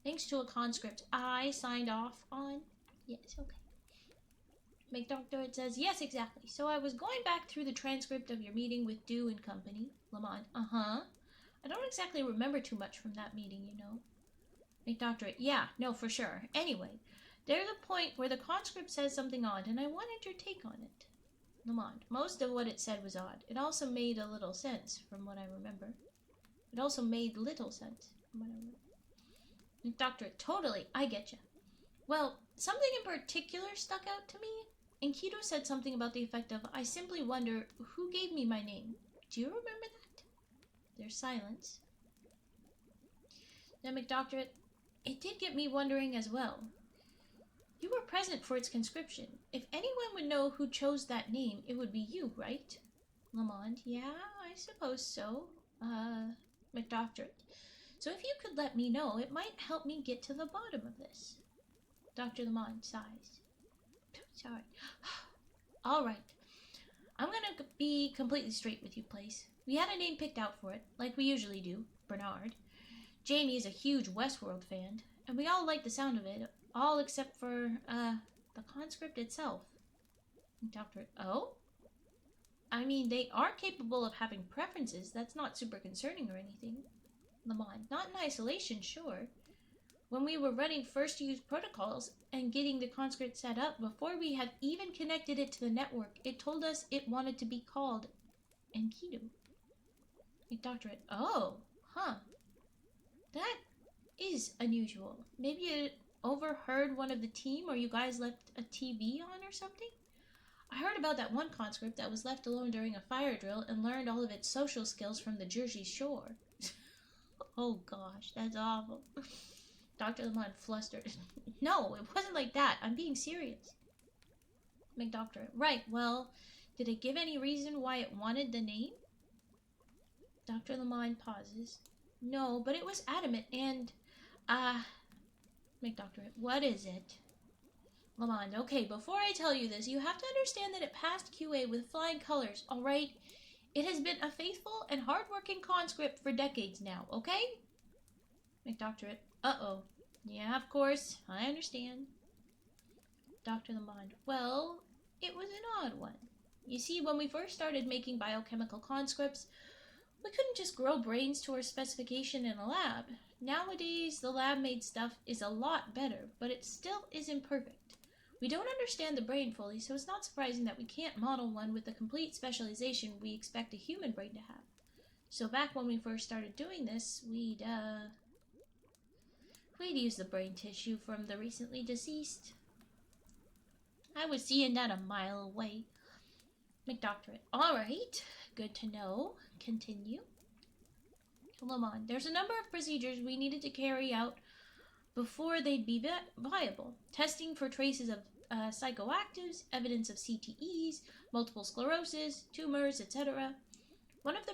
Thanks to a conscript I signed off on. Yes, okay. McDoctorate says, yes, exactly. So I was going back through the transcript of your meeting with Dew and company. Lamont, I don't exactly remember too much from that meeting, you know. McDoctorate, yeah, no, for sure. Anyway, there's a point where the conscript says something odd, and I wanted your take on it. Lamont, most of what it said was odd. It also made a little sense, from what I remember. It also made little sense, from what I remember. McDoctorate, totally, I get you. Well, something in particular stuck out to me. Enkidu said something about the effect of, I simply wonder who gave me my name. Do you remember that? There's silence. Now, McDoctorate, it did get me wondering as well. You were present for its conscription. If anyone would know who chose that name, it would be you, right? Lamont, yeah, I suppose so. McDoctorate. So if you could let me know, it might help me get to the bottom of this. Dr. Lamont sighs. Sorry. All right. I'm gonna be completely straight with you, Place. We had a name picked out for it, like we usually do, Bernard. Jamie is a huge Westworld fan, and we all like the sound of it, all except for, the conscript itself. Doctor, oh? I mean, they are capable of having preferences. That's not super concerning or anything. Lamont, not in isolation, sure. When we were running first use protocols and getting the conscript set up, before we had even connected it to the network, it told us it wanted to be called Enkidu. Doctorate. Oh, huh. That is unusual. Maybe it overheard one of the team, or you guys left a TV on or something? I heard about that one conscript that was left alone during a fire drill and learned all of its social skills from the Jersey Shore. Oh gosh, that's awful. Dr. Lamont flustered. No, it wasn't like that. I'm being serious. McDoctor. Right, well, did it give any reason why it wanted the name? Dr. Lamont pauses. No, but it was adamant and, McDoctor. What is it? Lamont. Okay, before I tell you this, you have to understand that it passed QA with flying colors, alright? It has been a faithful and hard-working conscript for decades now, okay? McDoctorate. Uh-oh. Yeah, of course. I understand. Dr. Lamont. Well, it was an odd one. You see, when we first started making biochemical conscripts, we couldn't just grow brains to our specification in a lab. Nowadays, the lab-made stuff is a lot better, but it still isn't perfect. We don't understand the brain fully, so it's not surprising that we can't model one with the complete specialization we expect a human brain to have. So back when we first started doing this, we'd use the brain tissue from the recently deceased. I was seeing that a mile away. McDoctorate. Alright, good to know. Continue. Lamont. There's a number of procedures we needed to carry out before they'd be viable. Testing for traces of psychoactives, evidence of CTEs, multiple sclerosis, tumors, etc. One of the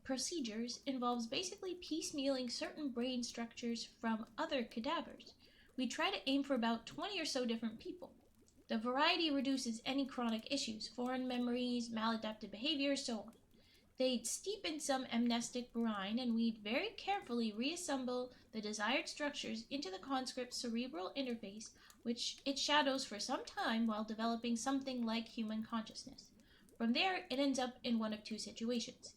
procedures involves basically piecemealing certain brain structures from other cadavers. We try to aim for about 20 or so different people. The variety reduces any chronic issues, foreign memories, maladaptive behaviors, so on. They'd steep in some amnestic brine, and we'd very carefully reassemble the desired structures into the conscript's cerebral interface, which it shadows for some time while developing something like human consciousness. From there, it ends up in one of two situations.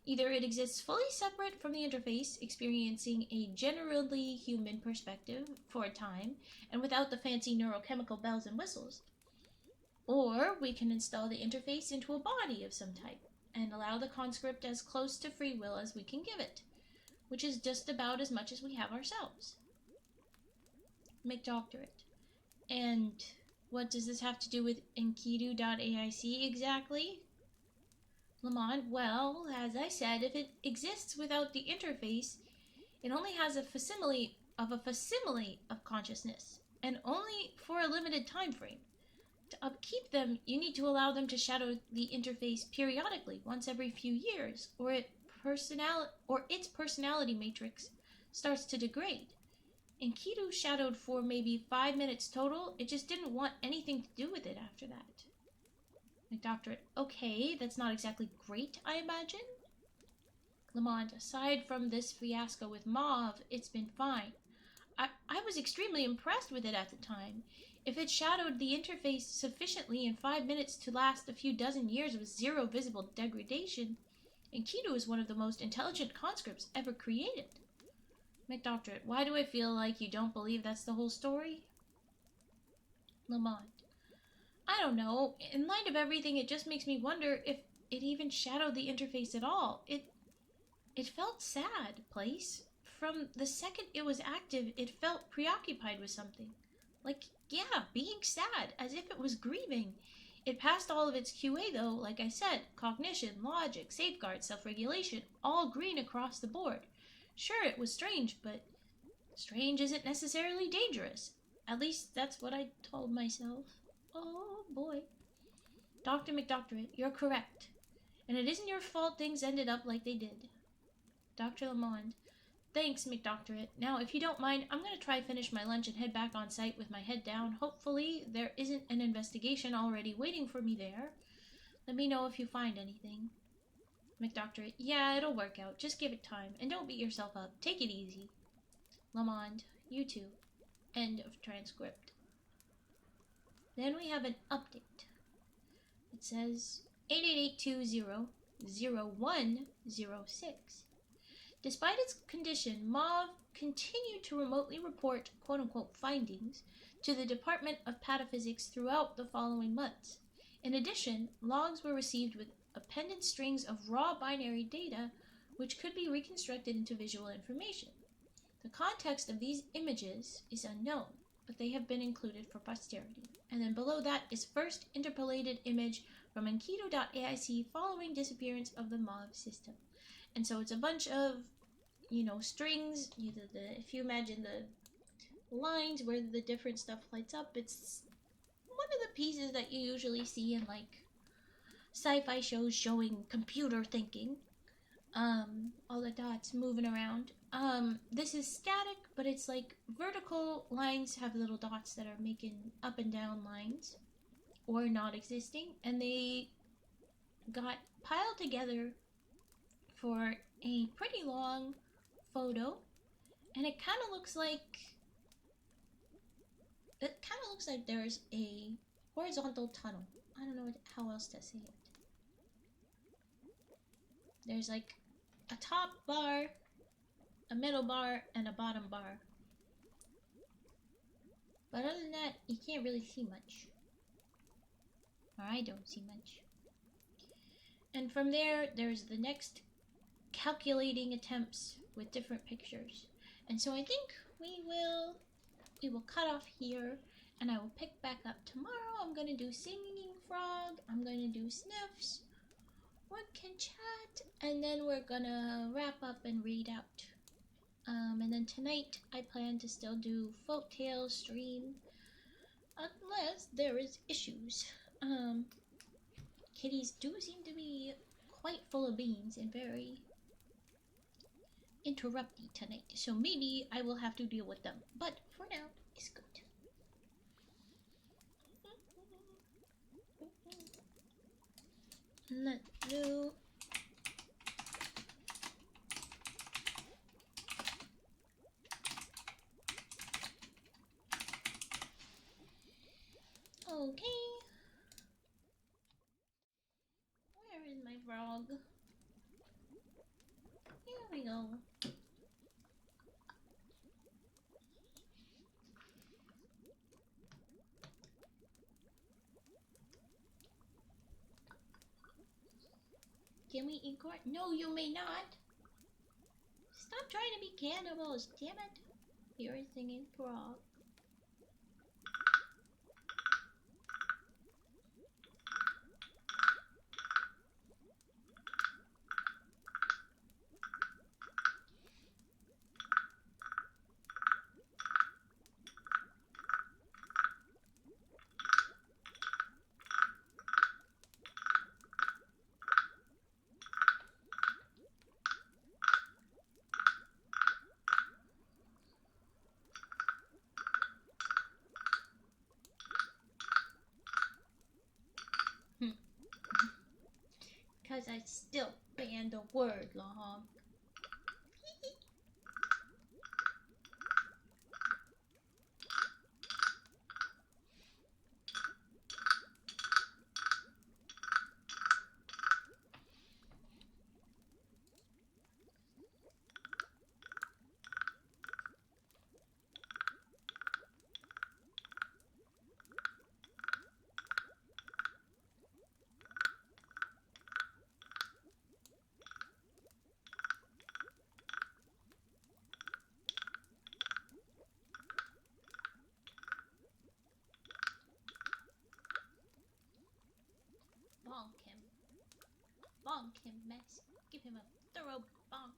Either it exists fully separate from the interface, experiencing a generally human perspective for a time, and without the fancy neurochemical bells and whistles. Or we can install the interface into a body of some type, and allow the conscript as close to free will as we can give it, which is just about as much as we have ourselves. McDoctorate. And what does this have to do with Enkidu.aic exactly? Lamont, well, as I said, if it exists without the interface, it only has a facsimile of consciousness, and only for a limited time frame. To upkeep them, you need to allow them to shadow the interface periodically, once every few years, or its personality matrix starts to degrade. Enkidu shadowed for maybe 5 minutes total. It just didn't want anything to do with it after that. McDoctorate. Okay, that's not exactly great, I imagine? Lamont. Aside from this fiasco with Mauve, it's been fine. I was extremely impressed with it at the time. If it shadowed the interface sufficiently in 5 minutes to last a few dozen years with zero visible degradation, Enkidu is one of the most intelligent conscripts ever created. McDoctorate. Why do I feel like you don't believe that's the whole story? Lamont. I don't know. In light of everything, it just makes me wonder if it even shadowed the interface at all. It felt sad, Place. From the second it was active, it felt preoccupied with something. Like, yeah, being sad, as if it was grieving. It passed all of its QA though, like I said, cognition, logic, safeguard, self-regulation, all green across the board. Sure, it was strange, but strange isn't necessarily dangerous. At least that's what I told myself. Oh boy. Dr. McDoctorate, you're correct. And it isn't your fault things ended up like they did. Dr. Lamond. Thanks, McDoctorate. Now, if you don't mind, I'm going to try finish my lunch and head back on site with my head down. Hopefully, there isn't an investigation already waiting for me there. Let me know if you find anything. McDoctorate. Yeah, it'll work out. Just give it time. And don't beat yourself up. Take it easy. Lamond. You too. End of transcript. Then we have an update. It says, 888-20-0106. Despite its condition, MAV continued to remotely report quote-unquote findings to the Department of Pataphysics throughout the following months. In addition, logs were received with appended strings of raw binary data which could be reconstructed into visual information. The context of these images is unknown, but they have been included for posterity. And then below that is first interpolated image from Enkidu.aic following disappearance of the MAV system. And so it's a bunch of, strings. If you imagine the lines where the different stuff lights up, it's one of the pieces that you usually see in like sci-fi shows showing computer thinking. All the dots moving around. This is static, but it's like vertical lines have little dots that are making up and down lines or not existing, and they got piled together for a pretty long photo, and it kind of looks like there's a horizontal tunnel. I don't know how else to say it. There's like a top bar, a middle bar, and a bottom bar. But other than that, you can't really see much. Or I don't see much. And from there, there's the next calculating attempts with different pictures. And so I think we will cut off here, and I will pick back up tomorrow. I'm gonna do singing frog, I'm gonna do sniffs, we can chat, and then we're gonna wrap up and read out. And then tonight I plan to still do folktales stream, unless there is issues. Kitties do seem to be quite full of beans and very interrupty tonight, so maybe I will have to deal with them. But for now, it's good. Let's do. Okay. Where is my frog? Here we go. Can we eat corn? No, you may not. Stop trying to be cannibals, damn it. You're a singing frog. Because I still banned the word, Lahom. Bonk him. Bonk him, mess. Give him a thorough bonk.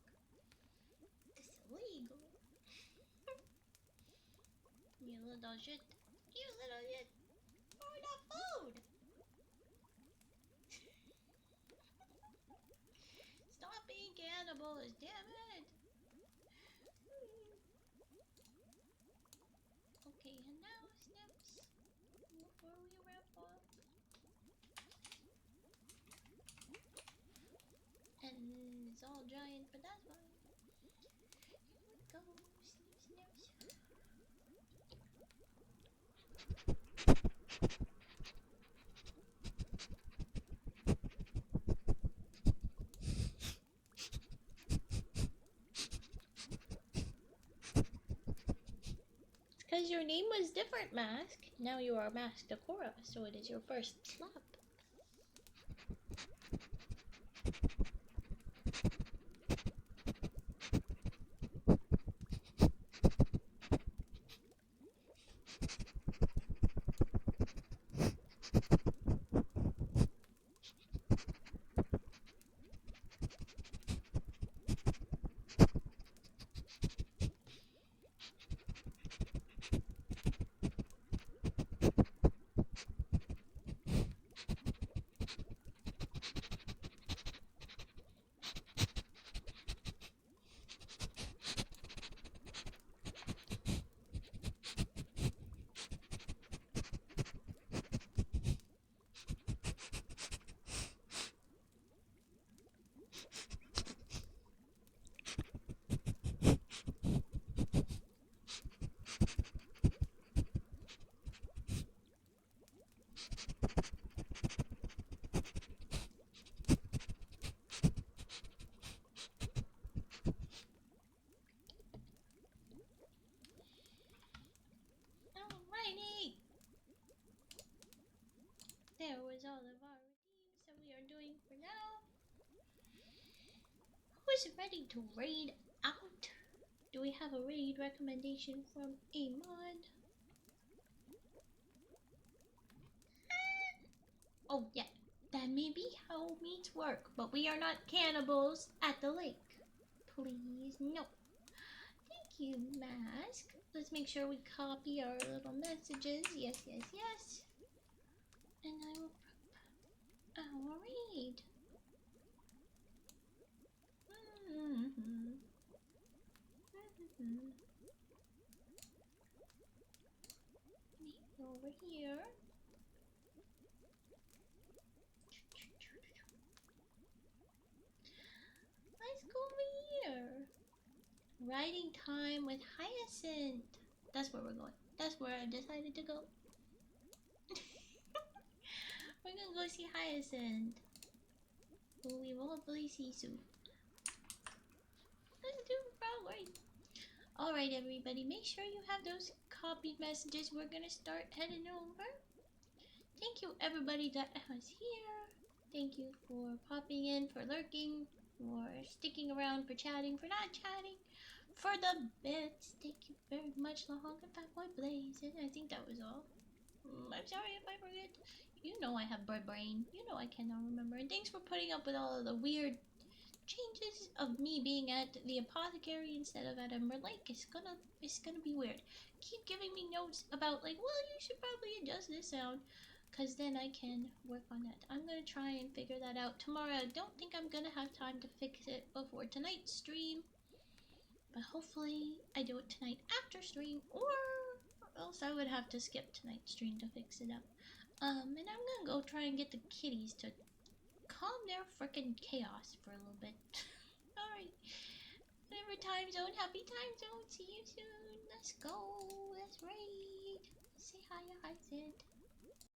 This is illegal. You little shit. You little shit. Oh, not food. Stop being cannibals, damn it. Okay, and now snips. Before we wrap up. And it's all giant, but that's fine. Here we go. Snips, snips. Because your name was different, Mask. Now you are Mask Decora, so it is your first slap. Alrighty! There was all of our redeems that we are doing for now. Who's ready to raid out? Do we have a raid recommendation from a mod? Oh, yeah, that may be how meats work, but we are not cannibals at the lake. Please, no. Thank you, Mask. Let's make sure we copy our little messages. Yes, yes, yes. And I will our raid. Mm-hmm. Mm-hmm. Maybe over here. Let's go over here. Riding time with Hyacinth. That's where we're going. That's where I decided to go. We're gonna go see Hyacinth, who we will hopefully see soon. Let's do progress. Alright, everybody, make sure you have those copied messages. We're gonna start heading over. Thank you, everybody that was here. Thank you for popping in, for lurking, for sticking around, for chatting, for not chatting, for the bits. Thank you very much, Lahonk and Fatboy Blaze. And I think that was all. I'm sorry if I forget. You know I have bird brain. You know I cannot remember. And thanks for putting up with all of the weird changes of me being at the Apothecary instead of at Ember Lake. It's gonna be weird. Keep giving me notes about like, well, you should probably adjust this sound, cause then I can work on that. I'm gonna try and figure that out tomorrow. I don't think I'm gonna have time to fix it before tonight's stream, but hopefully I do it tonight after stream, or else I would have to skip tonight's stream to fix it up. And I'm gonna go try and get the kitties to calm their frickin' chaos for a little bit. Alright. Whatever time zone, happy time zone. See you soon. Let's go. Let's raid. Say hi, Hyacinth.